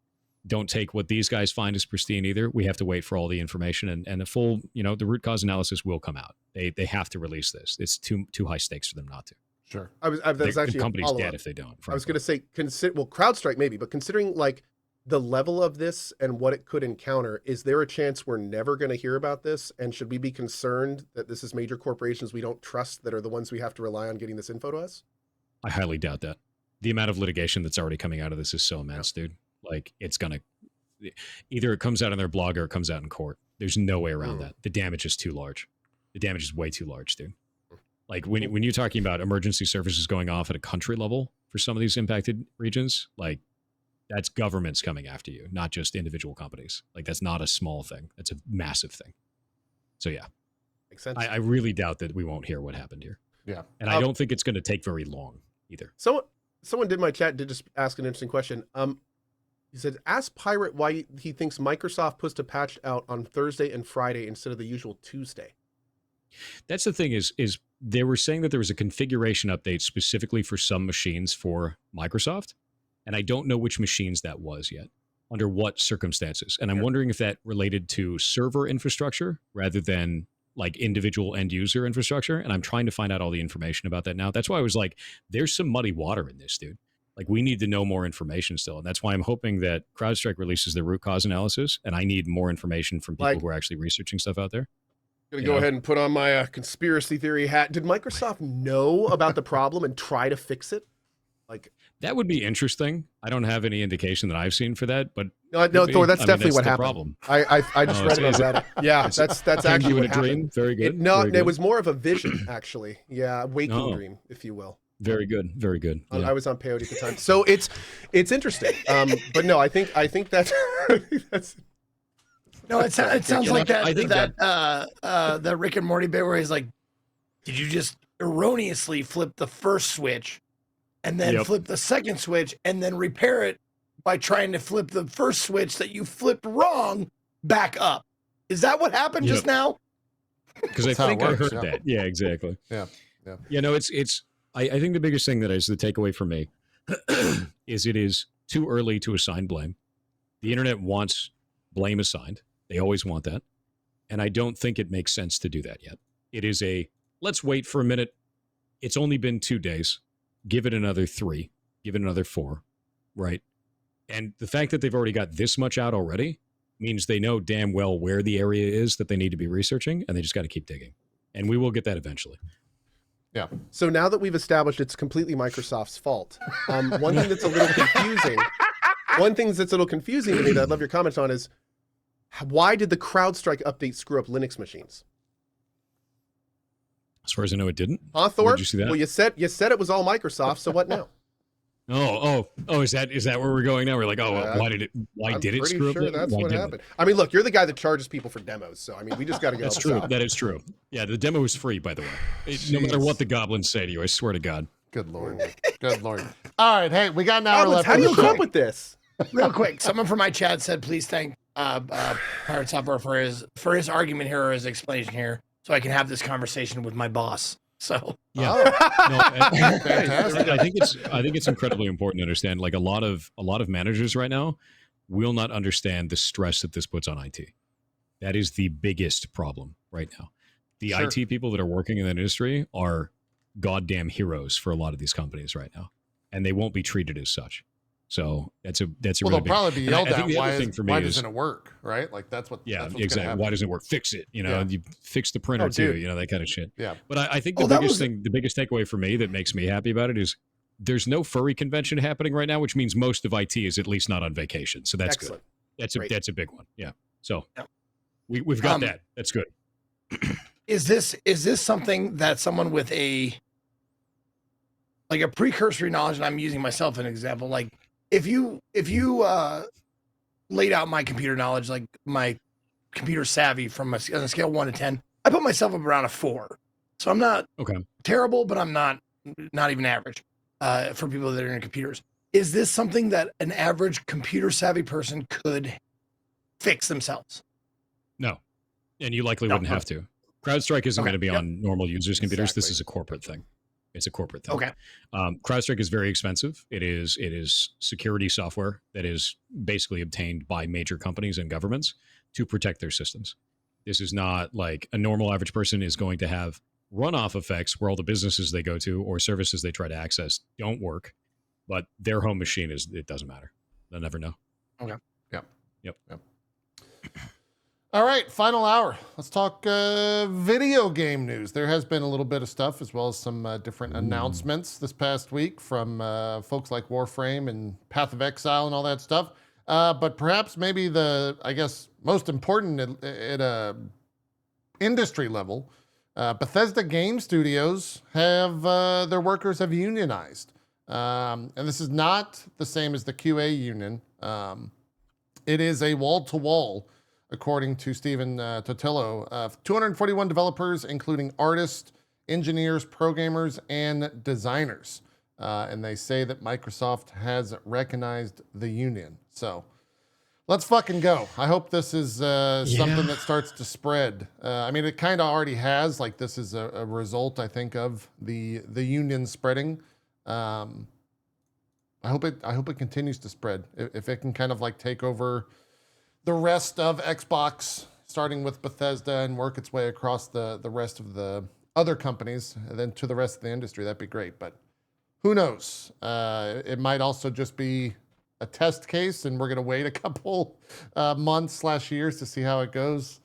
Don't take what these guys find as pristine either. We have to wait for all the information and the full, the root cause analysis will come out. They have to release this. It's too high stakes for them not to. Sure. That was actually the a company's follow-up. dead if they don't. I was going to say, Crowdstrike maybe, but considering like the level of this and what it could encounter, is there a chance we're never going to hear about this? And should we be concerned that this is major corporations we don't trust that are the ones we have to rely on getting this info to us? I highly doubt that. The amount of litigation that's already coming out of this is so immense, dude. Like it's going to, either it comes out in their blog or it comes out in court. There's no way around that. The damage is too large. The damage is way too large, dude. Like when you're talking about emergency services going off at a country level for some of these impacted regions, like that's governments coming after you, not just individual companies. Like that's not a small thing. That's a massive thing. So yeah, Makes sense. I really doubt that we won't hear what happened here. Yeah. And I don't think it's going to take very long either. Someone did my chat did just ask an interesting question. He said, ask Pirate why he thinks Microsoft pushed a patch out on Thursday and Friday instead of the usual Tuesday. That's the thing is they were saying that there was a configuration update specifically for some machines for Microsoft. And I don't know which machines that was yet, under what circumstances. And I'm wondering if that related to server infrastructure rather than like individual end user infrastructure. And I'm trying to find out all the information about that now. That's why I was like, there's some muddy water in this, dude. Like we need to know more information still. And that's why I'm hoping that CrowdStrike releases their root cause analysis. And I need more information from people who are actually researching stuff out there. I'm going to go ahead and put on my conspiracy theory hat. Did Microsoft know about the problem and try to fix it? Like that would be interesting. I don't have any indication that I've seen for that, but no, Thor, that's definitely what happened. Problem. I just read it on Reddit. Yeah, that's actually what happened. Dream? Very good. It was more of a vision, actually. Yeah, waking dream, if you will. Very good. Very good. I was on peyote at the time, so it's interesting. But no, I think that's no. It sounds like that Rick and Morty bit where he's like, "Did you just erroneously flip the first switch, and then flip the second switch, and then repair it by trying to flip the first switch that you flipped wrong back up?" Is that what happened just now? Because I think I heard that. Yeah, exactly. Yeah. It's. I think the biggest thing that is the takeaway for me is it is too early to assign blame. The internet wants blame assigned. They always want that. And I don't think it makes sense to do that yet. It is let's wait for a minute. It's only been 2 days. Give it another 3. Give it another 4. Right? And the fact that they've already got this much out already means they know damn well where the area is that they need to be researching, and they just got to keep digging. And we will get that eventually. Yeah. So now that we've established it's completely Microsoft's fault, one thing that's a little confusing to me that I'd love your comments on is, why did the CrowdStrike update screw up Linux machines? As far as I know, it didn't. Thor? Did you see that? Well, you said it was all Microsoft, so what now? Oh! Is that where we're going now? We're like, why did it screw up? I'm pretty sure that's what happened. I mean, look, you're the guy that charges people for demos, so I mean, we just got to go. That's true. That is true. Yeah, the demo is free, by the way. No matter what the goblins say to you, I swear to God. Good Lord. Good Lord. All right, hey, we got an hour left. How do you come up with this? Real quick, someone from my chat said, please thank PirateSoftware for his argument here or his explanation here, so I can have this conversation with my boss. So yeah, I think it's incredibly important to understand. Like a lot of managers right now will not understand the stress that this puts on IT. That is the biggest problem right now. The IT people that are working in that industry are goddamn heroes for a lot of these companies right now, and they won't be treated as such. So that's a Well, really they'll big, probably be and yelled I think at. the Why, other thing for me why is, doesn't it work? Right? Like that's what. yeah, that's what's exactly. Why doesn't it work? Fix it. You know, Yeah. you fix the printer Oh, too. dude. You know, that kind of shit. Yeah. But I think the biggest thing, the biggest takeaway for me that makes me happy about it is there's no furry convention happening right now, which means most of IT is at least not on vacation. So that's Excellent. good. That's a big one. Yeah. So Yep. we've got that. That's good. Is this something that someone with a precursory knowledge, and I'm using myself as an example, like if you laid out my computer knowledge, like my computer savvy from on a scale of 1 to 10, I put myself up around a 4. So I'm not terrible, but I'm not even average for people that are in computers. Is this something that an average computer savvy person could fix themselves? No. And you likely wouldn't have to. Crowdstrike isn't going to be on normal users' computers. This is a corporate thing. It's a corporate thing. Okay. Crowdstrike is very expensive. It is security software that is basically obtained by major companies and governments to protect their systems. This is not like a normal average person is going to have runoff effects where all the businesses they go to or services they try to access don't work, but their home machine it doesn't matter. They'll never know. Okay. Yep. All right, final hour. Let's talk video game news. There has been a little bit of stuff, as well as some different announcements this past week from folks like Warframe and Path of Exile and all that stuff. But perhaps maybe most important at a industry level, Bethesda game studios have their workers have unionized. And this is not the same as the QA union. It is a wall-to-wall, according to Stephen Totillo, 241 developers, including artists, engineers, programmers, and designers. And they say that Microsoft has recognized the union. So let's fucking go. I hope this is something that starts to spread. I mean, it kind of already has. Like, this is a result, I think, of the union spreading. I hope it continues to spread. If it can kind of like take over the rest of Xbox, starting with Bethesda, and work its way across the rest of the other companies, and then to the rest of the industry, that'd be great. But who knows? It might also just be a test case, and we're going to wait a couple months/years to see how it goes.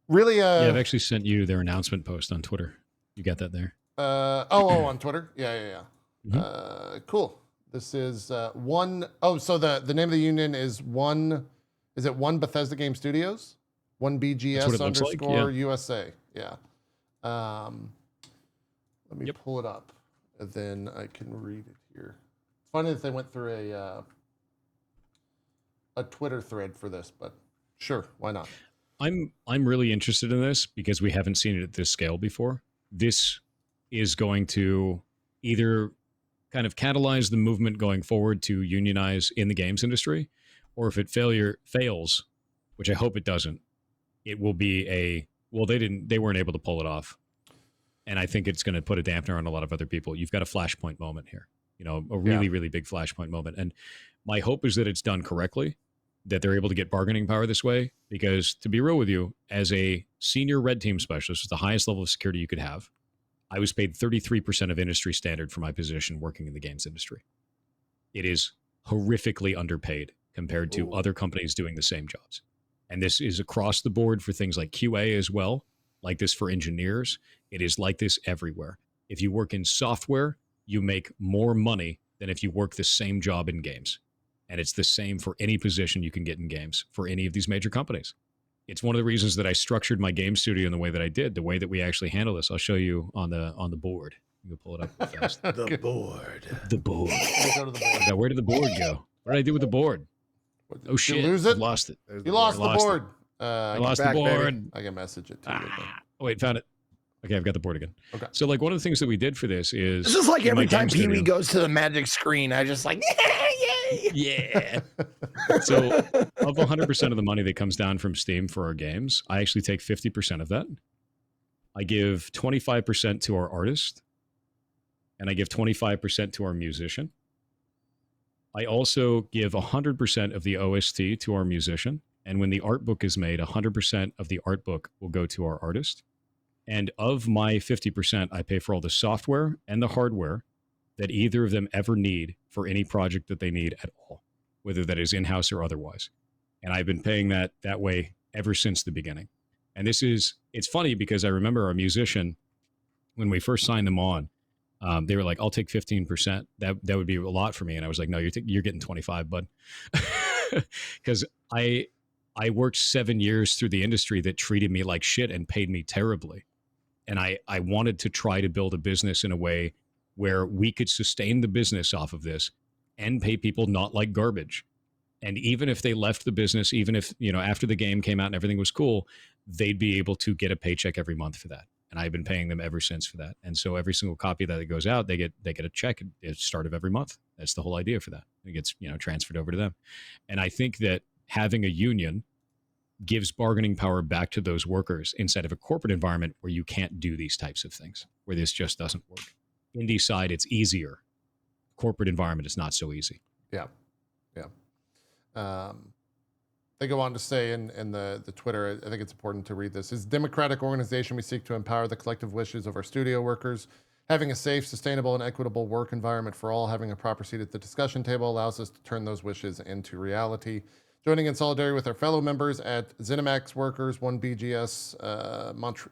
Really? Yeah, I've actually sent you their announcement post on Twitter. You got that there? On Twitter? Yeah. Mm-hmm. Cool. This is one. Oh, so the name of the union is one. Is it One Bethesda Game Studios? One BGS _ USA. Yeah. Let me pull it up, and then I can read it here. It's funny that they went through a Twitter thread for this, but sure, why not? I'm really interested in this because we haven't seen it at this scale before. This is going to either kind of catalyze the movement going forward to unionize in the games industry, or if it fails, which I hope it doesn't, it will be they weren't able to pull it off. And I think it's going to put a dampener on a lot of other people. You've got a flashpoint moment here, a really, really big flashpoint moment. And my hope is that it's done correctly, that they're able to get bargaining power this way, because to be real with you, as a senior red team specialist, the highest level of security you could have, I was paid 33% of industry standard for my position working in the games industry. It is horrifically underpaid compared to other companies doing the same jobs. And this is across the board for things like QA as well, like this for engineers. It is like this everywhere. If you work in software, you make more money than if you work the same job in games. And it's the same for any position you can get in games for any of these major companies. It's one of the reasons that I structured my game studio in the way that I did, the way that we actually handle this. I'll show you on the board. You can pull it up fast. The board. The board. Go to the board. Now, where did the board go? What did I do with the board? Oh shit! You lose it? Lost it. You lost the board. I lost the board. I can message it to you. Oh wait, found it. Okay, I've got the board again. Okay. So like one of the things that we did for this is this is like every time Pee Wee goes to the magic screen, I just like yay. Yeah. So of 100% of the money that comes down from Steam for our games, I actually take 50% of that. I give 25% to our artist, and I give 25% to our musician. I also give 100% of the OST to our musician. And when the art book is made, 100% of the art book will go to our artist. And of my 50%, I pay for all the software and the hardware that either of them ever need for any project that they need at all, whether that is in-house or otherwise. And I've been paying that way ever since the beginning. And it's funny because I remember our musician, when we first signed them on, they were like, I'll take 15%. That would be a lot for me. And I was like, no, you're getting 25, bud. Because I worked 7 years through the industry that treated me like shit and paid me terribly. And I wanted to try to build a business in a way where we could sustain the business off of this and pay people not like garbage. And even if they left the business, even if, after the game came out and everything was cool, they'd be able to get a paycheck every month for that. And I've been paying them ever since for that. And so every single copy that goes out, they get a check at the start of every month. That's the whole idea for that. It gets, transferred over to them. And I think that having a union gives bargaining power back to those workers instead of a corporate environment where you can't do these types of things, where this just doesn't work. Indie side, it's easier. Corporate environment is not so easy. Yeah. They go on to say in the Twitter, I think it's important to read this. As a democratic organization, we seek to empower the collective wishes of our studio workers. Having a safe, sustainable, and equitable work environment for all, having a proper seat at the discussion table allows us to turn those wishes into reality. Joining in solidarity with our fellow members at ZeniMax Workers, 1BGS,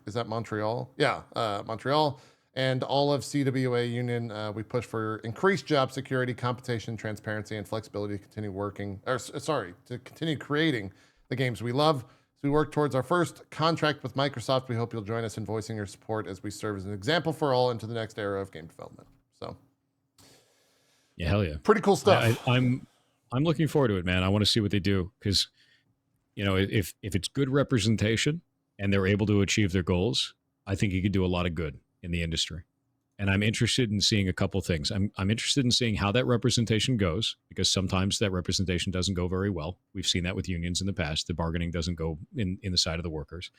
is that Montreal? Yeah, Montreal. And all of CWA Union, we push for increased job security, compensation, transparency, and flexibility to continue to continue creating the games we love. As we work towards our first contract with Microsoft, we hope you'll join us in voicing your support as we serve as an example for all into the next era of game development. So, yeah, hell yeah, pretty cool stuff. I'm looking forward to it, man. I want to see what they do because, if it's good representation and they're able to achieve their goals, I think you could do a lot of good in the industry. And I'm interested in seeing a couple things. I'm interested in seeing how that representation goes, because sometimes that representation doesn't go very well. We've seen that with unions in the past. The bargaining doesn't go in the side of the workers.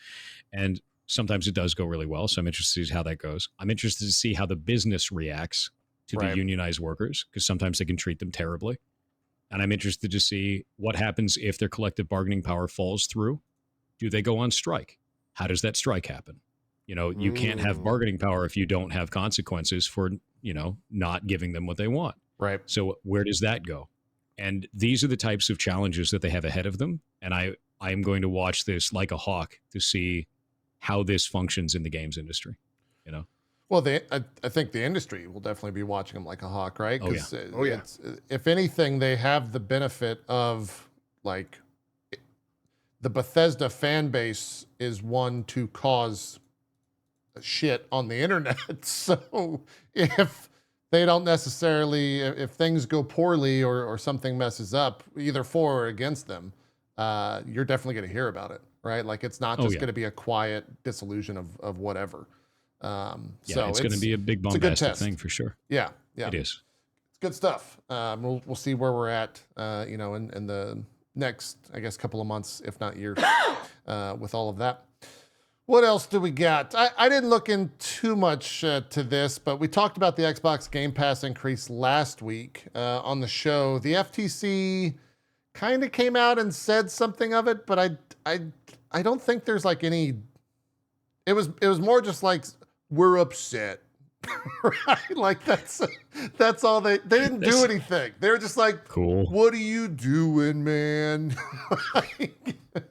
And sometimes it does go really well. So I'm interested to see how that goes. I'm interested to see how the business reacts to the unionized workers, because sometimes they can treat them terribly. And I'm interested to see what happens if their collective bargaining power falls through. Do they go on strike? How does that strike happen? You can't have bargaining power if you don't have consequences for, not giving them what they want. Right. So where does that go? And these are the types of challenges that they have ahead of them. And I am going to watch this like a hawk to see how this functions in the games industry, Well, I think the industry will definitely be watching them like a hawk, right? Oh, yeah. If anything, they have the benefit of, like, the Bethesda fan base is one to cause shit on the internet. So if they don't necessarily, if things go poorly or something messes up, either for or against them, you're definitely going to hear about it, right? Like, it's not just going to be a quiet dissolution of whatever. So it's going to be a big bombastic thing for sure. Yeah. It is. It's good stuff. We'll see where we're at, in the next, I guess, couple of months, if not years, with all of that. What else do we got? I didn't look in too much to this, but we talked about the Xbox Game Pass increase last week on the show. The FTC kind of came out and said something of it, but I don't think there's like any. It was more just like, we're upset. Right? Like that's all they didn't do anything. They were just like, cool. What are you doing, man?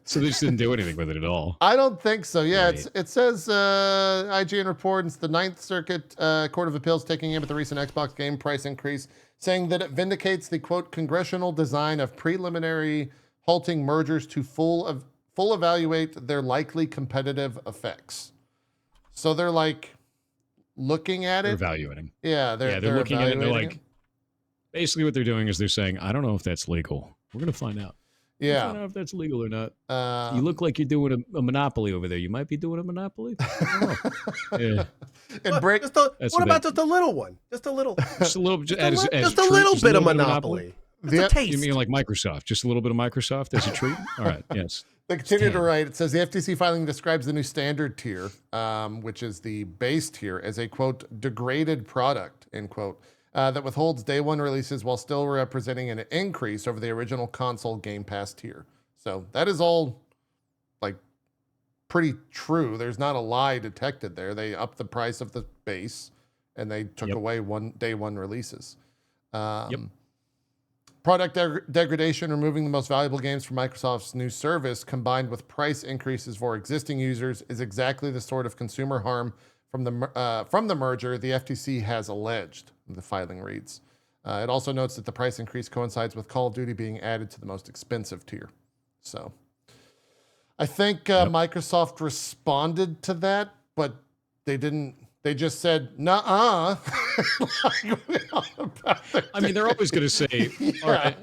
So they just didn't do anything with it at all. I don't think so. Yeah, right. It says IGN reports the Ninth Circuit Court of Appeals taking aim at the recent Xbox game price increase, saying that it vindicates the quote congressional design of preliminary halting mergers to full evaluate their likely competitive effects. So they're like looking at it. They're evaluating. Yeah, they're looking at it and they're like, it. Basically what they're doing is they're saying, I don't know if that's legal. We're going to find out. Yeah. I don't know if that's legal or not. You look like you're doing a monopoly over there. You might be doing a monopoly. I don't know. Yeah. And break. What about just a little one? Just a little. Just a little. Just a little bit of monopoly. Just a taste. You mean like Microsoft? Just a little bit of Microsoft as a treat? All right. Yes. They continue to write. It says the FTC filing describes the new standard tier, which is the base tier, as a quote degraded product, end quote, that withholds day one releases while still representing an increase over the original console Game Pass tier. So that is all like pretty true. There's not a lie detected there. They upped the price of the base and they took Yep. away day one releases. Yep. Product degradation, removing the most valuable games from Microsoft's new service, combined with price increases for existing users, is exactly the sort of consumer harm from the merger the FTC has alleged. The filing reads. It also notes that the price increase coincides with Call of Duty being added to the most expensive tier. So, I think Microsoft responded to that, but they didn't. They just said, "Nuh-uh." I mean, they're always going to say, Yeah.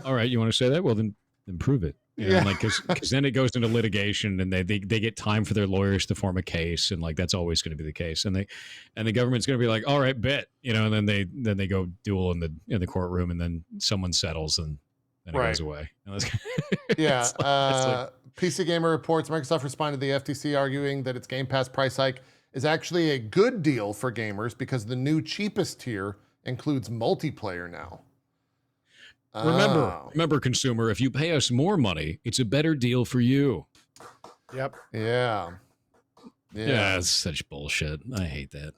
all right, you want to say that? Well, then prove it. You know, like, because then it goes into litigation, and they get time for their lawyers to form a case, and like that's always going to be the case. And the government's going to be like, all right, bet, you know, and then they go duel in the courtroom, and then someone settles, and then it goes away. Yeah. PC Gamer reports Microsoft responded to the FTC arguing that its Game Pass price hike is actually a good deal for gamers because the new cheapest tier includes multiplayer now. Remember, consumer, if you pay us more money, it's a better deal for you. Yep. Yeah. Yeah, it's such bullshit. I hate that.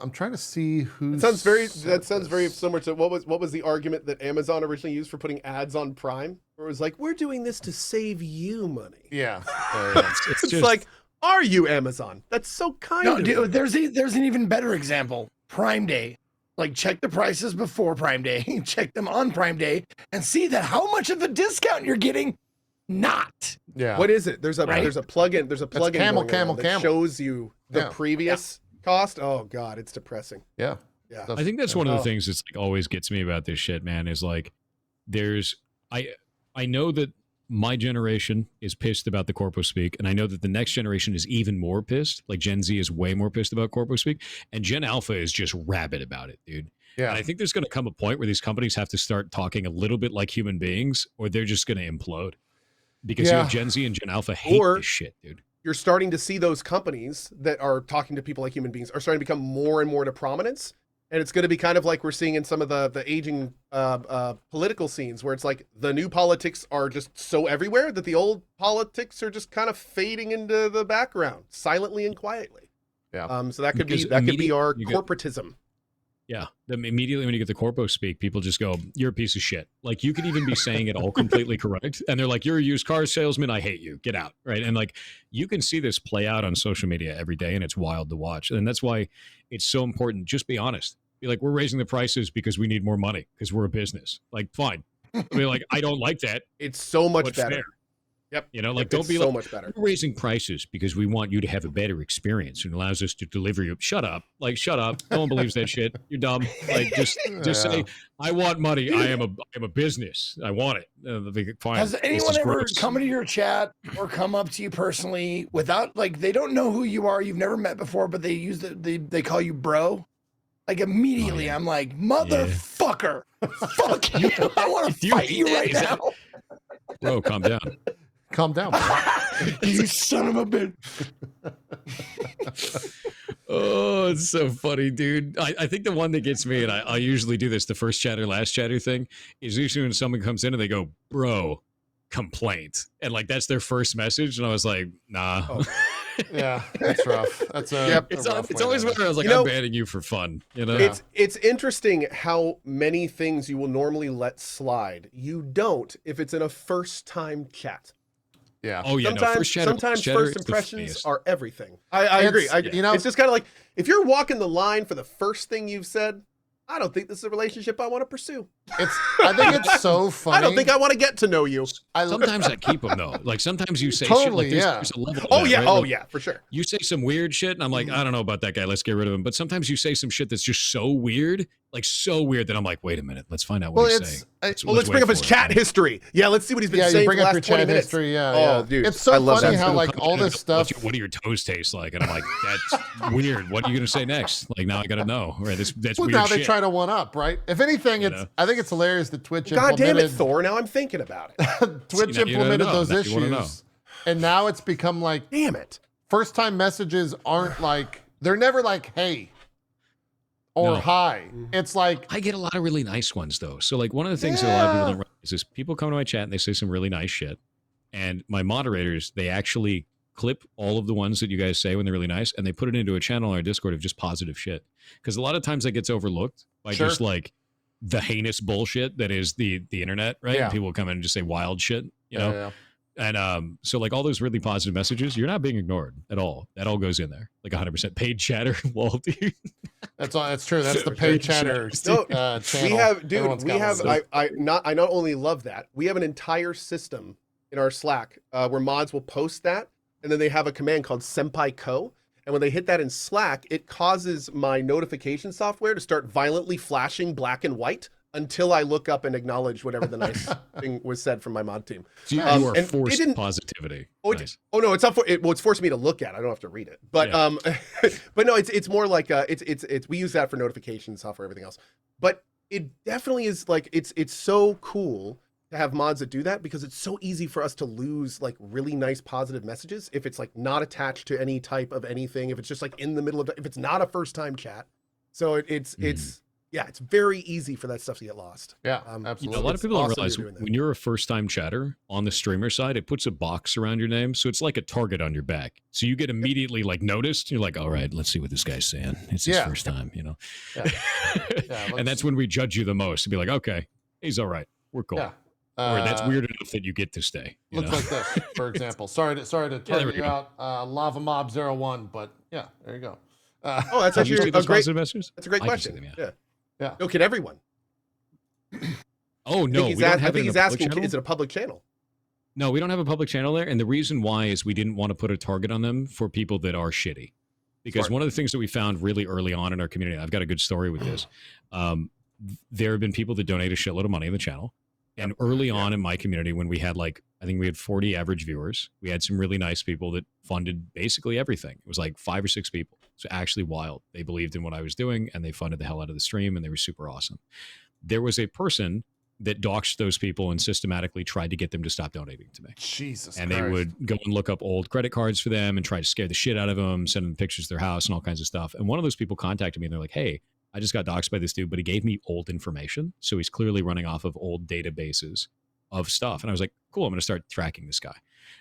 I'm trying to see who. That sounds very similar to what was the argument that Amazon originally used for putting ads on Prime? Where it was like, we're doing this to save you money. Yeah. It's just like, are you Amazon? That's so kind of you. Dude, there's an even better example. Prime Day. Like, check the prices before Prime Day, check them on Prime Day, and see that how much of a discount you're getting. Not. Yeah. What is it? There's a plugin. There's a plugin that shows you the previous cost. Oh God, it's depressing. Yeah. Yeah. I think that's one of the things that's like always gets me about this shit, man, is like I know that my generation is pissed about the corpo speak, and I know that the next generation is even more pissed. Like Gen Z is way more pissed about corpo speak, and Gen Alpha is just rabid about it, dude. Yeah. And I think there's going to come a point where these companies have to start talking a little bit like human beings, or they're just going to implode. Because you have Gen Z and Gen Alpha hate this shit, dude. You're starting to see those companies that are talking to people like human beings are starting to become more and more to prominence. And it's going to be kind of like we're seeing in some of the aging political scenes where it's like the new politics are just so everywhere that the old politics are just kind of fading into the background silently and quietly. Yeah. So that could be our corporatism. Yeah. Immediately when you get the corpo speak, people just go, you're a piece of shit. Like you could even be saying it all completely correct. And they're like, you're a used car salesman. I hate you. Get out. Right. And like, you can see this play out on social media every day, and it's wild to watch. And that's why it's so important. Just be honest. Be like, we're raising the prices because we need more money because we're a business. Like, fine. I mean, like, I don't like that. It's so much better. Fair. Yep. You know, like, don't be so like, much better. We're raising prices because we want you to have a better experience and allows us to deliver you. Shut up. Like, shut up. No one believes that shit. You're dumb. Like, just say, I want money. I am a business. I want it. Fine. Has anyone ever come into your chat or come up to you personally without, like, they don't know who you are, you've never met before, but they use they call you bro? Like, immediately, I'm like, motherfucker, fuck you. I want to fight you right now. Bro, calm down. Calm down, bro. You son of a bitch. Oh, it's so funny, dude. I think the one that gets me, and I usually do this, the first chatter, last chatter thing, is usually when someone comes in and they go, bro, complaint. And like, that's their first message. And I was like, nah. Oh. Yeah, that's rough. That's it's always when I was like, I'm banning you for fun. You know, it's interesting how many things you will normally let slide. You don't if it's in a first time chat. Yeah. Oh yeah. Sometimes first impressions are everything. I agree. It's just kind of like if you're walking the line for the first thing you've said, I don't think this is a relationship I want to pursue. I think it's so funny. I don't think I want to get to know you. Sometimes I keep them though. Like sometimes you say totally, shit like there's a level. Oh of yeah, that, right? oh like, yeah, for sure. You say some weird shit, and I'm like, I don't know about that guy. Let's get rid of him. But sometimes you say some shit that's just so weird, that I'm like, wait a minute, let's find out what he's saying. Let's bring up his chat history. Yeah, let's see what he's been saying for the last 20 minutes. History, Dude, it's so funny how like all this stuff. What do your toes taste like? And I'm like, that's weird. What are you gonna say next? Like now I gotta know. Right? That's weird. Now shit. they try to one up, right? If anything, I think it's hilarious that Twitch. God damn it, Thor! Now I'm thinking about it. Twitch implemented those issues, and now it's become like, damn it. First time messages aren't like, they're never like, hey. Or hi. It's like I get a lot of really nice ones though. So like one of the things that a lot of people don't realize is people come to my chat and they say some really nice shit. And my moderators, they actually clip all of the ones that you guys say when they're really nice, and they put it into a channel on our Discord of just positive shit. Because a lot of times that gets overlooked by just like the heinous bullshit that is the internet, right? And people come in and just say wild shit, you know? Yeah. And so like all those really positive messages, you're not being ignored at all. That all goes in there. Like 100% paid chatter. Well, dude. That's all. That's true. That's the paid chatter. No, channel. we have, dude. Everyone's We got have. one. I not only love that. We have an entire system in our Slack where mods will post that, and then they have a command called Senpai Co. And when they hit that in Slack, it causes my notification software to start violently flashing black and white until I look up and acknowledge whatever the nice thing was said from my mod team. So you are and forced it didn't- positivity. Oh, Nice. no, it's not for it. Well, it's forcing me to look at. I don't have to read it. But but no, it's more like it's we use that for notification software, everything else. But it definitely is like it's so cool to have mods that do that because it's so easy for us to lose like really nice positive messages if it's like not attached to any type of anything, if it's just like in the middle of if it's not a first time chat. So it's it's very easy for that stuff to get lost. Yeah, You absolutely. know, a lot of people don't awesome realize you're doing that. when you're a first-time chatter on the streamer side, it puts a box around your name, so it's like a target on your back. So you get immediately like noticed. You're like, all right, let's see what this guy's saying. It's his first time, you know. Yeah, And that's when we judge you the most. To be like, okay, he's all right. We're cool. Yeah. Or that's weird enough that you get to stay. You Looks know? like this, for example. Sorry to there turn we you go. out, Lava Mob 01, but yeah, there you go. Oh, that's Have you actually seen a those great. positive messages? That's a great I can see question. them, Yeah. Yeah. No, can everyone? Oh no, I think he's, we don't I have it think in he's the public asking, channel? is it a public channel? No, we don't have a public channel there, and the reason why is we didn't want to put a target on them for people that are shitty. Because Smart. one of the things that we found really early on in our community, I've got a good story with this. There have been people that donate a shitload of money in the channel. And early on in my community, when we had like, I think we had 40 average viewers, we had some really nice people that funded basically everything. It was like 5 or 6 people. So actually wild. They believed in what I was doing and they funded the hell out of the stream and they were super awesome. There was a person that doxed those people and systematically tried to get them to stop donating to me. Jesus And Christ. they would go and look up old credit cards for them and try to scare the shit out of them, send them pictures of their house and all kinds of stuff. And one of those people contacted me and they're like, hey, I just got doxed by this dude, but he gave me old information. So he's clearly running off of old databases of stuff. And I was like, cool, I'm going to start tracking this guy.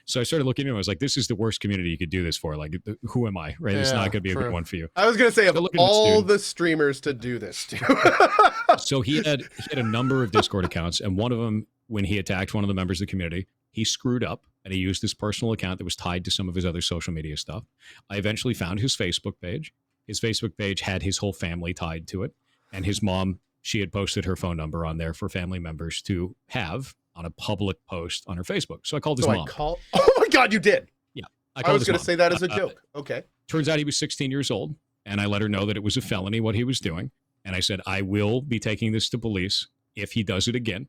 So I started looking at him. I was like, this is the worst community you could do this for. Like, who am I? Right? It's not going to be a good one for you. I was going to say, of So look at this all dude. the streamers to do this to. So he had a number of Discord accounts, and one of them, when he attacked one of the members of the community, he screwed up and he used his personal account that was tied to some of his other social media stuff. I eventually found his Facebook page. His Facebook page had his whole family tied to it, and his mom, she had posted her phone number on there for family members to have on a public post on her Facebook. So I called his mom. Oh my God, you did. Yeah. I was going to say that as a joke. Okay. Turns out he was 16 years old, and I let her know that it was a felony what he was doing. And I said, I will be taking this to police if he does it again,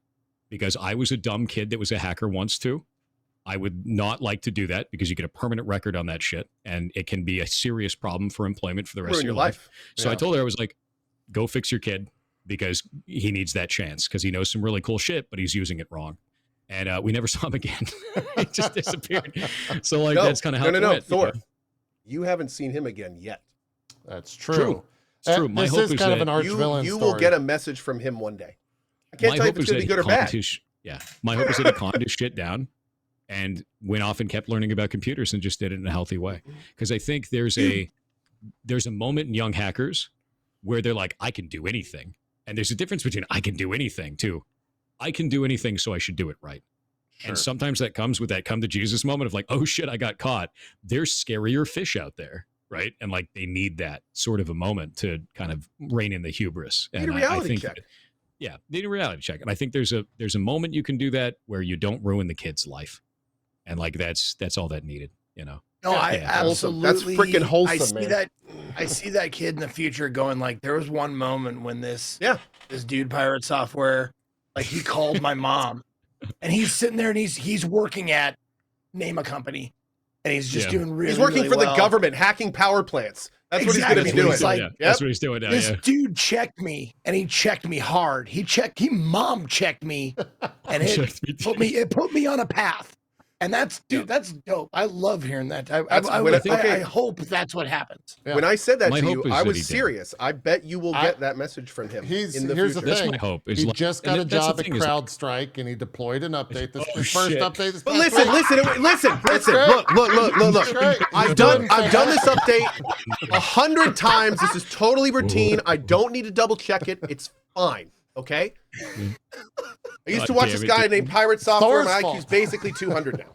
because I was a dumb kid that was a hacker once too. I would not like to do that because you get a permanent record on that shit, and it can be a serious problem for employment for the rest of your life. So I told her, I was like, go fix your kid because he needs that chance because he knows some really cool shit, but he's using it wrong. And we never saw him again. He just disappeared. So like, that's kind of how it went. Thor, you haven't seen him again yet. That's true. It's true. My This hope is kind of an arch you villain will story. get a message from him one day. I can't tell you if it's going to be good or bad. My hope is that he calmed his shit down and went off and kept learning about computers and just did it in a healthy way. Because I think there's a moment in young hackers where they're like, I can do anything. And there's a difference between I can do anything to I can do anything, so I should do it right. Sure. And sometimes that comes with that come to Jesus moment of like, oh shit, I got caught. There's scarier fish out there. Right. And like they need that sort of a moment to kind of rein in the hubris. Need a reality check. Yeah, need a reality check. And I think there's a moment you can do that where you don't ruin the kid's life. And like that's all that needed, you know. No, I absolutely. That's freaking wholesome, I see that kid in the future going like, there was one moment when this dude PirateSoftware, like he called my mom, and he's sitting there and he's working at name a company, and he's just doing really. He's working really for well. the government, hacking power plants. That's what he's going to be doing. Like, that's what he's doing now. This dude checked me, and he checked me hard. He mom checked me, and it put me on a path. And that's dope. I love hearing that. I hope that's what happens. Yeah. When I said that to you, I was serious. I bet you will get that message from him in the future. That's my hope. He just got a job at CrowdStrike, and he deployed an update. This is his first update. But listen. Look. I've done this update 100 times. This is totally routine. I don't need to double check it. It's fine. Okay. I used to watch this guy named PirateSoftware. My IQ's basically 200 now.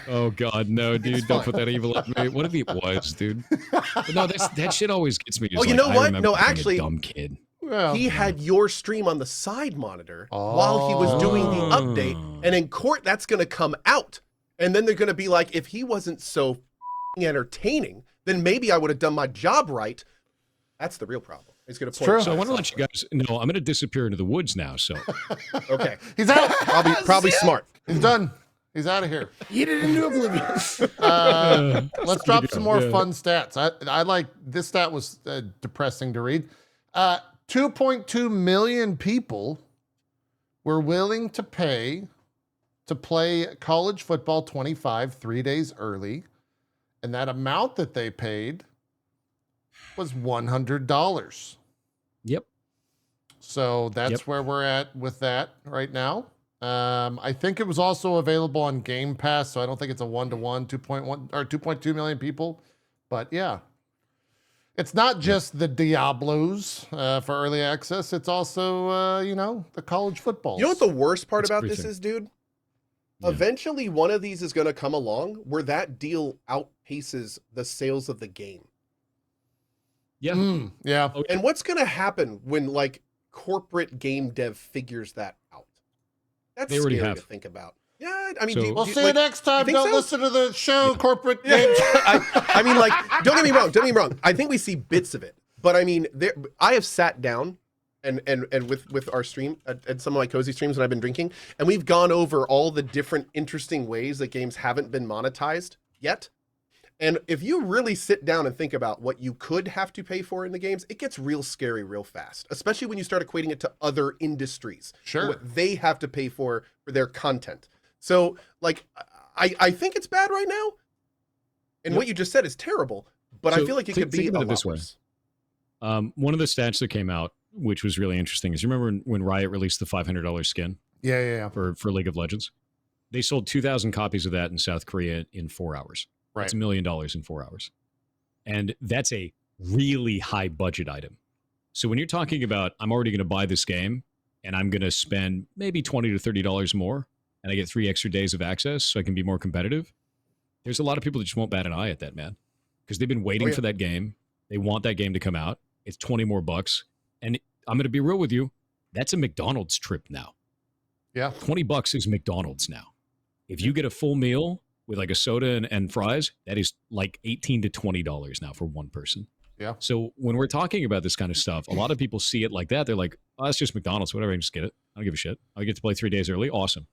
Oh God, no, dude! Don't put that evil at me. What if he was, dude? But no, that shit always gets me. You know what? No, actually, dumb kid. Well, he had your stream on the side monitor while he was doing the update, and in court, that's going to come out, and then they're going to be like, if he wasn't so entertaining, then maybe I would have done my job right. That's the real problem. He's going to point. So I want to let you guys know I'm going to disappear into the woods now. So okay, he's out. Probably smart. He's done. He's out of here. Eat it into oblivion. Let's drop some more fun stats. I like this stat was depressing to read. 2.2 million people were willing to pay to play college football 25 3 days early, and that amount that they paid was $100. Yep. So that's where we're at with that right now. I think it was also available on Game Pass, so I don't think it's a 1-to-1, 2.1 or 2.2 million people. But yeah, it's not just the Diablos for early access. It's also, the college football. You know what the worst part about this is, dude? Yeah. Eventually, one of these is going to come along where that deal outpaces the sales of the game. Yeah. Yeah. And what's going to happen when like corporate game dev figures that out? That's scary to think about. Yeah, I mean, we'll see you next time. Don't listen to the show, corporate game. I mean, like, don't get me wrong. I think we see bits of it, but I mean, I have sat down and with our stream at some of my cozy streams when I've been drinking, and we've gone over all the different interesting ways that games haven't been monetized yet. And if you really sit down and think about what you could have to pay for in the games, it gets real scary real fast, especially when you start equating it to other industries. Sure. What they have to pay for their content. So, like, I think it's bad right now. And what you just said is terrible, but I feel like it could be a lot worse. One of the stats that came out, which was really interesting, is you remember when Riot released the $500 skin? Yeah. For League of Legends? They sold 2,000 copies of that in South Korea in 4 hours. Right. That's $1 million in 4 hours. And that's a really high budget item. So when you're talking about, I'm already going to buy this game and I'm going to spend maybe $20 to $30 more and I get 3 extra days of access so I can be more competitive, there's a lot of people that just won't bat an eye at that, man. Because they've been waiting for that game. They want that game to come out. It's $20 more bucks. And I'm going to be real with you. That's a McDonald's trip now. Yeah. $20 is McDonald's now. If you get a full meal with like a soda and fries, that is like $18 to $20 now for one person. Yeah. So when we're talking about this kind of stuff, a lot of people see it like that. They're like, oh, that's just McDonald's, whatever, I can just get it. I don't give a shit. I get to play 3 days early. Awesome.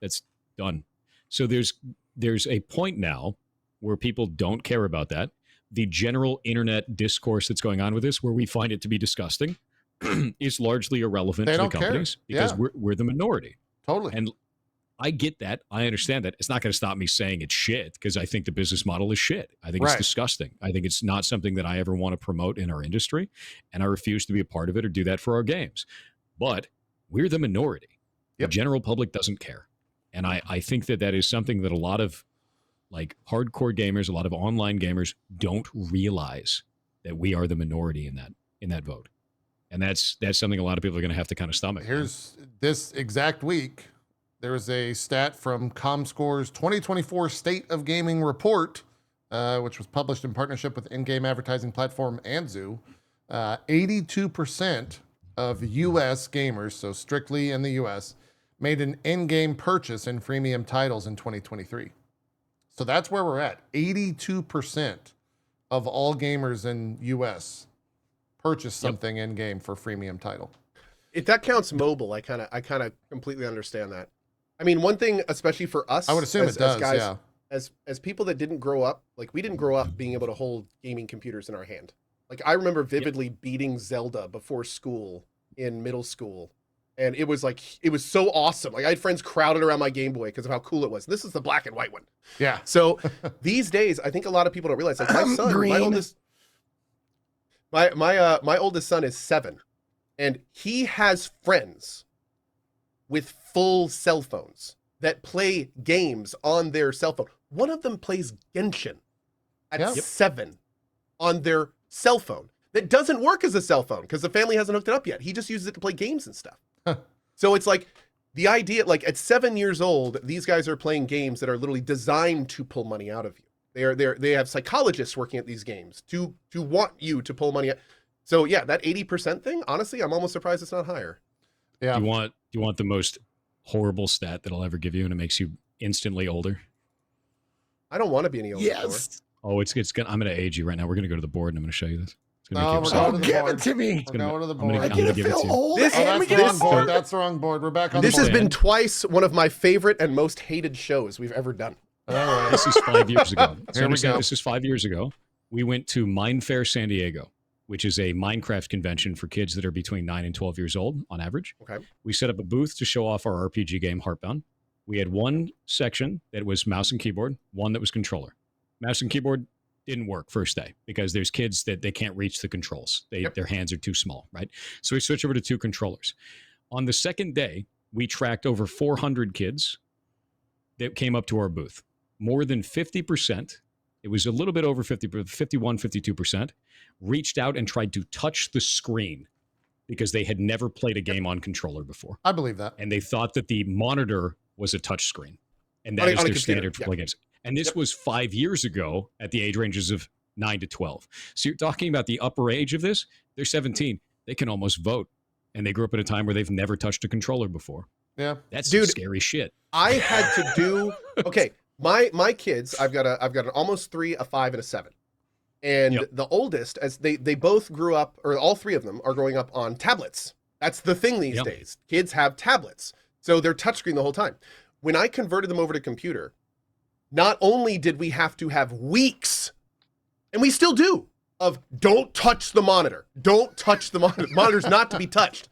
That's done. So there's a point now where people don't care about that. The general internet discourse that's going on with this, where we find it to be disgusting, is largely irrelevant to the companies because we're the minority. Totally. And I get that. I understand that. It's not going to stop me saying it's shit because I think the business model is shit. I think it's disgusting. I think it's not something that I ever want to promote in our industry, and I refuse to be a part of it or do that for our games. But we're the minority. The general public doesn't care. And I think that is something that a lot of like hardcore gamers, a lot of online gamers don't realize that we are the minority in that vote. And that's something a lot of people are going to have to kind of stomach. Here's this exact week. There was a stat from ComScore's 2024 State of Gaming Report, which was published in partnership with in-game advertising platform Anzu. 82% of U.S. gamers, so strictly in the U.S., made an in-game purchase in freemium titles in 2023. So that's where we're at. 82% of all gamers in U.S. purchase something in-game for freemium title. If that counts mobile, I kind of completely understand that. I mean, one thing, especially for us, I would assume it does, guys, as people that didn't grow up, like we didn't grow up being able to hold gaming computers in our hand. Like I remember vividly beating Zelda before school in middle school And it was so awesome. Like I had friends crowded around my Game Boy because of how cool it was. This is the black and white one. Yeah. So these days, I think a lot of people don't realize, like my son, my oldest son is 7, and he has friends with full cell phones that play games on their cell phone. One of them plays Genshin at 7 on their cell phone. That doesn't work as a cell phone because the family hasn't hooked it up yet. He just uses it to play games and stuff. So it's like the idea, like at 7 years old, these guys are playing games that are literally designed to pull money out of you. They have psychologists working at these games to want you to pull money out. So yeah, that 80% thing, honestly, I'm almost surprised it's not higher. Yeah. Do you want the most horrible stat that I'll ever give you, and it makes you instantly older? I don't want to be any older. Yes. Oh, it's gonna. I'm gonna age you right now. We're gonna go to the board, and I'm gonna show you this. Give it to me. We're going to the board. I get to feel old. This- That's the wrong board. That's the wrong board. We're back on This the has board. been twice one of my favorite and most hated shows we've ever done. All right. This is 5 years ago. Here we go. This is 5 years ago. We went to Mindfair San Diego, which is a Minecraft convention for kids that are between 9 and 12 years old on average. Okay. We set up a booth to show off our RPG game, Heartbound. We had one section that was mouse and keyboard, one that was controller. Mouse and keyboard didn't work first day because there's kids that they can't reach the controls. Their hands are too small, right? So we switched over to 2 controllers. On the second day, we tracked over 400 kids that came up to our booth. More than 50%, it was a little bit over 50, 51, 52%, reached out and tried to touch the screen because they had never played a game on controller before. I believe that. And they thought that the monitor was a touch screen. And that is their standard for playing games. And this was 5 years ago at the age ranges of 9 to 12. So you're talking about the upper age of this. They're 17. They can almost vote. And they grew up at a time where they've never touched a controller before. Yeah. That's some scary shit. I had to do, okay, my kids, I've got an almost 3, a 5, and a 7. And the oldest, as they both grew up, or all 3 of them are growing up on tablets. That's the thing these days. Kids have tablets. So they're touchscreen the whole time. When I converted them over to computer, not only did we have to have weeks, and we still do, of don't touch the monitor. Don't touch the monitor. Monitor's not to be touched.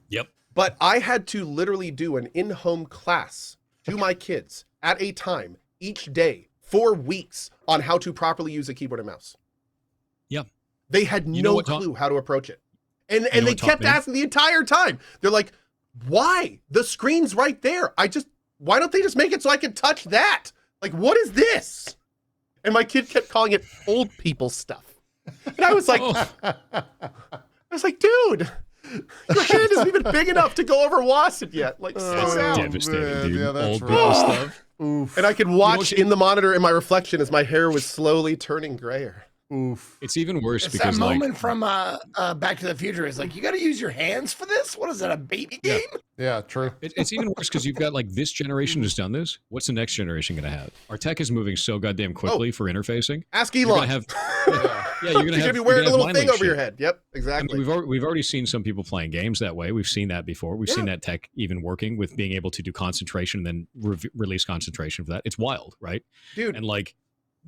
Yep. But I had to literally do an in-home class to my kids at a time each day for weeks on how to properly use a keyboard and mouse. Yeah. They had no clue how to approach it. And they kept asking the entire time. They're like, why? The screen's right there. Why don't they just make it so I can touch that? Like, what is this? And my kid kept calling it old people stuff. And I was like, dude, your hand isn't even big enough to go over Wasset yet. Like, slow down. Devastating, dude. Yeah, that's old people stuff. Oof. And I could watch in the monitor in my reflection as my hair was slowly turning grayer. Oof. It's even worse It's because that moment from Back to the Future is like, you got to use your hands for this? What is that, a baby game? Yeah, true. It's even worse because you've got like this generation has done this. What's the next generation going to have? Our tech is moving so goddamn quickly for interfacing. Ask You're Elon. gonna have, you're going to be wearing a little thing over shit. your head. Yep, exactly. I mean, we've already seen some people playing games that way. We've seen that before. We've seen that tech even working with being able to do concentration and then release concentration for that. It's wild, right? Dude. And like,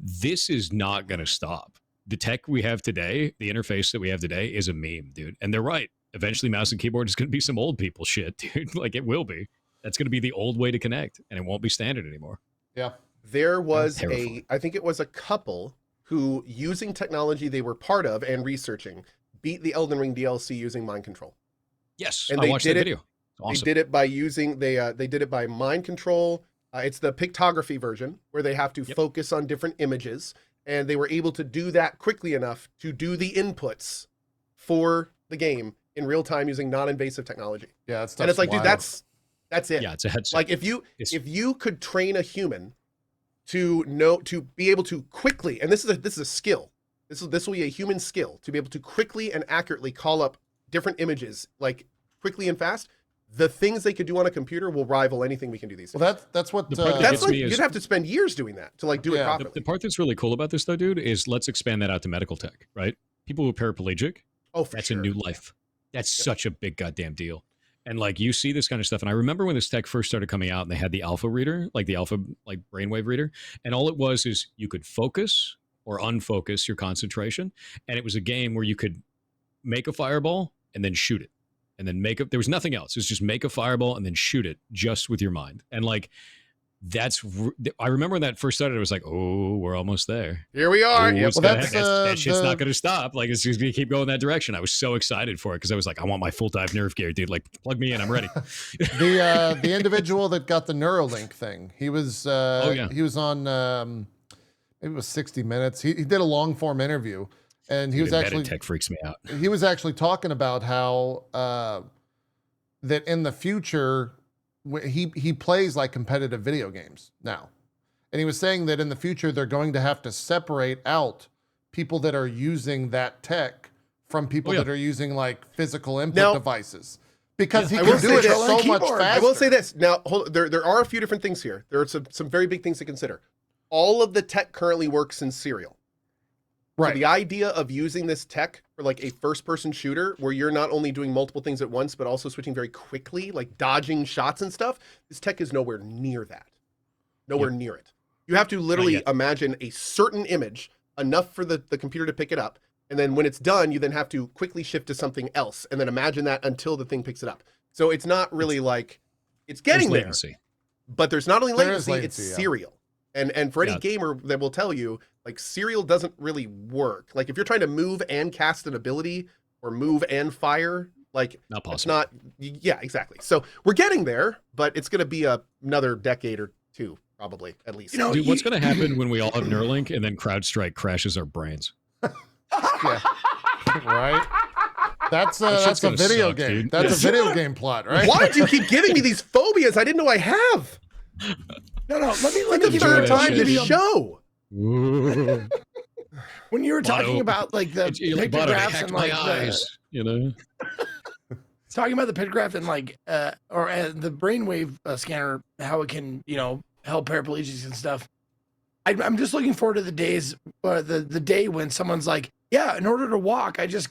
this is not going to stop. The tech we have today, the interface that we have today is a meme, dude. And they're right. Eventually, mouse and keyboard is going to be some old people shit, dude. Like, it will be. That's going to be the old way to connect, and it won't be standard anymore. Yeah. There was I think it was a couple who, using technology they were part of and researching, beat the Elden Ring DLC using mind control. Yes, and I watched that video. Awesome. They did it by using, they did it by mind control. It's the pictography version where they have to focus on different images. And they were able to do that quickly enough to do the inputs for the game in real time using non-invasive technology. Yeah, that's and it's like, dude, that's it. Yeah, it's a headset. Like if you could train a human to be able to quickly, and this is a skill. This will be a human skill to be able to quickly and accurately call up different images, like quickly and fast. The things they could do on a computer will rival anything we can do these days. Well, that's what that's like you'd have to spend years doing that to like do it properly. The part that's really cool about this though, dude, is let's expand that out to medical tech, right? People who are paraplegic, that's a new life. That's such a big goddamn deal. And like you see this kind of stuff. And I remember when this tech first started coming out and they had the alpha reader, like the alpha like brainwave reader. And all it was is you could focus or unfocus your concentration. And it was a game where you could make a fireball and then shoot it. and then there was nothing else. It was just make a fireball and then shoot it just with your mind. And like, I remember when that first started, I was like, oh, we're almost there. Here we are. Yep. Well, that shit's not going to stop. Like, it's just going to keep going that direction. I was so excited for it because I was like, I want my full dive nerf gear, dude. Like, plug me in. I'm ready. The individual that got the Neuralink thing, he was he was on maybe it was 60 Minutes. He did a long form interview, and he was actually tech freaks me out. He was actually talking about how that in the future. He plays like competitive video games now. And he was saying that in the future, they're going to have to separate out people that are using that tech from people that are using like physical input devices. Because he can do it so much faster. I will say this. Now, there are a few different things here. There are some very big things to consider. All of the tech currently works in serial. Right. So the idea of using this tech for like a first-person shooter where you're not only doing multiple things at once, but also switching very quickly, like dodging shots and stuff, this tech is nowhere near that. Nowhere near it. You have to literally imagine a certain image, enough for the computer to pick it up, and then when it's done, you then have to quickly shift to something else, and then imagine that until the thing picks it up. So it's not really like, it's getting there. But there's not only latency, it's serial. And for any gamer that will tell you, like, serial doesn't really work. Like, if you're trying to move and cast an ability or move and fire, like, not possible. It's not, yeah, exactly. So we're getting there, but it's going to be another decade or two, probably, at least. You know, dude, what's going to happen when we all have Neuralink and then CrowdStrike crashes our brains? Right? That's a video game. Dude. That's a video game plot, right? Why do you keep giving me these phobias I didn't know I have? No, let me give you a time to show. When you were talking about like the pictographs and like eyes, you know, talking about the pictograph and like the brainwave scanner, how it can, you know, help paraplegics and stuff. I'm just looking forward to the days, the day when someone's like, yeah, in order to walk, I just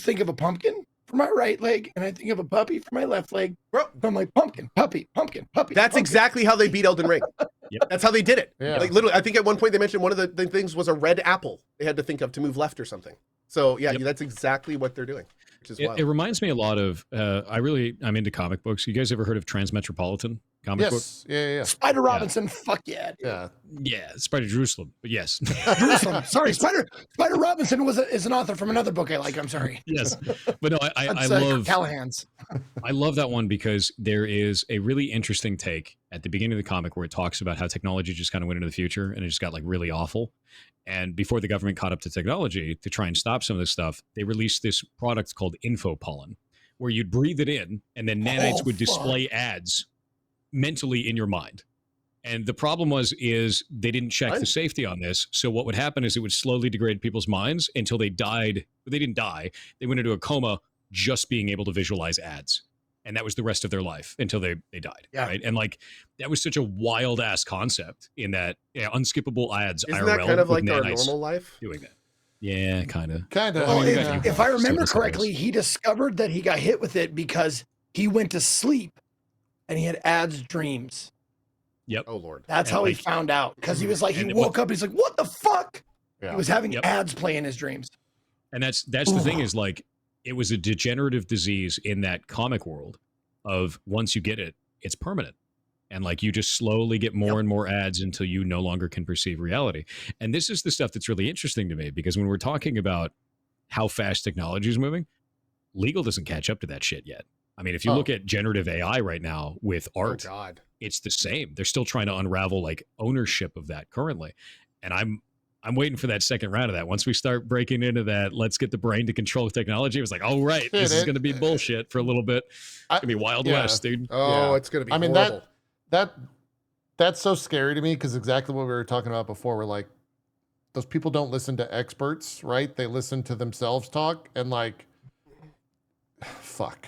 think of a pumpkin for my right leg, and I think of a puppy for my left leg. Bro, I'm like, pumpkin, puppy, pumpkin, puppy. That's exactly how they beat Elden Ring. Yep. That's how they did it. Yeah. Like, literally, I think at one point they mentioned one of the things was a red apple they had to think of to move left or something. So yeah, that's exactly what they're doing, which is wild. It reminds me a lot of, I'm into comic books. You guys ever heard of Transmetropolitan comic book? Yeah. Spider Robinson, fuck yeah. Dude. Yeah, Spider Jerusalem, but yes. Jerusalem, sorry, Spider Robinson is an author from another book I like, I'm sorry. Yes, but no, I love Callahan's. I love that one because there is a really interesting take at the beginning of the comic where it talks about how technology just kind of went into the future and it just got like really awful. And before the government caught up to technology to try and stop some of this stuff, they released this product called infopollen, where you'd breathe it in and then nanites would display ads mentally in your mind. And the problem is they didn't check the safety on this. So what would happen is it would slowly degrade people's minds until they died. They didn't die. They went into a coma just being able to visualize ads. And that was the rest of their life until they died. Yeah. Right. And like, that was such a wild ass concept in that unskippable ads. Isn't that kind of like our normal life? Doing that. Yeah, kind of. Well, if I remember correctly, he discovered that he got hit with it because he went to sleep and he had ads dreams. Yep. Oh Lord. That's how he found out. Because he was like, he woke up, he's like, what the fuck? Yeah. He was having ads play in his dreams. And that's the thing is like, it was a degenerative disease in that comic world of once you get it, it's permanent. And like, you just slowly get more and more ads until you no longer can perceive reality. And this is the stuff that's really interesting to me, because when we're talking about how fast technology is moving, legal doesn't catch up to that shit yet. I mean, if you look at generative AI right now with art, it's the same. They're still trying to unravel like ownership of that currently. And I'm waiting for that second round of that. Once we start breaking into that, let's get the brain to control technology. It was like, oh, right, this is going to be bullshit for a little bit. It's going to be Wild West, dude. Oh, it's going to be horrible. That's so scary to me, because exactly what we were talking about before. We're like, those people don't listen to experts, right? They listen to themselves talk, and like, fuck.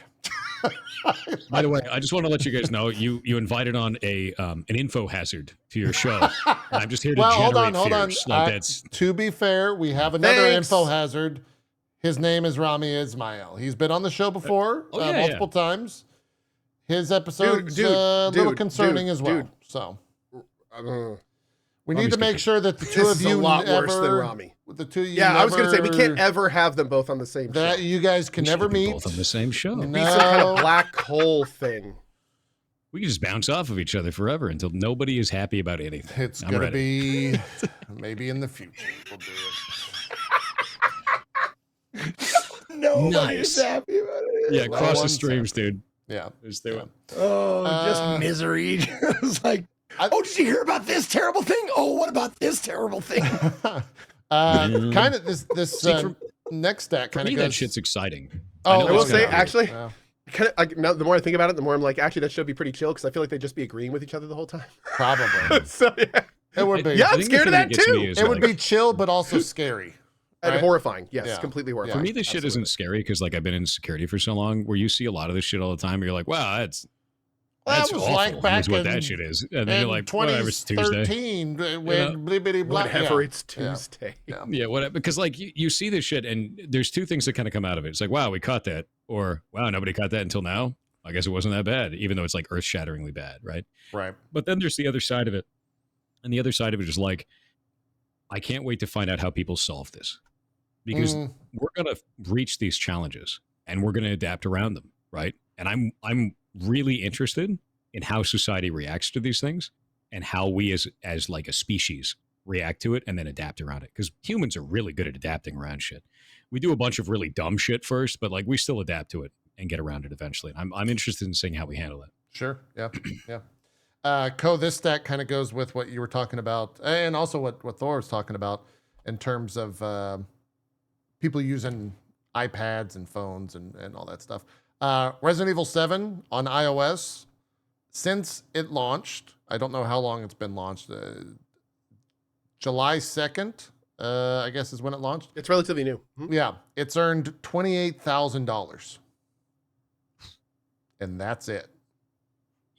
By the way, I just want to let you guys know you invited on an info hazard to your show. And I'm just here to generate fears. Like that's... To be fair, we have another info hazard. His name is Rami Ismail. He's been on the show before multiple times. His episode's a little concerning as well. So We need to make sure that the two This of is you a lot never, worse than Rami. The two of you Yeah, I was going to say, we can't never- ever have them both on the same show. that you guys can We never should be meet. both on the same show. No. Be some kind of black hole thing. We can just bounce off of each other forever until nobody is happy about anything. It's I'm gonna ready. be maybe in the future we'll do it. Nobody's Nice. happy about it. Yeah, Well, cross the one streams, dude. Yeah. Just do it. Oh, just misery. It's like, oh, did you hear about this terrible thing? Oh, what about this terrible thing? Kind of this See, for next stat For kind me, of that goes. shit's exciting. Oh, know I will it's say, gonna be- actually, Yeah, now, the more I think about it, the more I'm like, actually, that should be pretty chill because I feel like they'd just be agreeing with each other the whole time. probably. So, yeah. It would be. Yeah, I I'm think the scared of thing that gets too. me is, It would like, be chill, but also scary. And Right? horrifying. Yes, Yeah. completely For horrifying. me, this shit Absolutely. isn't scary because, like, I've been in security for so long, where you see a lot of this shit all the time. Where you're like, wow, that's That was awful. like back is what in, that shit is. And then in you're like, whatever, it's Tuesday. 2013 when blibbity blah. Whatever, Yeah. it's Tuesday. Yeah. Yeah, whatever. Because like you see this shit, and there's two things that kind of come out of it. It's like, wow, we caught that, or wow, nobody caught that until now. I guess it wasn't that bad, even though it's like earth-shatteringly bad, right? Right. But then there's the other side of it, and the other side of it is like, I can't wait to find out how people solve this, because we're gonna reach these challenges and we're gonna adapt around them, right? And I'm really interested in how society reacts to these things and how we as like a species react to it and then adapt around it. Because humans are really good at adapting around shit. We do a bunch of really dumb shit first, but like we still adapt to it and get around it eventually. And I'm interested in seeing how we handle it. Sure. Yeah. Yeah. This stat kind of goes with what you were talking about, and also what Thor was talking about in terms of people using iPads and phones and all that stuff. Resident Evil 7 on iOS, since it launched, I don't know how long it's been launched. July 2nd, I guess is when it launched. It's relatively new. Yeah. It's earned $28,000. And that's it.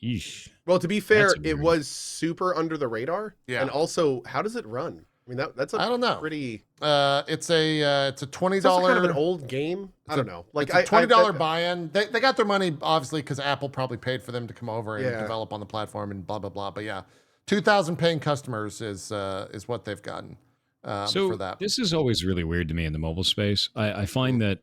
Yeesh. Well, to be fair, That's it weird. was super under the radar. Yeah. And also, how does it run? I mean, that's a I don't know. pretty. It's a $20. It's also kind of an old game. I don't know. Like It's a $20 buy-in. They got their money obviously because Apple probably paid for them to come over and Yeah. develop on the platform and blah blah blah. But yeah, 2,000 paying customers is what they've gotten So for that. this is always really weird to me in the mobile space. I find that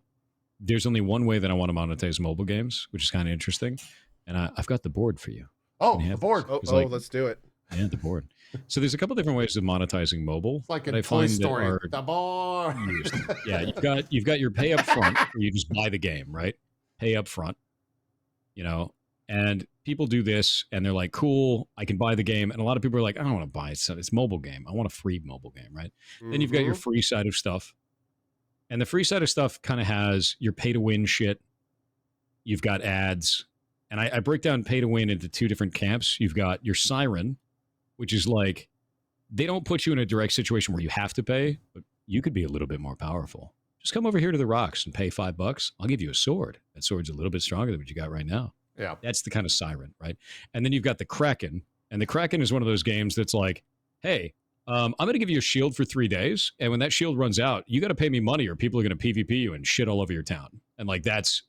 there's only one way that I want to monetize mobile games, which is kind of interesting. And I've got the board for you. Oh, Yeah. the board. Oh, It's like- let's do it. Yeah, the board. So there's a couple different ways of monetizing mobile. It's like that in I Toy find that Story. are The board. used. Yeah, you've got your pay up front where you just buy the game, right? Pay up front, and people do this and they're like, cool, I can buy the game. And a lot of people are like, I don't want to buy it. So it's mobile game. I want a free mobile game, right? Then you've got your free side of stuff. And the free side of stuff kind of has your pay to win shit. You've got ads. And I break down pay to win into two different camps. You've got your siren, which is like, they don't put you in a direct situation where you have to pay, but you could be a little bit more powerful. Just come over here to the rocks and pay $5. I'll give you a sword. That sword's a little bit stronger than what you got right now. Yeah. That's the kind of siren, right? And then you've got the Kraken. And the Kraken is one of those games that's like, hey, I'm going to give you a shield for 3 days. And when that shield runs out, you got to pay me money or people are going to PvP you and shit all over your town. And like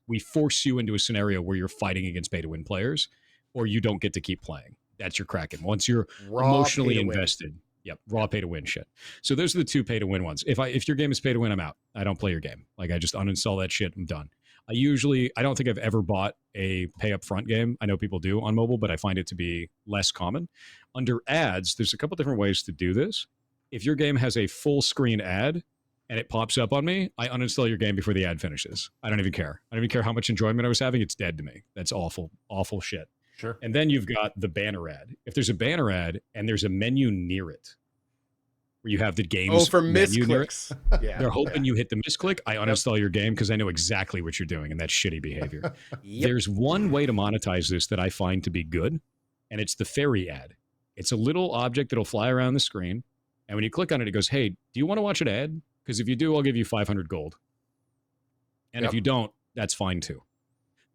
we force you into a scenario where you're fighting against pay to win players or you don't get to keep playing. That's your Kraken. Once you're emotionally invested. Yep, raw pay to win shit. So those are the two pay to win ones. If your game is pay to win, I'm out. I don't play your game. Like I just uninstall that shit. I'm done. I don't think I've ever bought a pay up front game. I know people do on mobile, but I find it to be less common. Under ads, there's a couple different ways to do this. If your game has a full screen ad and it pops up on me, I uninstall your game before the ad finishes. I don't even care. I don't even care how much enjoyment I was having. It's dead to me. That's awful, awful shit. Sure. And then you've got the banner ad. If there's a banner ad and there's a menu near it, where you have the game's for menu near it, misclicks. Yeah. they're hoping you hit the misclick. I uninstall your game because I know exactly what you're doing and that's shitty behavior. Yep. There's one way to monetize this that I find to be good, and it's the fairy ad. It's a little object that'll fly around the screen, and when you click on it, it goes, hey, do you want to watch an ad? Because if you do, I'll give you 500 gold. And if you don't, that's fine too.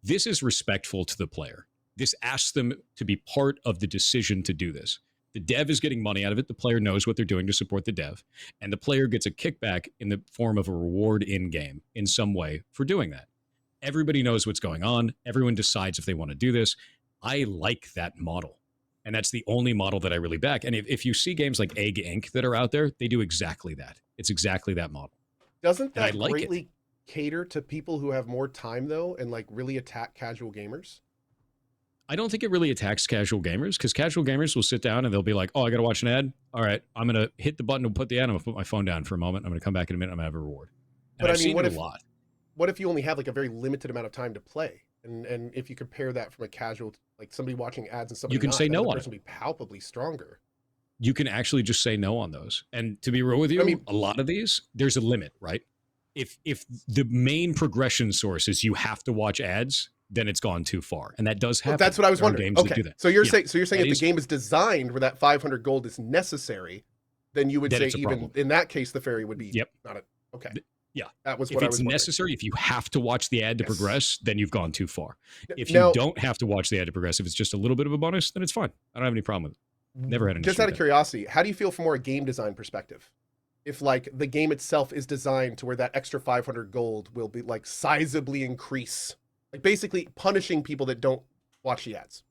This is respectful to the player. This asks them to be part of the decision to do this. The dev is getting money out of it. The player knows what they're doing to support the dev. And the player gets a kickback in the form of a reward in-game in some way for doing that. Everybody knows what's going on. Everyone decides if they want to do this. I like that model. And that's the only model that I really back. And if you see games like Egg Inc. that are out there, they do exactly that. It's exactly that model. Doesn't that greatly cater to people who have more time, though, and like really attack casual gamers? I don't think it really attacks casual gamers, because casual gamers will sit down and they'll be like, oh, I got to watch an ad. All right, I'm going to hit the button to put the ad. I'm going to put my phone down for a moment. I'm going to come back in a minute. I'm going to have a reward. And but I've I mean, seen it a lot. What if you only have like a very limited amount of time to play? And if you compare that from a casual, like somebody watching ads and somebody you can say no on it. Be palpably stronger. You can actually just say no on those. And to be real with you, I mean, a lot of these, there's a limit, right? If the main progression source is you have to watch ads, then it's gone too far, and that does happen. Well, that's what I was wondering. Games that do that. So you're saying if the game is designed where that 500 gold is necessary, then you would say even problem. In that case the fairy would be not a okay. Yeah, that was what I was wondering. If it's necessary, if you have to watch the ad to progress, then you've gone too far. If you don't have to watch the ad to progress, if it's just a little bit of a bonus, then it's fine. I don't have any problem with it. Never had an issue. Just out of curiosity, how do you feel from more a game design perspective? If like the game itself is designed to where that extra 500 gold will be like sizably increase, like basically punishing people that don't watch the ads.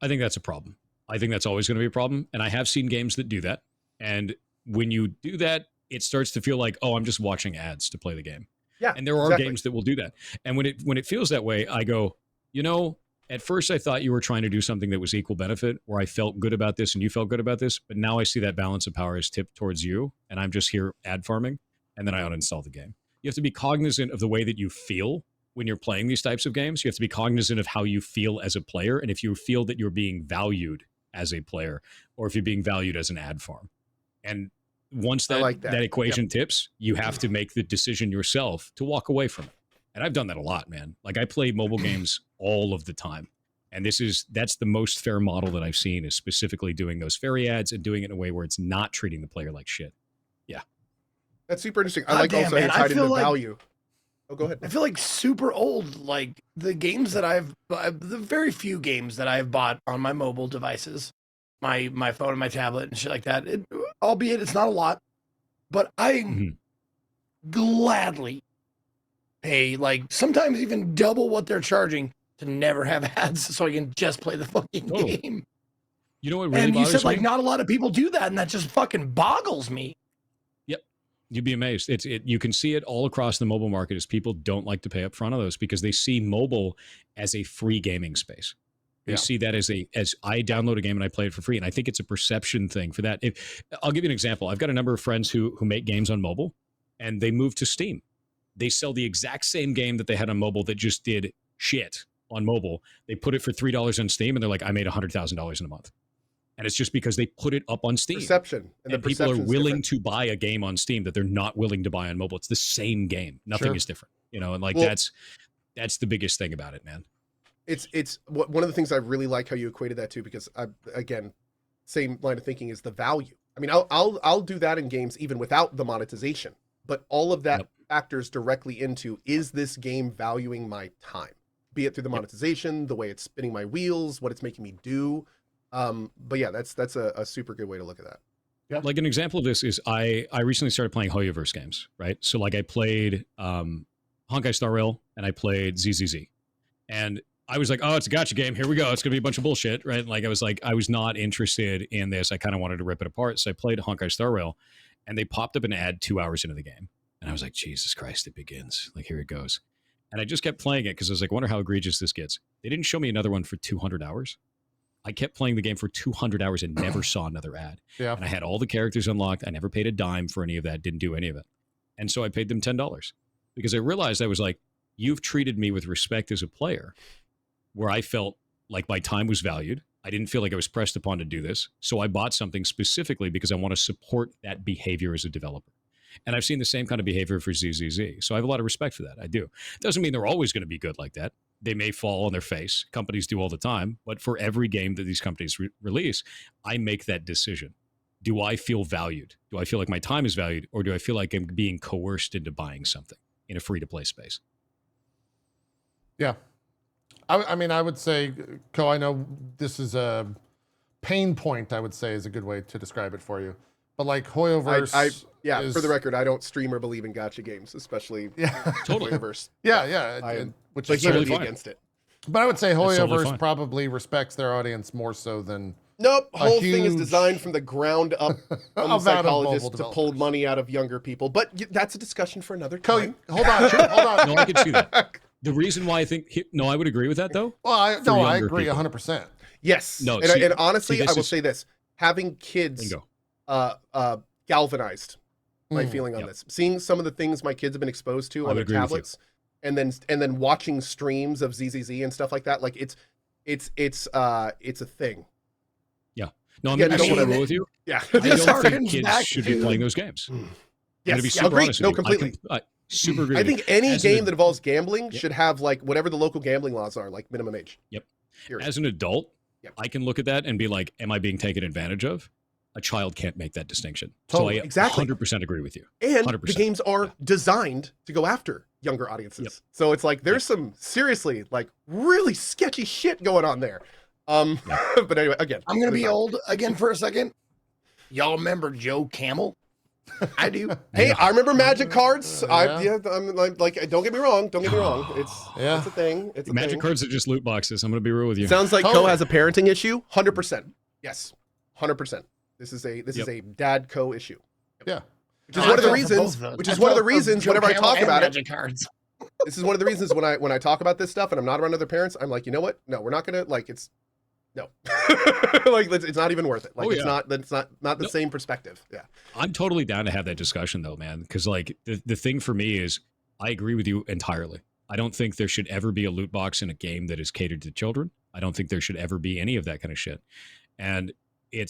I think that's a problem. I think that's always going to be a problem. And I have seen games that do that. And when you do that, it starts to feel like, oh, I'm just watching ads to play the game. Yeah. And there are games that will do that. And when it feels that way, I go, you know, at first I thought you were trying to do something that was equal benefit, where I felt good about this and you felt good about this, but now I see that balance of power is tipped towards you, and I'm just here ad farming, and then I uninstall the game. You have to be cognizant of the way that you feel when you're playing these types of games. You have to be cognizant of how you feel as a player, and if you feel that you're being valued as a player, or if you're being valued as an ad farm. And once that equation tips, you have to make the decision yourself to walk away from it. And I've done that a lot, man. Like I play mobile games all of the time. And that's the most fair model that I've seen, is specifically doing those fairy ads and doing it in a way where it's not treating the player like shit. Yeah. That's super interesting. I like also how you tied into value. Oh, go ahead. I feel like super old. Like the games that the very few games that I've bought on my mobile devices, my phone and my tablet and shit like that, albeit it's not a lot, but I gladly pay like sometimes even double what they're charging to never have ads, so I can just play the fucking game. You know what really and bothers you said like me? not a lot of people do that, and that just fucking boggles me. Yep, you'd be amazed. You can see it all across the mobile market, is people don't like to pay up front of those because they see mobile as a free gaming space. They see that as I download a game and I play it for free, and I think it's a perception thing for that. I'll give you an example. I've got a number of friends who make games on mobile, and they moved to Steam. They sell the exact same game that they had on mobile that just did shit on mobile. They put it for $3 on Steam, and they're like, I made $100,000 in a month. And it's just because they put it up on Steam. Perception. And people are willing to buy a game on Steam that they're not willing to buy on mobile. It's the same game. Nothing is different. You know, and like that's the biggest thing about it, man. It's one of the things I really like how you equated that to, because again, same line of thinking is the value. I mean, I'll do that in games even without the monetization, but all of that factors directly into, is this game valuing my time? Be it through the monetization, the way it's spinning my wheels, what it's making me do. But yeah, that's a super good way to look at that. Yeah. Like an example of this is I recently started playing Hoyoverse games, right? So like I played Honkai Star Rail and I played ZZZ. And I was like, oh, it's a gacha game. Here we go. It's going to be a bunch of bullshit, right? Like I was not interested in this. I kind of wanted to rip it apart. So I played Honkai Star Rail, and they popped up an ad 2 hours into the game. And I was like, Jesus Christ, it begins. Like, here it goes. And I just kept playing it because I was like, I wonder how egregious this gets. They didn't show me another one for 200 hours. I kept playing the game for 200 hours and never saw another ad. Yeah. And I had all the characters unlocked. I never paid a dime for any of that. Didn't do any of it. And so I paid them $10 because I realized I was like, you've treated me with respect as a player, where I felt like my time was valued. I didn't feel like I was pressed upon to do this. So I bought something specifically because I want to support that behavior as a developer. And I've seen the same kind of behavior for ZZZ. So I have a lot of respect for that. I do. Doesn't mean they're always going to be good like that. They may fall on their face. Companies do all the time. But for every game that these companies release, I make that decision. Do I feel valued? Do I feel like my time is valued? Or do I feel like I'm being coerced into buying something in a free-to-play space? Yeah. I mean, I would say, Ko, I know this is a pain point, I would say is a good way to describe it for you. But like Hoyoverse, for the record, I don't stream or believe in gacha games, especially totally. Hoyoverse. Which is totally totally against it. But I would say Hoyoverse totally probably respects their audience more so than Nope. Whole thing is designed from the ground up on the Of psychologists to mobile pull money out of younger people. But that's a discussion for another time. Hold on. No, I can see that. The reason why I think no, I would agree with that though. Well, I agree people. 100%. Yes. No, and honestly, I will say this: having kids galvanized my feeling on this. Seeing some of the things my kids have been exposed to on their tablets, and then watching streams of ZZZ and stuff like that. Like it's a thing. Yeah. No, I'm going to agree with you. Yeah. I don't think kids should be playing those games. Yes, agreed. No, completely. Super agree. I think any game that involves gambling should have like whatever the local gambling laws are, like minimum age. Yep. As an adult, I can look at that and be like, am I being taken advantage of? A child can't make that distinction. Totally. So I 100% agree with you. And 100%. the games are designed to go after younger audiences. So it's like there's some seriously like really sketchy shit going on there. But anyway, again, I'm gonna be old again for a second. Y'all remember Joe Camel? I do. Hey, I remember Magic cards. I'm like, don't get me wrong. It's a thing. It's a Magic cards are just loot boxes. I'm gonna be real with you. Sounds like Co has a parenting issue. 100%. Yes, 100%. This is a dad Co issue. Yeah. Which is one of the reasons. Whenever I talk about Magic cards. This is one of the reasons when I talk about this stuff and I'm not around other parents, I'm like, you know what? No, we're not gonna like it's. No, like it's not even worth it. Like it's not the same perspective. Yeah, I'm totally down to have that discussion though, man. Because like the thing for me is, I agree with you entirely. I don't think there should ever be a loot box in a game that is catered to children. I don't think there should ever be any of that kind of shit. And it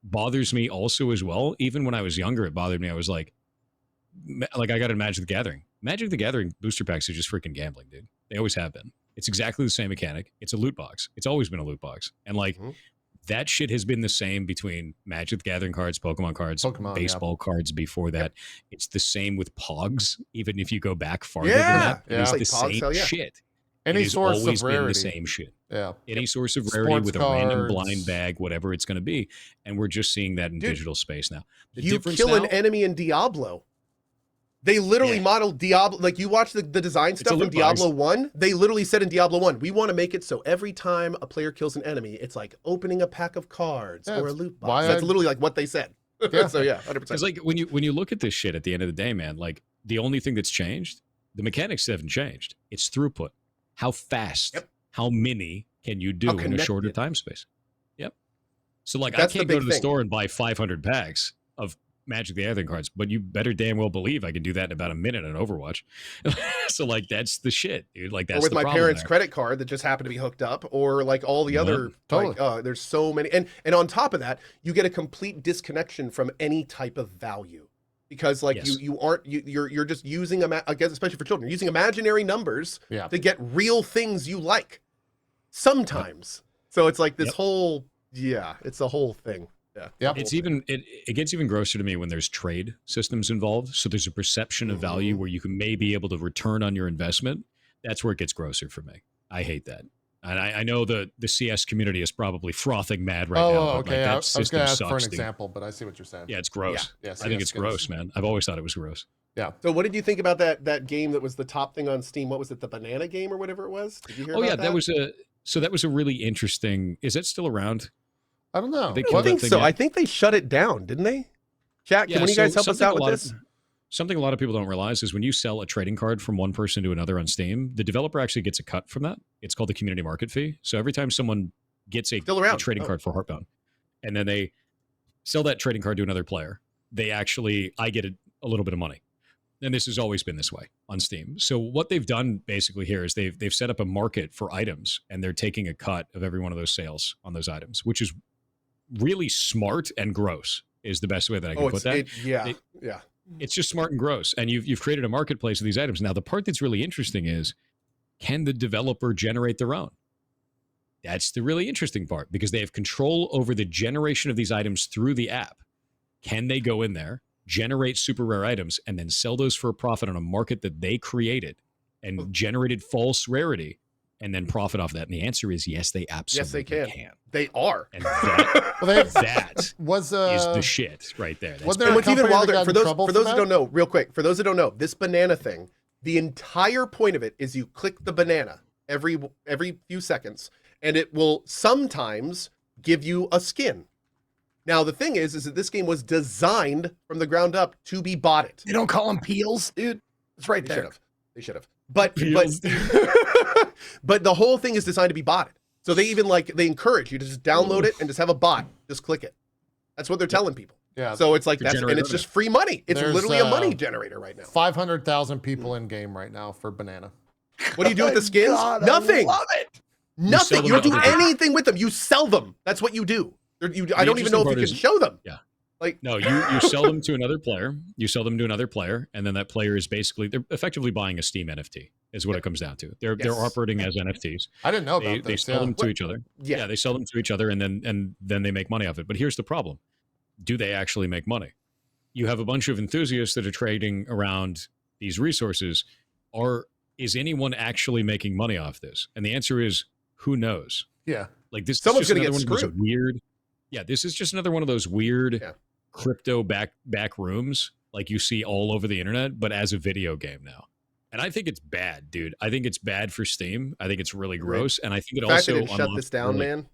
bothers me also as well. Even when I was younger, it bothered me. I was like I got to Magic the Gathering. Magic the Gathering booster packs are just freaking gambling, dude. They always have been. It's exactly the same mechanic. It's a loot box. It's always been a loot box. And like that shit has been the same between Magic the Gathering cards, Pokemon cards, baseball cards before that. It's the same with Pogs, even if you go back farther than that. It's the same shit. Any source of always rarity. Been the same shit. Yeah. Any source of rarity with a random blind bag, whatever it's going to be. And we're just seeing that in digital space now. You kill an enemy in Diablo. They literally modeled Diablo. Like you watch the design stuff from Diablo 1. They literally said in Diablo 1, we want to make it so every time a player kills an enemy, it's like opening a pack of cards or a loot box. That's literally like what they said. So yeah, 100%. Because like when you look at this shit at the end of the day, man, like the only thing that's changed, the mechanics haven't changed. It's throughput. How fast, how many can you do in a shorter time space? Yep. So like I can't go to the store and buy 500 packs of Magic the Gathering cards, but you better damn well believe I can do that in about a minute on Overwatch. So like that's the shit, dude. Like that's or with my parents' credit card that just happened to be hooked up, or like all the other there's so many, and on top of that, you get a complete disconnection from any type of value. Because like you're just using I guess especially for children, using imaginary numbers to get real things you like sometimes. So it's like this whole it's a whole thing. Yeah. It's even it gets even grosser to me when there's trade systems involved. So there's a perception of value where you can maybe able to return on your investment. That's where it gets grosser for me. I hate that. And I know the CS community is probably frothing mad right now. Oh, okay. Like, I was going to ask for an dude. example, but I see what you're saying. Yeah, it's gross. Yeah, I think it's gross, man. I've always thought it was gross. Yeah. So what did you think about that game that was the top thing on Steam? What was it, the banana game or whatever it was? Did you hear about that? That was a really interesting. Is that still around? I don't know. I think so. I think they shut it down, didn't they? Chat, can one of you guys help us out with this? Something a lot of people don't realize is when you sell a trading card from one person to another on Steam, the developer actually gets a cut from that. It's called the community market fee. So every time someone gets a trading card for Heartbound, and then they sell that trading card to another player, I get a little bit of money. And this has always been this way on Steam. So what they've done basically here is they've set up a market for items, and they're taking a cut of every one of those sales on those items, which is really smart and gross is the best way that I can put that. It's just smart and gross. And you've created a marketplace of these items. Now, the part that's really interesting is, can the developer generate their own? That's the really interesting part, because they have control over the generation of these items through the app. Can they go in there, generate super rare items, and then sell those for a profit on a market that they created and generated false rarity, and then profit off that? And the answer is yes, they absolutely can. They are. And that is the shit right there. What's even wilder, for those that don't know, real quick, for those that don't know, this banana thing, the entire point of it is you click the banana every few seconds, and it will sometimes give you a skin. Now, the thing is that this game was designed from the ground up to be botted. You don't call them peels, dude? It's right there. They should have. But but the whole thing is designed to be botted. So they even they encourage you to just download it and just have a bot. Just click it. That's what they're telling people. Yeah. So it's like and it's just free money. It's literally a money generator right now. 500,000 people in game right now for banana. What do you do with the skins? God, Nothing. I love it. Nothing. You don't do anything with them. You sell them. That's what you do. I don't even know if you can show them. Yeah. No, you sell them to another player. You sell them to another player, and then that player is they're effectively buying a Steam NFT. Is what it comes down to. They're operating as NFTs. I didn't know about They sell them to each other. Yeah, they sell them to each other, and then they make money off it. But here's the problem: do they actually make money? You have a bunch of enthusiasts that are trading around these resources. Is anyone actually making money off this? And the answer is, who knows? Yeah, this. Someone's going to get screwed. Weird. Yeah, this is just another one of those weird crypto back rooms like you see all over the internet, but as a video game now. And I think it's bad, dude. I think it's bad for Steam. I think it's really gross, and I think it also shut this down, man.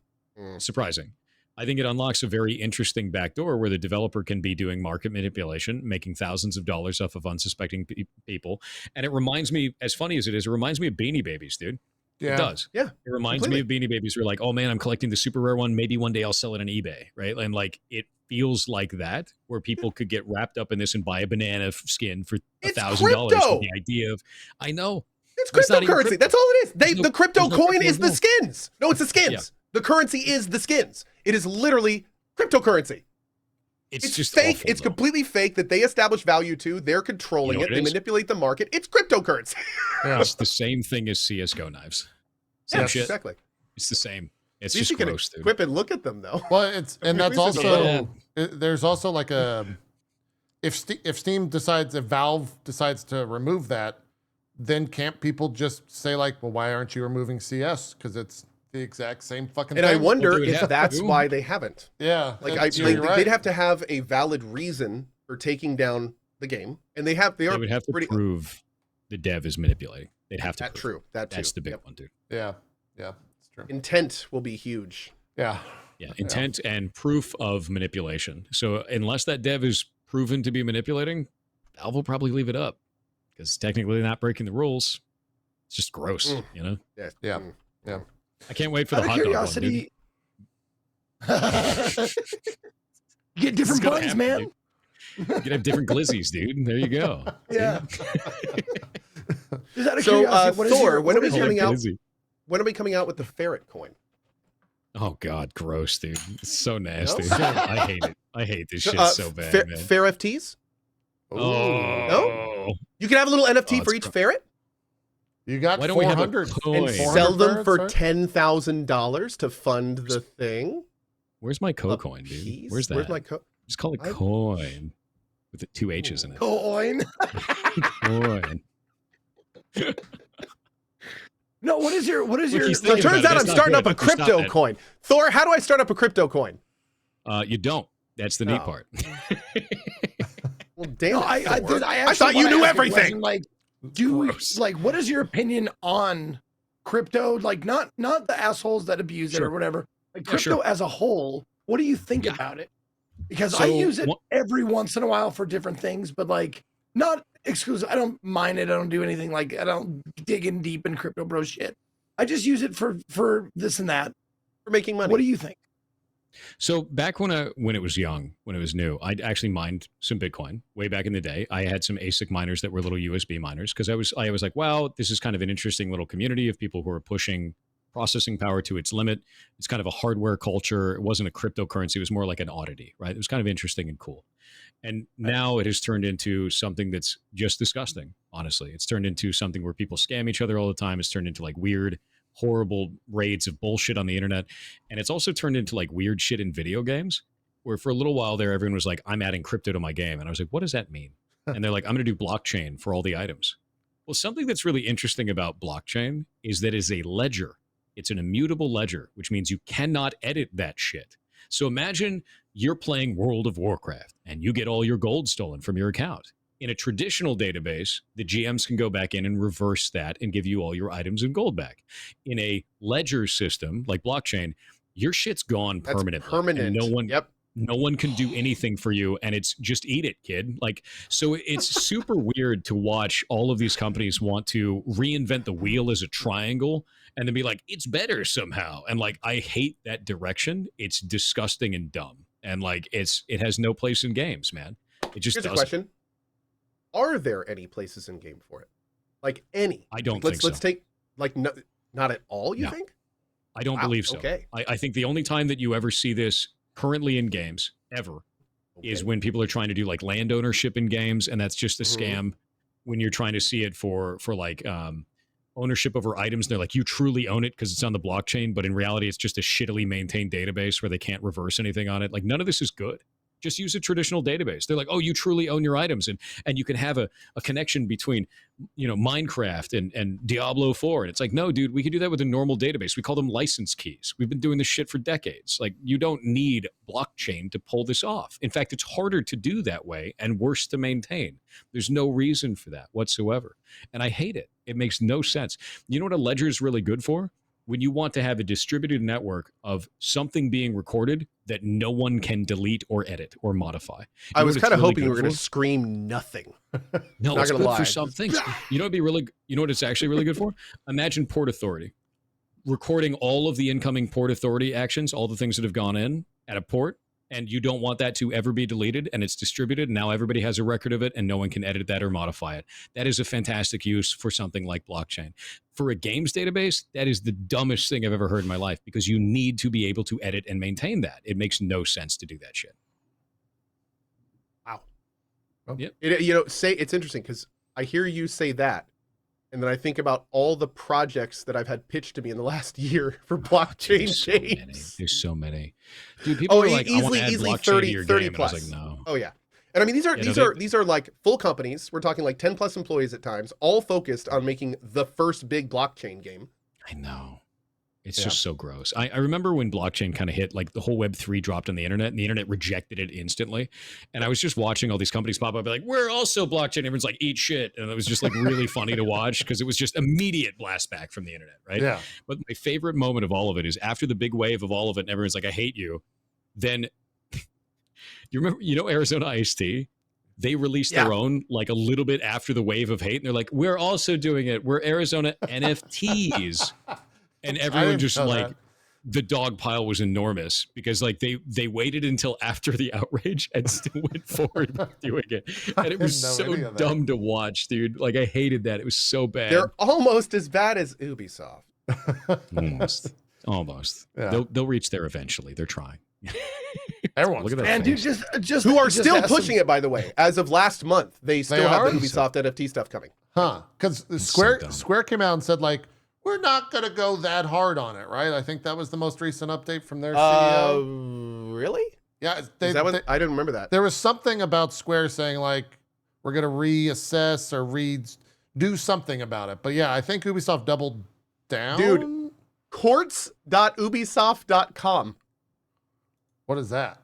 Surprising. I think it unlocks a very interesting backdoor where the developer can be doing market manipulation, making thousands of dollars off of unsuspecting people. And it reminds me, as funny as it is, it reminds me of Beanie Babies, dude. Yeah. It does. Yeah. It reminds me of Beanie Babies. We're like, oh man, I'm collecting the super rare one. Maybe one day I'll sell it on eBay, right? And it feels like that, where people could get wrapped up in this and buy a banana skin for $1,000. The idea of, I know. It's cryptocurrency. That's all it is. The crypto coin is the skins. No, it's the skins. Yeah. The currency is the skins. It is literally cryptocurrency. It's just fake. Awful, it's completely fake that they establish value to. They're controlling it. They manipulate the market. It's cryptocurrency. Yeah. It's the same thing as CSGO knives. Same shit. Exactly. It's the same. It's just gross, dude. Equip and look at them though. Well, that's also there's also like if Steam decides, if Valve decides to remove that, then can't people just say well, why aren't you removing CS? Because it's the exact same fucking thing. And I wonder if that's why they haven't. Yeah. They'd have to have a valid reason for taking down the game, and they would have to prove the dev is manipulating. They'd have to. That's true. That's the big one, dude. Yeah. Yeah. It's true. Intent will be huge. Yeah. Yeah. Intent and proof of manipulation. So unless that dev is proven to be manipulating, Valve will probably leave it up because technically not breaking the rules. It's just gross, you know? Yeah. Yeah. Yeah. I can't wait for the hot curiosity, dog one, you get different buns, man. Dude. You can have different glizzies, dude. There you go. Yeah. So, Thor, when are we coming out? When are we coming out with the ferret coin? Oh God, gross, dude. It's so nasty. I hate it. I hate this shit so bad, man. Fair FTs? Oh. No? You can have a little NFT for each ferret? You got 400 and sell them for $10,000 to fund the thing. Where's my coin, dude? Where's that? Where's my coin? Just call it coin with the 2 H's in it. Coin. Coin. No, what is your So it turns out I'm starting up a crypto coin. Thor, how do I start up a crypto coin? You don't. That's the neat part. Well, damn. No, I thought you knew everything. What is your opinion on crypto? Not the assholes that abuse it or whatever. Crypto as a whole. What do you think about it? Because I use it every once in a while for different things, but not exclusive. I don't mind it. I don't do anything I don't dig in deep in crypto bro shit. I just use it for this and that. For making money. What do you think? So back when it was young, when it was new, I actually mined some Bitcoin way back in the day. I had some ASIC miners that were little USB miners because I was like, wow, this is kind of an interesting little community of people who are pushing processing power to its limit. It's kind of a hardware culture. It wasn't a cryptocurrency. It was more like an oddity, right? It was kind of interesting and cool. And now it has turned into something that's just disgusting, honestly. It's turned into something where people scam each other all the time. It's turned into weird, horrible raids of bullshit on the internet. And it's also turned into weird shit in video games where for a little while there, everyone was like, I'm adding crypto to my game. And I was like, what does that mean? And they're like, I'm going to do blockchain for all the items. Well, something that's really interesting about blockchain is that it's a ledger. It's an immutable ledger, which means you cannot edit that shit. So imagine you're playing World of Warcraft and you get all your gold stolen from your account. In a traditional database, the GMs can go back in and reverse that and give you all your items and gold back. In a ledger system like blockchain, your shit's gone That's permanently. permanent. And no one can do anything for you, and it's just eat it, kid. Like, so it's super weird to watch all of these companies want to reinvent the wheel as a triangle and then be like, it's better somehow. And like, I hate that direction. It's disgusting and dumb. And like, it has no place in games, man. It just doesn't. Here's a question. Are there any places in game for it? Like any? I don't think so. Let's take, like, no, not at all, you think? I don't believe so. Okay. I think the only time that you ever see this currently in games ever is when people are trying to do like land ownership in games, and that's just a scam. When you're trying to see it for like ownership over items, they're like, you truly own it because it's on the blockchain, but in reality it's just a shittily maintained database where they can't reverse anything on it. Like, none of this is good. Just use a traditional database. They're like, oh, you truly own your items, and you can have a connection between, you know, Minecraft and Diablo 4. And it's like, no, dude, we can do that with a normal database. We call them license keys. We've been doing this shit for decades. Like, you don't need blockchain to pull this off. In fact, it's harder to do that way and worse to maintain. There's no reason for that whatsoever. And I hate it. It makes no sense. You know what a ledger is really good for? When you want to have a distributed network of something being recorded that no one can delete or edit or modify. I was kind of hoping you were going to scream nothing. No, not it's gonna good lie. for some things. You know what'd be really, you know what it's actually really good for? Imagine Port Authority recording all of the incoming Port Authority actions, all the things that have gone in at a port, and you don't want that to ever be deleted, and it's distributed. Now everybody has a record of it, and no one can edit that or modify it. That is a fantastic use for something like blockchain. For a games database, that is the dumbest thing I've ever heard in my life, because you need to be able to edit and maintain that. It makes no sense to do that shit. Wow. Well, yep. It's interesting because I hear you say that, and then I think about all the projects that I've had pitched to me in the last year for blockchain games. There's so many. Dude, people are like, easily 30 plus. I was like, no. Oh yeah. And I mean, these are like full companies. We're talking like 10 plus employees at times, all focused on making the first big blockchain game. I know. It's just so gross. I remember when blockchain kind of hit, like the whole Web3 dropped on the internet, and the internet rejected it instantly. And I was just watching all these companies pop up, be like, we're also blockchain. Everyone's like, eat shit. And it was just like really funny to watch because it was just immediate blast back from the internet, right? Yeah. But my favorite moment of all of it is after the big wave of all of it, and everyone's like, I hate you. Then you remember, Arizona Ice-T? They released their own like a little bit after the wave of hate, and they're like, we're also doing it. We're Arizona NFTs. And everyone just like, the dog pile was enormous because like they waited until after the outrage and still went forward with doing it. And it was so dumb to watch, dude. Like, I hated that. It was so bad. They're almost as bad as Ubisoft. Almost. Yeah. They'll reach there eventually. They're trying. Everyone's look at that. And dude, just who are still pushing it, by the way. As of last month, they still have the Ubisoft NFT stuff coming. Huh? Because Square came out and said like, we're not going to go that hard on it, right? I think that was the most recent update from their CEO. Really? Yeah. I didn't remember that. There was something about Square saying like, we're going to reassess or do something about it. But yeah, I think Ubisoft doubled down. Dude, courts.ubisoft.com. What is that?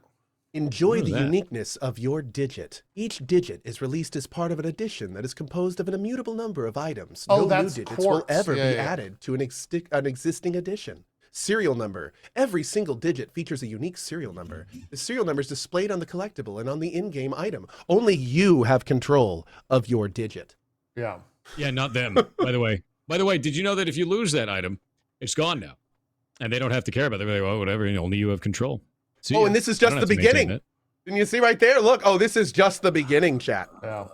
Enjoy the uniqueness of your digit. Each digit is released as part of an edition that is composed of an immutable number of items. No new digits will ever be added to an existing edition. Serial number. Every single digit features a unique serial number. The serial number is displayed on the collectible and on the in-game item. Only you have control of your digit. Yeah. Yeah, not them, by the way. By the way, did you know that if you lose that item, it's gone now? And they don't have to care about it. They're like, well, whatever, only you have control. So, and this is just the beginning. Didn't you see right there? Look, this is just the beginning, chat. Yeah.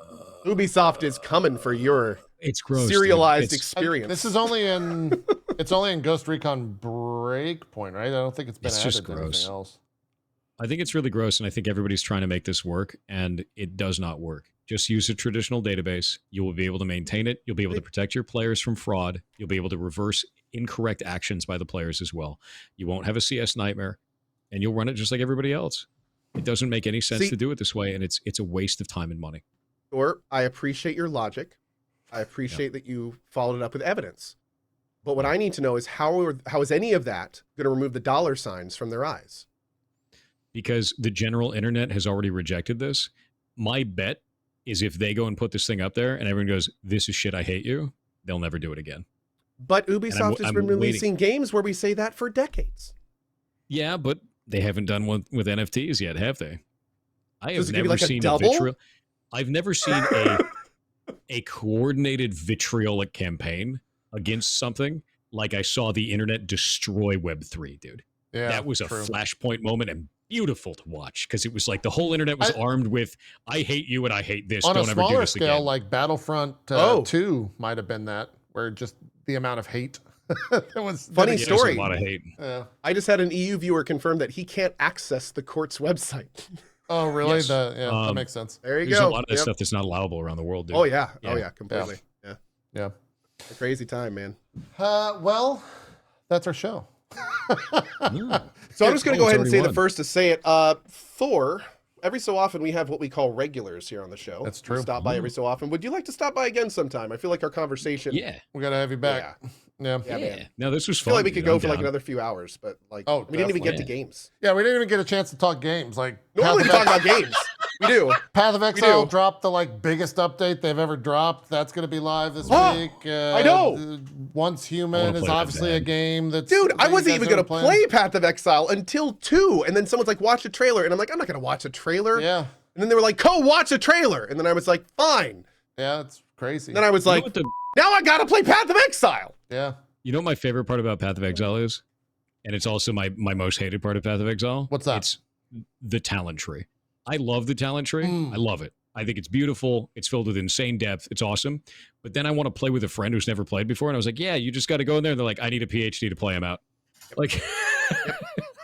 Ubisoft is coming for your gross, serialized experience. This is only in it's only in Ghost Recon Breakpoint, right? I don't think it's been added just to gross. anything else. I think it's really gross, and I think everybody's trying to make this work, and it does not work. Just use a traditional database. You will be able to maintain it. You'll be able to protect your players from fraud. You'll be able to reverse incorrect actions by the players as well. You won't have a CS nightmare. And you'll run it just like everybody else. It doesn't make any sense to do it this way, and it's a waste of time and money. Or I appreciate your logic. I appreciate that you followed it up with evidence. But what I need to know is how is any of that going to remove the dollar signs from their eyes? Because the general internet has already rejected this. My bet is if they go and put this thing up there and everyone goes, this is shit, I hate you, they'll never do it again. But Ubisoft has been releasing games where we say that for decades. Yeah, but they haven't done one with NFTs yet, have they? I have Does it give you, never like, a seen a double? vitriol. I've never seen a coordinated vitriolic campaign against something like I saw the internet destroy Web3, dude. Yeah, that was a true. flashpoint moment and beautiful to watch because it was like the whole internet was armed with "I hate you" and "I hate this." On Don't a ever do smaller this scale, again. like Battlefront 2 might have been that, where just the amount of hate. It was Funny Yeah, story. there's a lot of hate. Yeah. I just had an EU viewer confirm that he can't access the court's website. Oh, really? Yes. That makes sense. There you There's go. a lot of stuff that's not allowable around the world, dude. Oh yeah. Yeah. Oh yeah. Completely. Yeah. Yeah. A crazy time, man. Well, that's our show. So I'm just going to go it's ahead and say already the won. first to say it. Thor, every so often we have what we call regulars here on the show. That's We true. stop by every so often. Would you like to stop by again sometime? I feel like our conversation. Yeah. We got to have you back. Yeah. Yeah, man. No, this was I feel fun. like we could dude. go I'm for like down. another few hours, but like Oh, we didn't even get to definitely. games. Yeah, we didn't even get a chance to talk games. Like Normally we talk about games. We do. Path of Exile do. dropped the biggest update they've ever dropped. That's going to be live this Oh, week. I know. Once I Human wanna is play that obviously a bad. game that's. Dude, I that wasn't you even guys going to are play Path of Exile until 2. And then someone's like, watch a trailer. And I'm like, I'm not going to watch a trailer. Yeah, And then they were like, watch a trailer. And then I was like, fine. yeah, it's crazy. And then I was You know like, what the- now I got to play Path of Exile. Yeah, You know what my favorite part about Path of Exile is? And it's also my most hated part of Path of Exile? What's that? It's the talent tree. I love the talent tree. Mm. I love it. I think it's beautiful. It's filled with insane depth. It's awesome. But then I want to play with a friend who's never played before. And I was like, yeah, you just got to go in there. And they're like, I need a PhD to play him out. Like,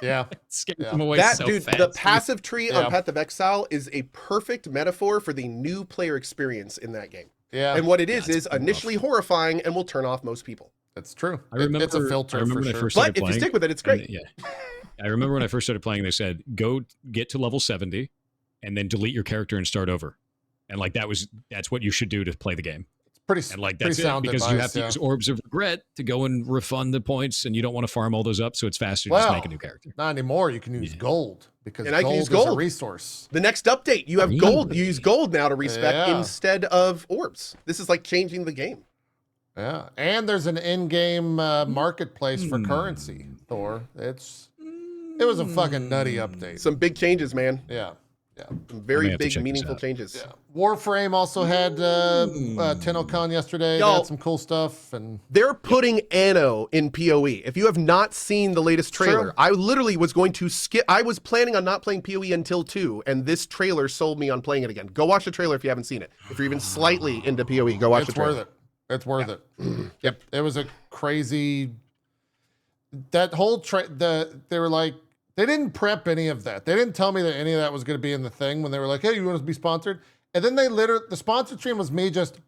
yeah. it scares Yeah. them away That so dude, fast. the passive tree Yeah. on Path of Exile is a perfect metaphor for the new player experience in that game. Yeah, And what it is it's rough. initially horrifying and will turn off most people. it's true. I remember, It's a filter I remember for when sure. I first But started if you playing. stick with it, it's and- great. yeah. I remember when I first started playing, they said, go get to level 70 and then delete your character and start over. And like that's what you should do to play the game. It's pretty. And like pretty that's it sound because advice, you have to yeah. use orbs of regret to go and refund the points, and you don't want to farm all those up, so it's faster to Well, just make a new character. Not anymore. You can use Yeah. gold because And I can gold use is a gold. resource. The next update, you have Really? gold. You use gold now to respec Yeah. instead of orbs. This is like changing the game. Yeah, and there's an in-game marketplace for currency. Thor, it was a fucking nutty update. Some big changes, man. Yeah, Some I may very have to big, check this meaningful out. changes. yeah. Warframe also had TennoCon yesterday. They Y'all- had some cool stuff, and They're putting Anno in PoE. If you have not seen the latest trailer, True. I literally was going to skip. I was planning on not playing PoE until 2, and this trailer sold me on playing it again. Go watch the trailer if you haven't seen it. If you're even slightly into PoE, go watch the it's trailer. worth it. It's worth it. Yep, it was a crazy. That whole they were like, they didn't prep any of that. They didn't tell me that any of that was going to be in the thing when they were like, "Hey, you want to be sponsored?" And then the sponsored stream was me just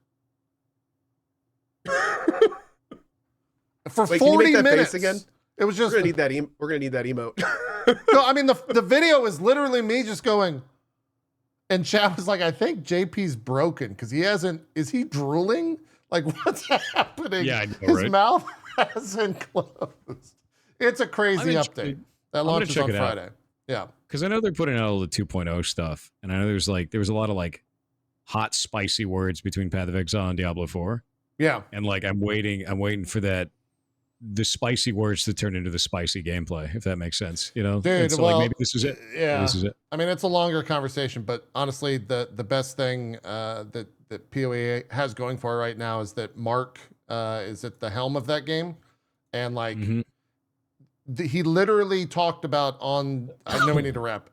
for Wait, can you 40 make that minutes face again? It was We're just gonna need that. We're gonna need that emote. no. I mean the video is literally me just going, and chat was like, "I think JP's broken because he hasn't. Is he drooling? Like what's happening? Yeah, I know, His right? mouth hasn't closed. It's a crazy I'm update that gonna launches check on it out. Friday. Yeah, Because I know they're putting out all the 2.0 stuff, and I know there was a lot of like hot, spicy words between Path of Exile and Diablo 4, yeah, and like I'm waiting for the spicy words to turn into the spicy gameplay, if that makes sense. You know, dude. And so, well, like, maybe this is it. Yeah, This is it. I mean, it's a longer conversation, but honestly, the best thing that PoE has going for it right now is that Mark is at the helm of that game, and like Mhm. he literally talked about on. I know we need to wrap.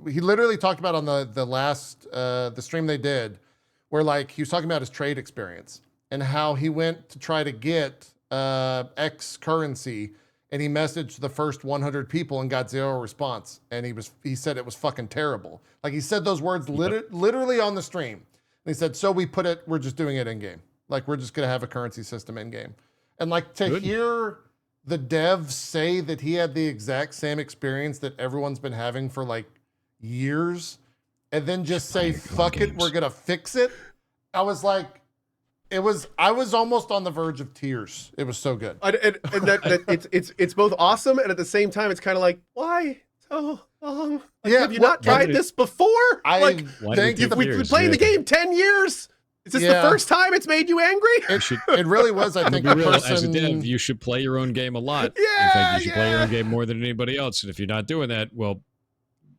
He literally talked about on the last the stream they did, where like he was talking about his trade experience and how he went to try to get X currency. And he messaged the first 100 people and got 0 response. And he said it was fucking terrible. Like he said those words literally on the stream. And he said, so we're just doing it in game. Like we're just gonna have a currency system in game. And like to Good. hear the devs say that he had the exact same experience that everyone's been having for like years, and then just say, fuck it, we're gonna fix it. I was like, I was almost on the verge of tears. It was so good. and it's both awesome and at the same time it's kind of like, why so long? Like, Yeah, have you what- not tried did it- this before? I Like Why did it think take the we've years? been playing the Yeah. game 10 years. Is this the first time it's made you angry? It really was. I think the person... as a dev, you should play your own game a lot. Yeah, in fact, you should play your own game more than anybody else. And if you're not doing that, well,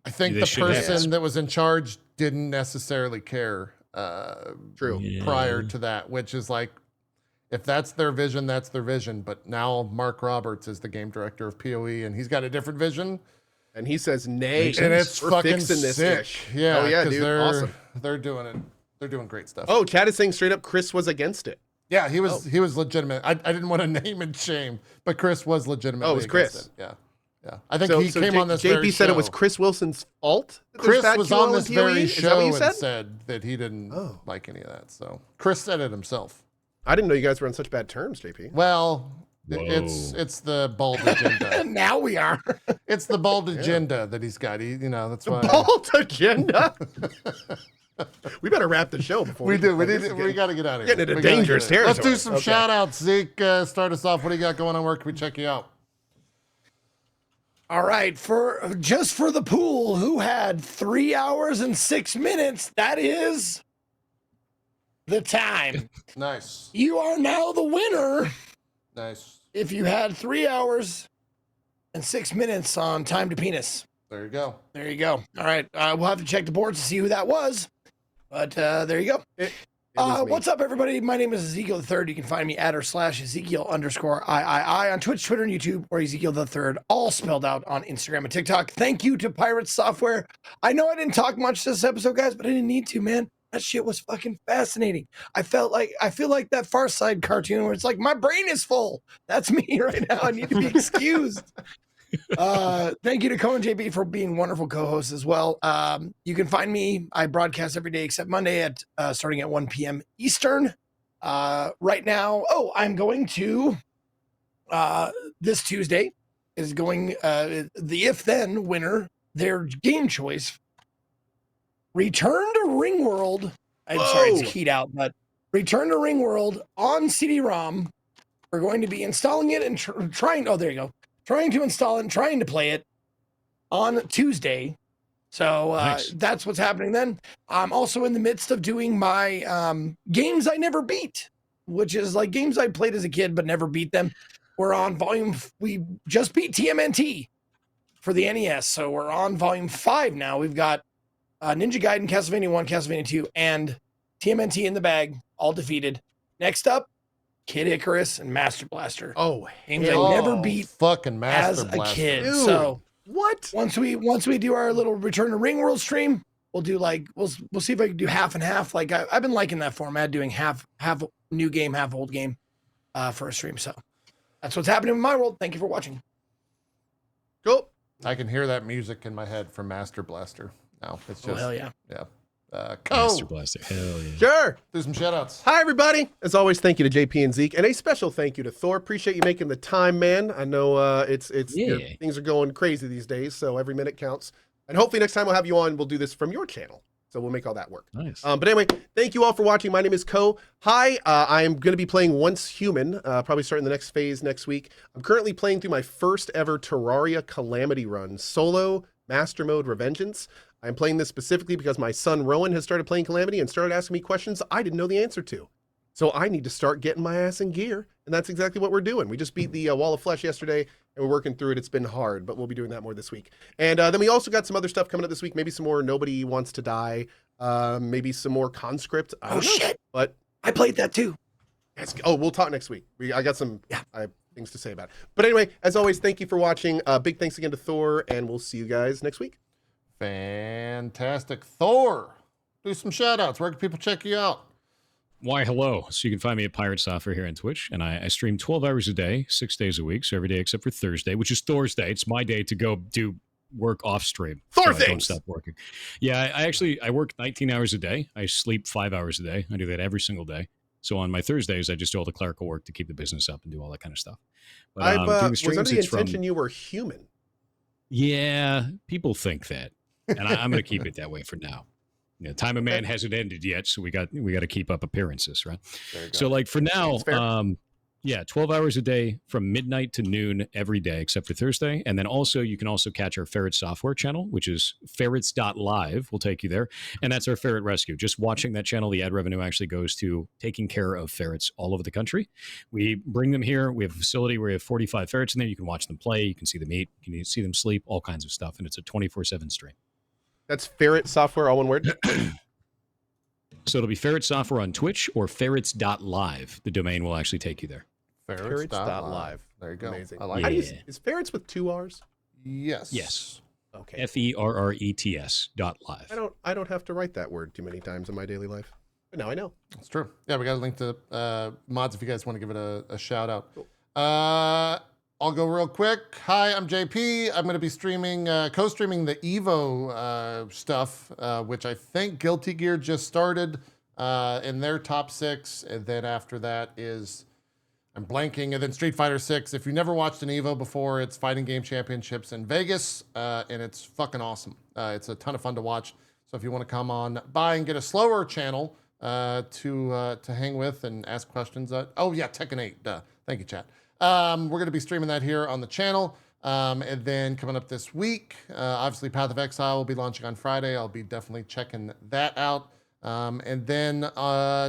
I think the person that was in charge didn't necessarily care. Prior to that, which is like, if that's their vision, that's their vision. But now Mark Roberts is the game director of PoE, and he's got a different vision. And he says, "Nay," and it's fucking fixing this sick. ish. Yeah, oh yeah, dude, awesome. They're doing it. They're doing great stuff. Oh, Chad is saying straight up, Chris was against it. Yeah, he was. He was legitimate. I didn't want to name and shame, but Chris was legitimate. Oh, it was Chris. Yeah. Yeah, I think he came on this. JP said it was Chris Wilson's fault. Chris was on this very show and said that he didn't like any of that. So Chris said it himself. I didn't know you guys were on such bad terms, JP. Well, it's the bald agenda. Now we are. It's the bald agenda that he's got. That's why. Bald agenda. We better wrap the show before we do. We got to get out of here. Getting into dangerous territory. Let's do some shout outs. Zeke, start us off. What do you got going on? Where can we check you out? All right, just for the pool, who had 3 hours and 6 minutes? That is the time. Nice. You are now the winner. Nice. If you had 3 hours and 6 minutes on Time to Penis. There you go. There you go. All right, we'll have to check the boards to see who that was, but there you go. What's up, everybody? My name is Ezekiel III. You can find me at /Ezekiel_III on Twitch, Twitter, and YouTube, or Ezekiel III, all spelled out on Instagram and TikTok. Thank you to PirateSoftware. I know I didn't talk much this episode, guys, but I didn't need to, man. That shit was fucking fascinating. I feel like that Far Side cartoon where it's like, my brain is full. That's me right now. I need to be excused. Thank you to Cohen JB for being wonderful co-hosts as well. You can find me. I broadcast every day except Monday at starting at 1 p.m. Eastern. Right now, I'm going to this Tuesday is going the If Then winner, their game choice. Return to Ringworld. I'm sorry, it's keyed out, but Return to Ringworld on CD-ROM. We're going to be installing it and trying. Oh, there you go. Trying to install it and trying to play it on Tuesday. So nice. That's what's happening then. I'm also in the midst of doing my games I never beat, which is like games I played as a kid but never beat them. We're on we just beat TMNT for the NES. So we're on volume 5 now. We've got Ninja Gaiden, Castlevania 1, Castlevania 2, and TMNT in the bag, all defeated. Next up, Kid Icarus and Master Blaster. Games I never beat fucking Master as Blaster. a kid. Dude, so what? Once we do our little Return to Ringworld stream, we'll do like we'll see if I can do half and half. Like I've been liking that format, doing half new game, half old game for a stream. So that's what's happening in my world. Thank you for watching. Cool. I can hear that music in my head from Master Blaster. No, it's just hell yeah. Yeah. Master Blaster, hell yeah. Sure. Do some shout outs. Hi, everybody. As always, thank you to JP and Zeke, and a special thank you to Thor. Appreciate you making the time, man. I know things are going crazy these days, so every minute counts. And hopefully next time we'll have you on, we'll do this from your channel. So we'll make all that work. Nice. But anyway, thank you all for watching. My name is Ko. Hi, I am going to be playing Once Human, probably starting the next phase next week. I'm currently playing through my first ever Terraria Calamity run, solo, master mode, Revengeance. I'm playing this specifically because my son Rowan has started playing Calamity and started asking me questions I didn't know the answer to. So I need to start getting my ass in gear, and that's exactly what we're doing. We just beat the Wall of Flesh yesterday, and we're working through it. It's been hard, but we'll be doing that more this week. And then we also got some other stuff coming up this week, maybe some more Nobody Wants to Die, maybe some more Conscript. I don't know, shit. But I played that too. We'll talk next week. I got some I have things to say about it. But anyway, as always, thank you for watching. Big thanks again to Thor, and we'll see you guys next week. Fantastic. Thor, do some shout outs. Where can people check you out? Why, hello. So you can find me at PirateSoftware here on Twitch, and I stream 12 hours a day, 6 days a week, so every day except for Thursday, which is Thursday. It's my day to go do work off stream. Thor so things! I don't stop working. Yeah, I work 19 hours a day. I sleep 5 hours a day. I do that every single day. So on my Thursdays, I just do all the clerical work to keep the business up and do all that kind of stuff. But I was under the intention you were human. Yeah, people think that. And I'm going to keep it that way for now. You know, time of man hasn't ended yet, so we got to keep up appearances, right? So, like for now, Yeah, 12 hours a day from midnight to noon every day, except for Thursday. And then also, you can also catch our PirateSoftware channel, which is ferrets.live. We'll take you there. And that's our ferret rescue. Just watching that channel, the ad revenue actually goes to taking care of ferrets all over the country. We bring them here. We have a facility where we have 45 ferrets in there. You can watch them play. You can see them eat. You can see them sleep, all kinds of stuff. And it's a 24/7 stream. That's PirateSoftware, all one word? So it'll be PirateSoftware on Twitch or ferrets.live. The domain will actually take you there. Ferrets.live. There you go. Amazing. I like How do it. you, is ferrets with 2 R's? Yes. Yes. Okay. ferrets.live. I don't have to write that word too many times in my daily life. But now I know. It's true. Yeah, we got a link to mods if you guys want to give it a shout out. Cool. I'll go real quick. Hi, I'm JP. I'm going to be streaming, co-streaming the Evo stuff, which I think Guilty Gear just started in their top 6. And then after that is, I'm blanking, and then Street Fighter 6. If you never watched an Evo before, it's Fighting Game Championships in Vegas, and it's fucking awesome. It's a ton of fun to watch. So if you want to come on by and get a slower channel to hang with and ask questions. Oh yeah, Tekken 8. Duh. Thank you, chat. We're going to be streaming that here on the channel. And then coming up this week, obviously Path of Exile will be launching on Friday. I'll be definitely checking that out. And then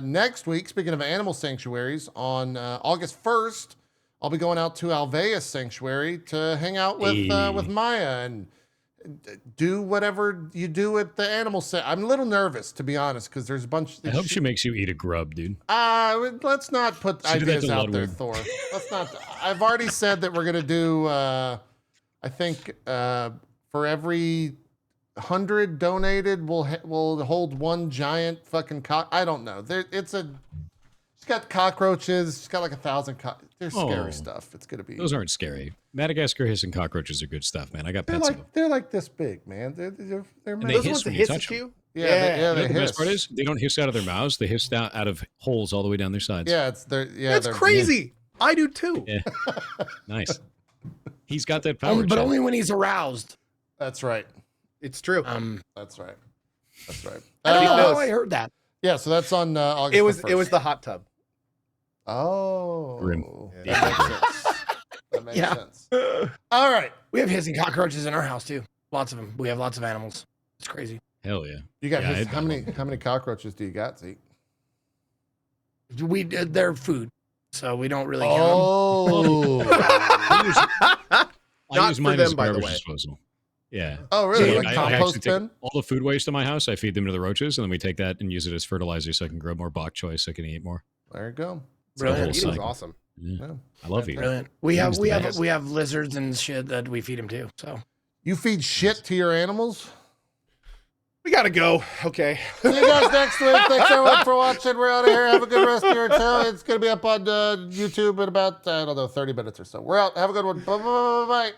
next week, speaking of animal sanctuaries, on August 1st, I'll be going out to Alveus Sanctuary to hang out with Maya and do whatever you do at the animal set. I'm a little nervous, to be honest, because there's a bunch. I hope she makes you eat a grub, dude. Let's not put ideas out there, Thor. Let's not. I've already said that we're gonna do. I think for every 100 donated, we'll hold one giant fucking cock. I don't know. She's got cockroaches. She's got like 1,000. They're scary stuff. It's gonna be. Those aren't scary. Madagascar hissing cockroaches are good stuff, man. I got pets of them. They're like this big, man. They're they hiss when you touch them. Yeah, the best part is they don't hiss out of their mouths. They hiss out of holes all the way down their sides. Yeah, that's crazy. Yeah. I do too. Yeah. Nice. He's got that power. But only when he's aroused. That's right. It's true. That's right. That's right. I don't know how I heard that. Yeah, so that's on August. It was the hot tub. Oh, Grim. Yeah, that makes sense. That makes sense. All right, we have hissing cockroaches in our house too. Lots of them. We have lots of animals. It's crazy. Hell yeah. You got how many cockroaches do you got, Zeke? They're food, so we don't really. Oh, I use mine as by the garbage way. disposal. Yeah. Oh, really? So like I compost actually bin? all the food waste in my house, I feed them to the roaches, and then we take that and use it as fertilizer so I can grow more bok choy so I can eat more. There you go. Brilliant. Eating's awesome. Yeah. I love eating. Brilliant. We have lizards and shit that we feed them too. So you feed shit to your animals? We gotta go. Okay. See you guys next week. Thanks everyone for watching. We're out of here. Have a good rest of your day. It's gonna be up on YouTube in about 30 minutes or so. We're out. Have a good one. Bye.